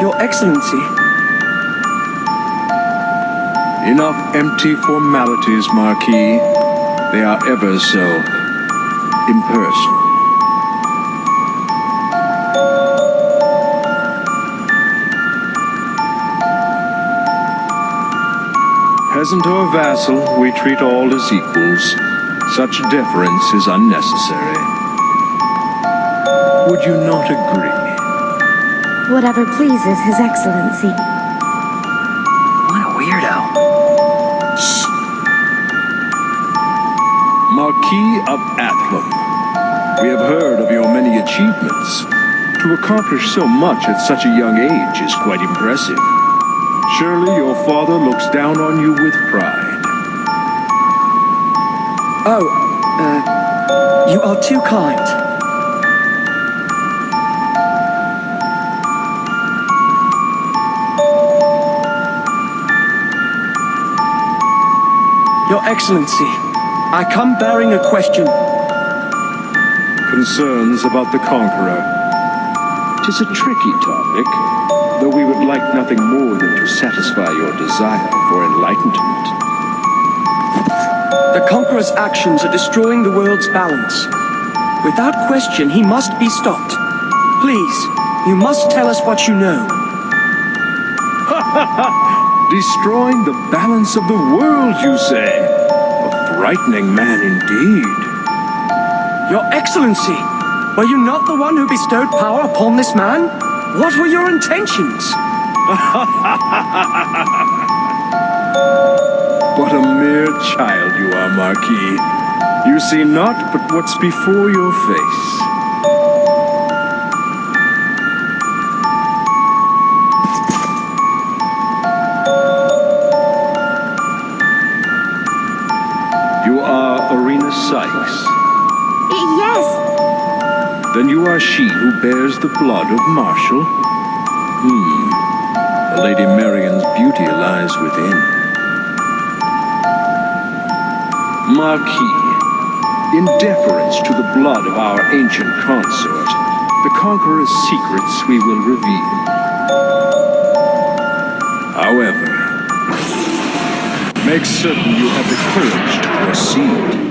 Your Excellency. Enough empty formalities, Marquis. They are ever so impersonal. Peasant or vassal, we treat all as equals. Such deference is unnecessary. Would you not agree? Whatever pleases His Excellency. What a weirdo. Shh. Marquis of Athlon, we have heard of your many achievements. To accomplish so much at such a young age is quite impressive. Surely your father looks down on you with pride. You are too kind. Your Excellency, I come bearing a question. Concerns about the Conqueror. 'Tis a tricky topic, though we would like nothing more than to satisfy your desire for enlightenment. The Conqueror's actions are destroying the world's balance. Without question, he must be stopped. Please, you must tell us what you know. Destroying the balance of the world, you say? A frightening man indeed. Your Excellency, were you not the one who bestowed power upon this man? What were your intentions? What a mere child you are, Marquis. You see not but what's before your face. You are Arena Sykes. Yes. Then you are she who bears the blood of Marshall? The Lady Marion's beauty lies within. Marquis, in deference to the blood of our ancient consort, the Conqueror's secrets we will reveal. However, make certain you have the courage to proceed.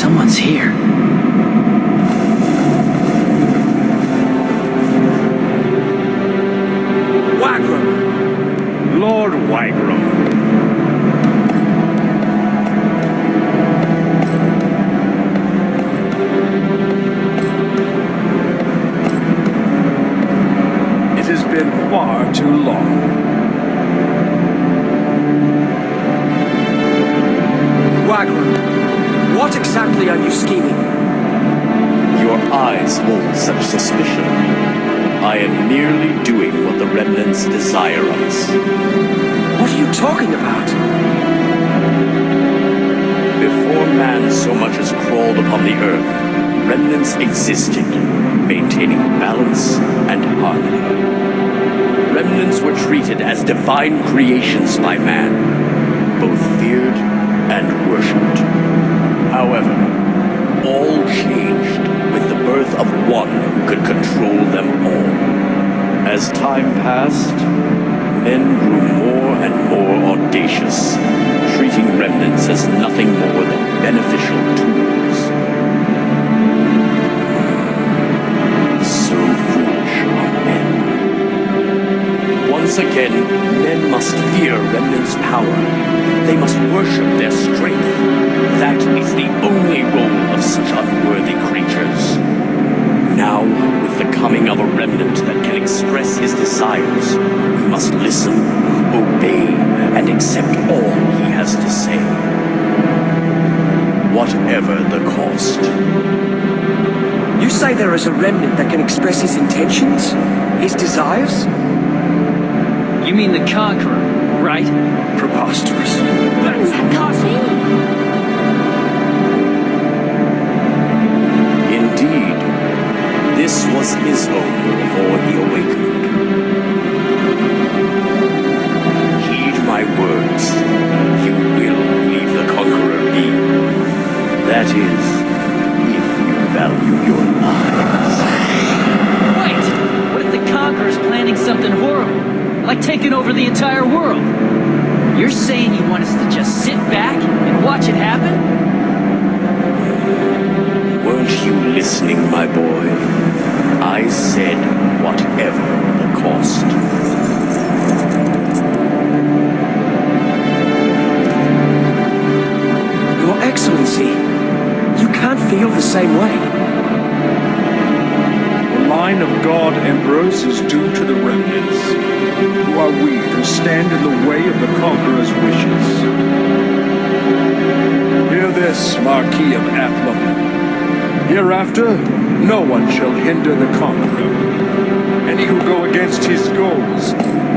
Someone's here. Wagram! Lord Wagram. It has been far too long. Wagram, what exactly are you scheming? Your eyes hold such suspicion. I am merely doing what the remnants desire of us. What are you talking about? Before man so much as crawled upon the earth, remnants existed, maintaining balance and harmony. Remnants were treated as divine creations by man, both feared and worshipped. However, all changed with the birth of one who could control them all. As time passed, men grew more and more audacious, treating remnants as nothing more than beneficial tools. So foolish are men. Once again, men must fear remnants' power. They must worship their strength. That is the only role of such unworthy creatures. Now, with the coming of a remnant that can express his desires, we must listen, obey, and accept all he has to say. Whatever the cost. You say there is a remnant that can express his intentions? His desires? You mean the Conqueror, right? Preposterous. That can't be. Indeed, this was his home before he awakened. Heed my words. You will leave the Conqueror be. That is, if you value your lives. Wait! What if the Conqueror's planning something horrible? Like taking over the entire world? You're saying you want us to just sit back and watch it happen? Weren't you listening, my boy? I said whatever the cost. Your Excellency, you can't feel the same way. The line of God Emperors is due to the remnants. Who are we to stand in the way of the Conqueror's wishes? Hear this, Marquis of Athlum. Hereafter, no one shall hinder the Conqueror. Any who go against his goals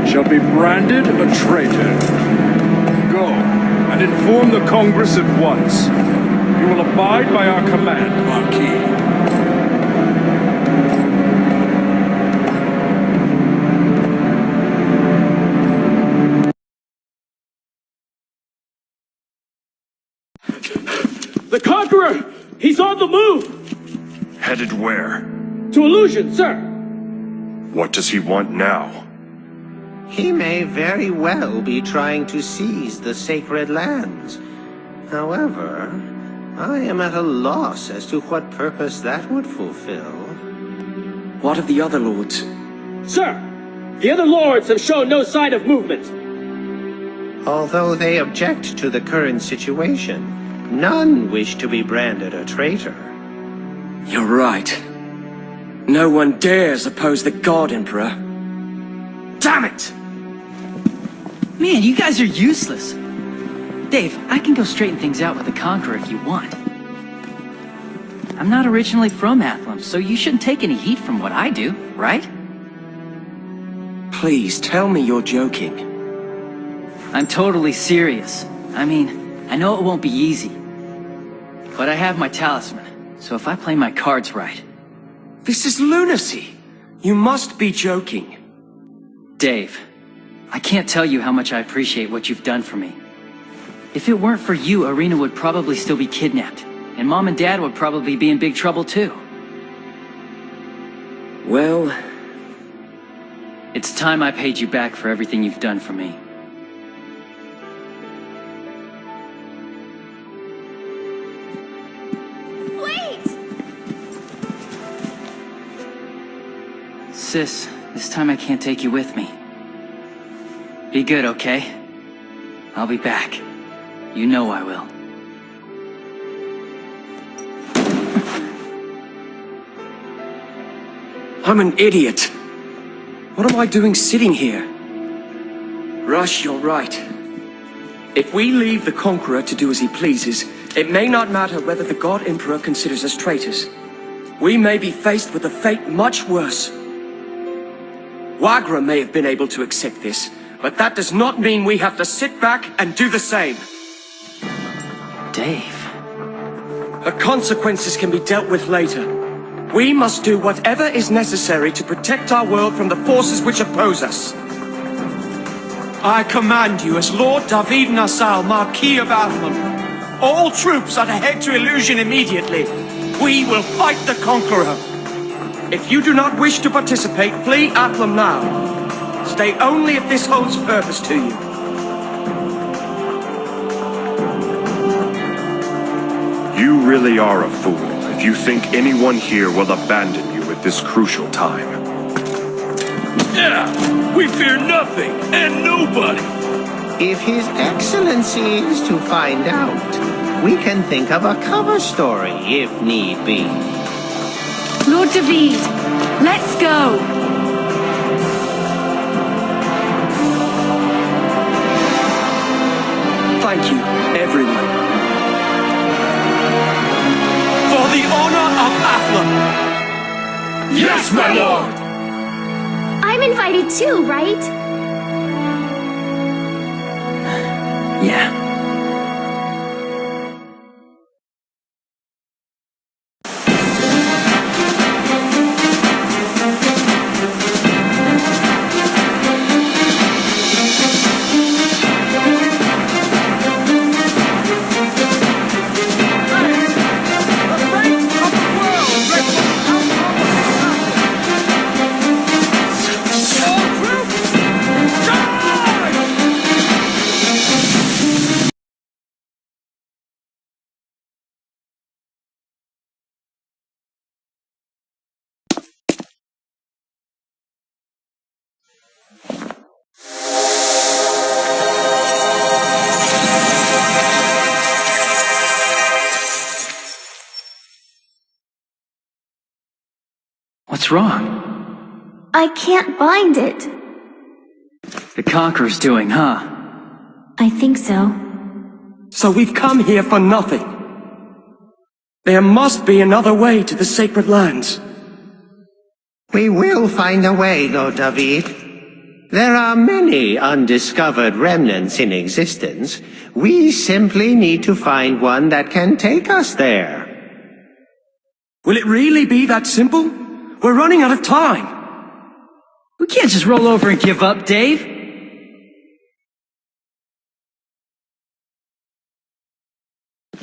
shall be branded a traitor. Go and inform the Congress at once. You will abide by our command, Marquis. The Conqueror! He's on the move! Headed where? To Illusion, sir! What does he want now? He may very well be trying to seize the sacred lands. However, I am at a loss as to what purpose that would fulfill. What of the other lords? Sir! The other lords have shown no sign of movement. Although they object to the current situation, none wish to be branded a traitor. You're right. No one dares oppose the God Emperor. Damn it! Man, you guys are useless. Dave, I can go straighten things out with the Conqueror if you want. I'm not originally from Athlum, so you shouldn't take any heat from what I do, right? Please, tell me you're joking. I'm totally serious. I mean, I know it won't be easy. But I have my talisman, so if I play my cards right... This is lunacy! You must be joking. Dave, I can't tell you how much I appreciate what you've done for me. If it weren't for you, Irina would probably still be kidnapped, and Mom and Dad would probably be in big trouble too. Well... It's time I paid you back for everything you've done for me. Sis, this time I can't take you with me. Be good, okay? I'll be back. You know I will. I'm an idiot. What am I doing sitting here? Rush, you're right. If we leave the Conqueror to do as he pleases, it may not matter whether the God Emperor considers us traitors. We may be faced with a fate much worse. Wagra may have been able to accept this, but that does not mean we have to sit back and do the same. Dave. The consequences can be dealt with later. We must do whatever is necessary to protect our world from the forces which oppose us. I command you as Lord David Nassau, Marquis of Athlon. All troops are to head to Illusion immediately. We will fight the Conqueror. If you do not wish to participate, flee Athlon now. Stay only if this holds purpose to you. You really are a fool if you think anyone here will abandon you at this crucial time. Yeah, we fear nothing and nobody. If His Excellency is to find out, we can think of a cover story if need be. Lord David, let's go! Thank you, everyone. For the honor of Athlon! Yes, my lord! I'm invited too, right? Yeah. What's wrong? I can't bind it. The Conqueror's doing, huh? I think so. So we've come here for nothing. There must be another way to the sacred lands. We will find a way, Lord David. There are many undiscovered remnants in existence. We simply need to find one that can take us there. Will it really be that simple? We're running out of time. We can't just roll over and give up, Dave.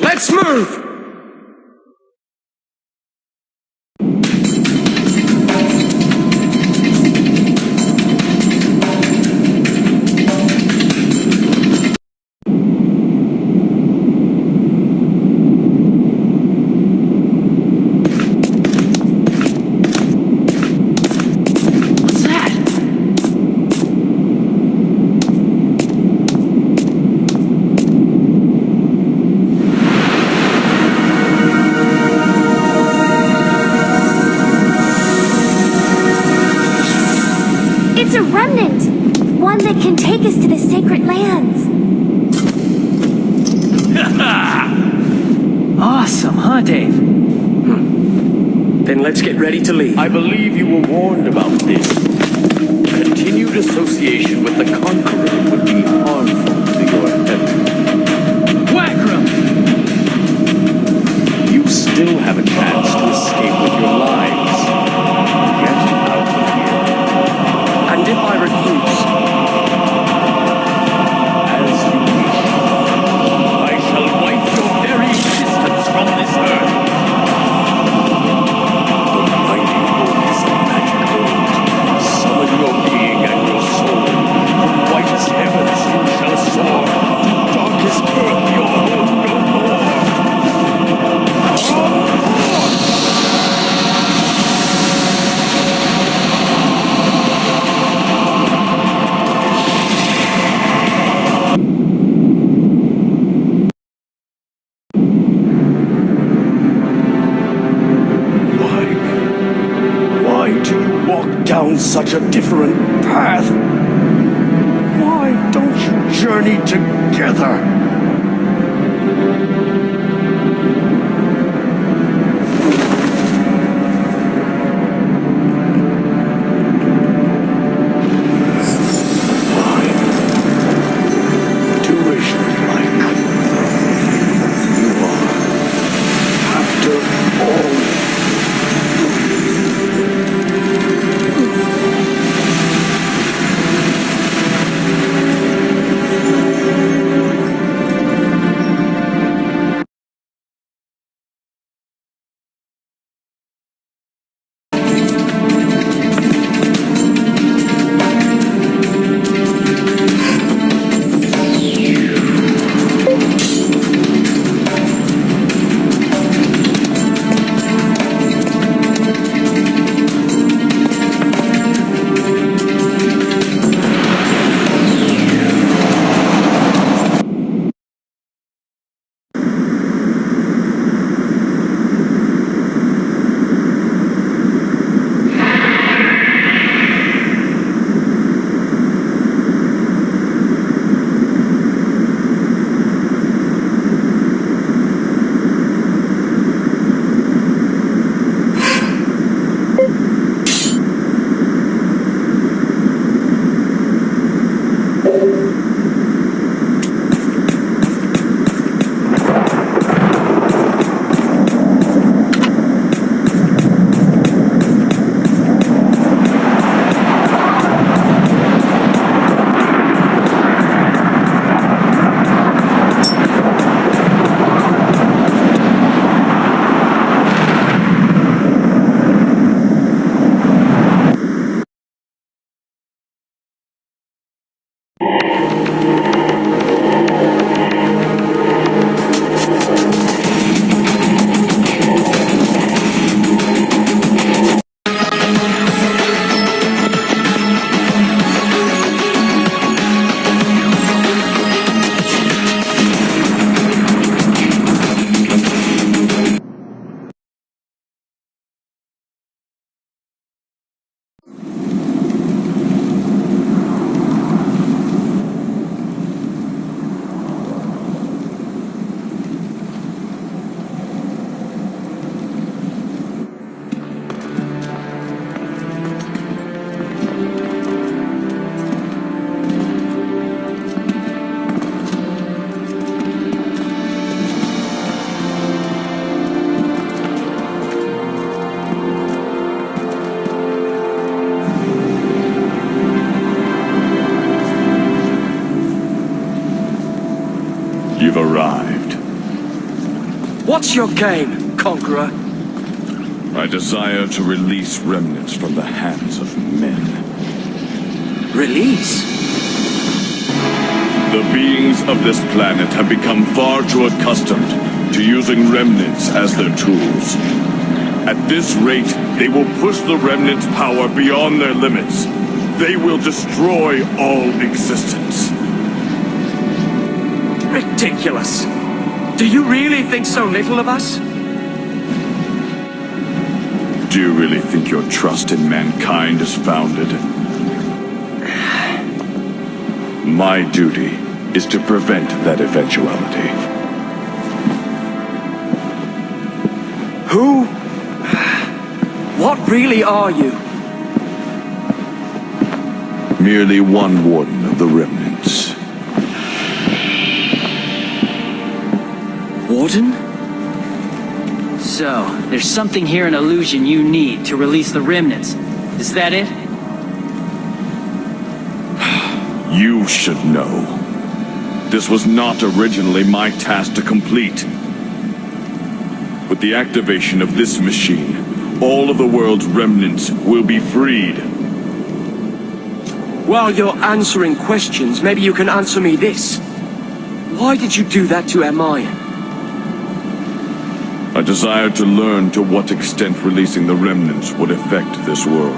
Let's move! It's a remnant! One that can take us to the sacred lands. Awesome, huh, Dave? Then let's get ready to leave. I believe you were warned about this. Continued association with the Conqueror would be harmful to your heaven. Wagram! You still have a chance to escape with your lives. Get out of here. And if I refuse? As you wish. I shall wipe your very existence from this earth. The mighty winds of magic world summon your being and your soul. From whitest heavens you shall soar. To darkest earth your home no more. down such a different path? Why don't you journey together? You've arrived. What's your game, Conqueror? I desire to release remnants from the hands of men. Release? The beings of this planet have become far too accustomed to using remnants as their tools. At this rate, they will push the remnants' power beyond their limits. They will destroy all existence. Ridiculous. Do you really think so little of us? Do you really think your trust in mankind is founded? My duty is to prevent that eventuality. Who? What really are you? Merely one warden of the remnants. Warden? So, there's something here in Illusion you need to release the remnants. Is that it? You should know. This was not originally my task to complete. With the activation of this machine, all of the world's remnants will be freed. While you're answering questions, maybe you can answer me this. Why did you do that to Hermione? I desired to learn to what extent releasing the remnants would affect this world.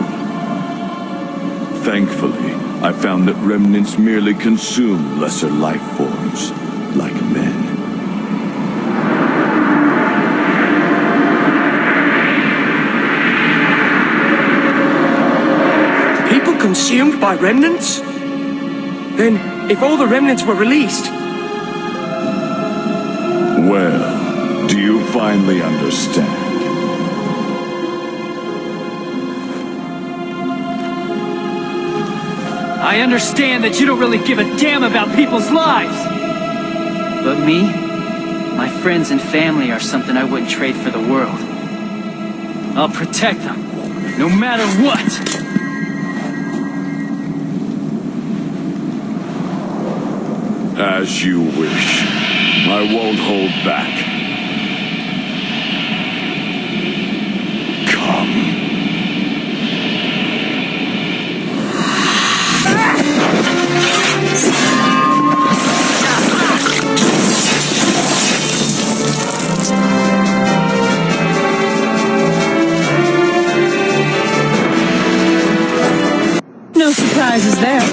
Thankfully, I found that remnants merely consume lesser life forms, like men. consumed by remnants? Then, if all the remnants were released... Well, do you finally understand? I understand that you don't really give a damn about people's lives. But me, my friends and family are something I wouldn't trade for the world. I'll protect them, no matter what! As you wish. I won't hold back. Come. No surprises there.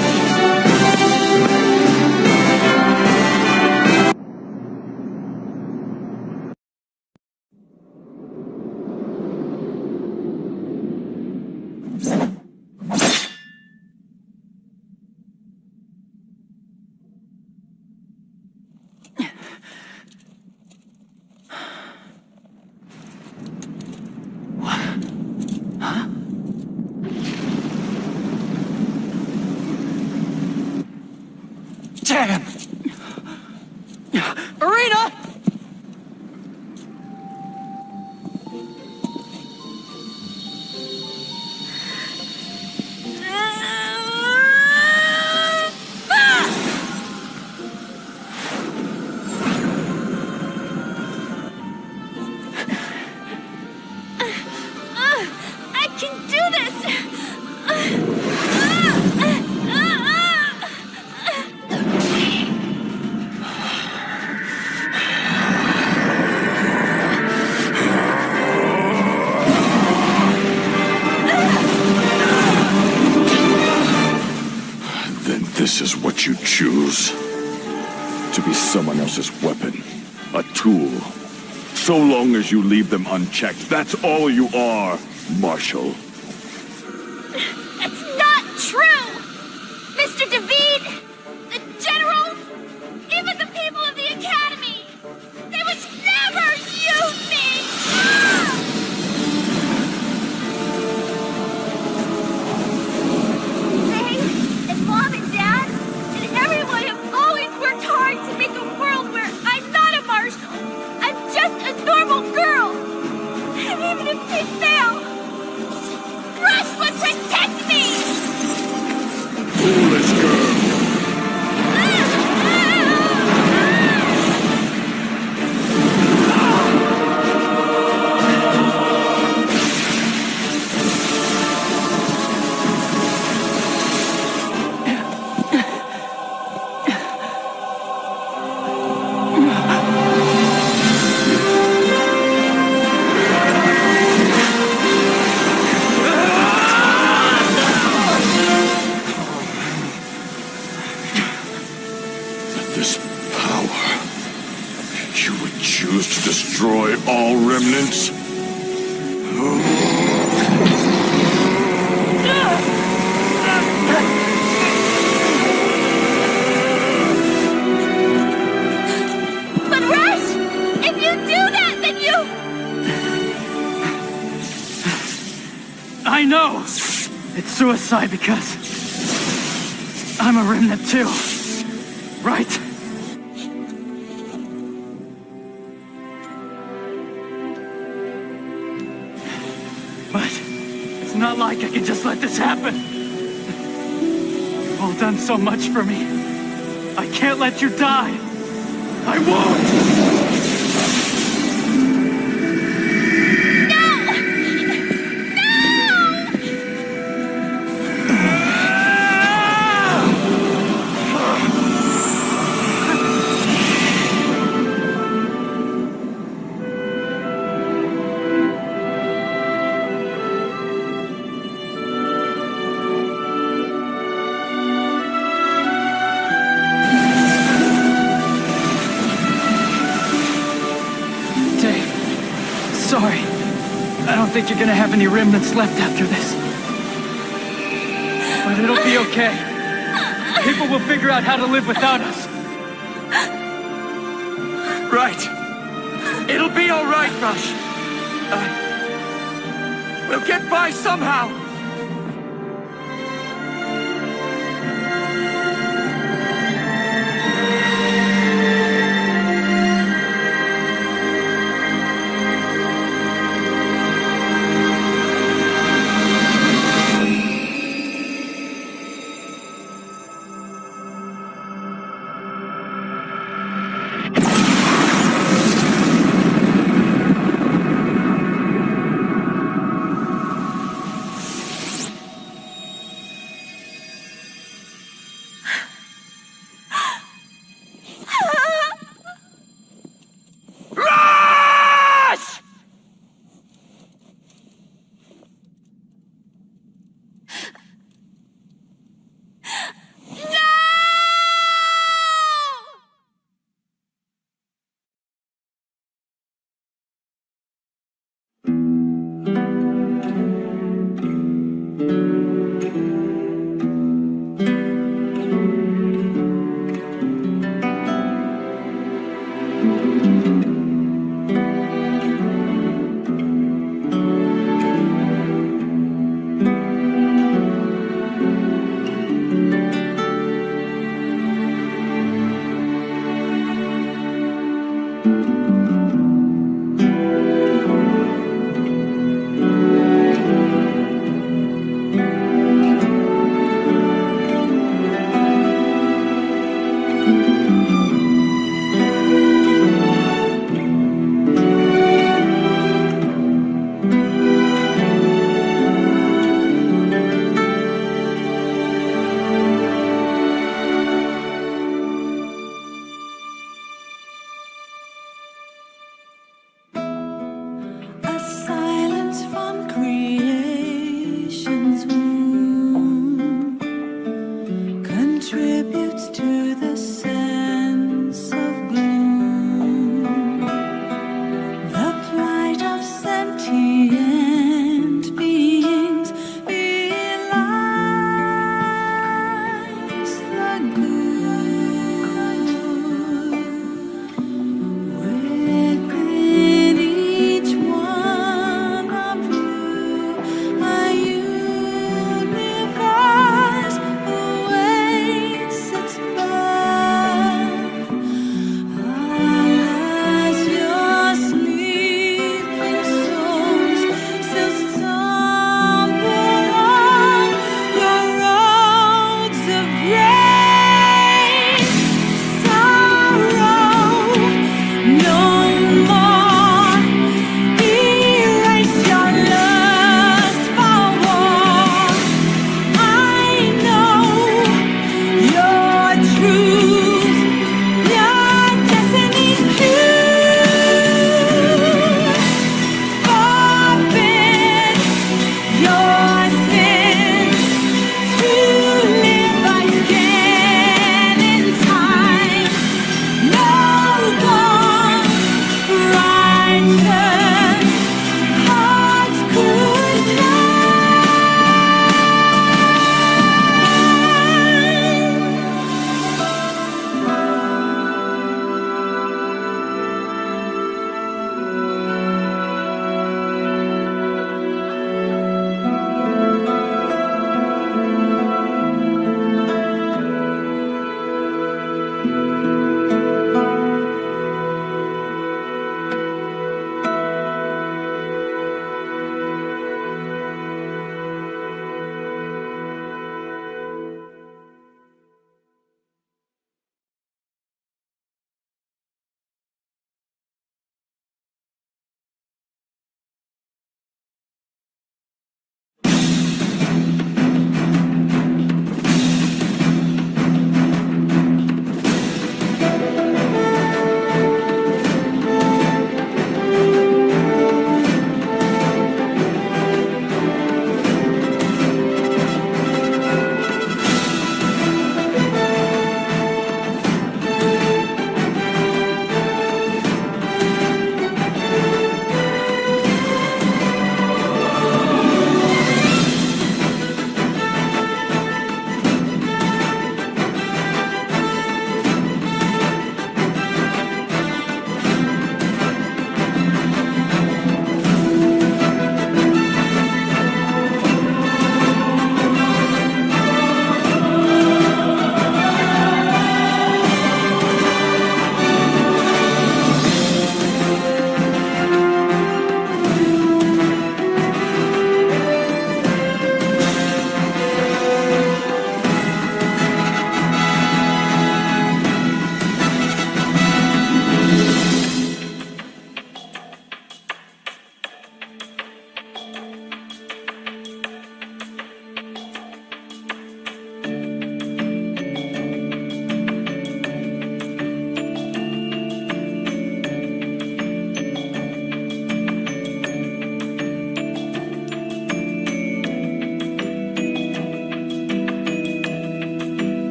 Damn! Arena! I can do this! Then this is what you choose. To be someone else's weapon. A tool. So long as you leave them unchecked, that's all you are, Marshall. It's not true! Mr. David! The generals! Even the people of the Academy! They would never use me! They, and Mom and Dad, and everyone have always worked hard to make a world where I'm not a marshal. I'm just a normal girl! And even if they fail, Rush would protect me! Foolish girl. This power. You would choose to destroy all remnants? But Rush, if you do that, then you... I know! It's suicide because... I'm a remnant too. Right? But it's not like I can just let this happen. You've all done so much for me. I can't let you die. I won't! Sorry. I don't think you're gonna have any remnants left after this. But It'll be okay. People will figure out how to live without us. Right. It'll be all right, Rush. We'll get by somehow.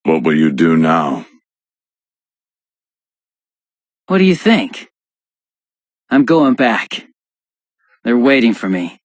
What will you do now? What do you think? I'm going back. They're waiting for me.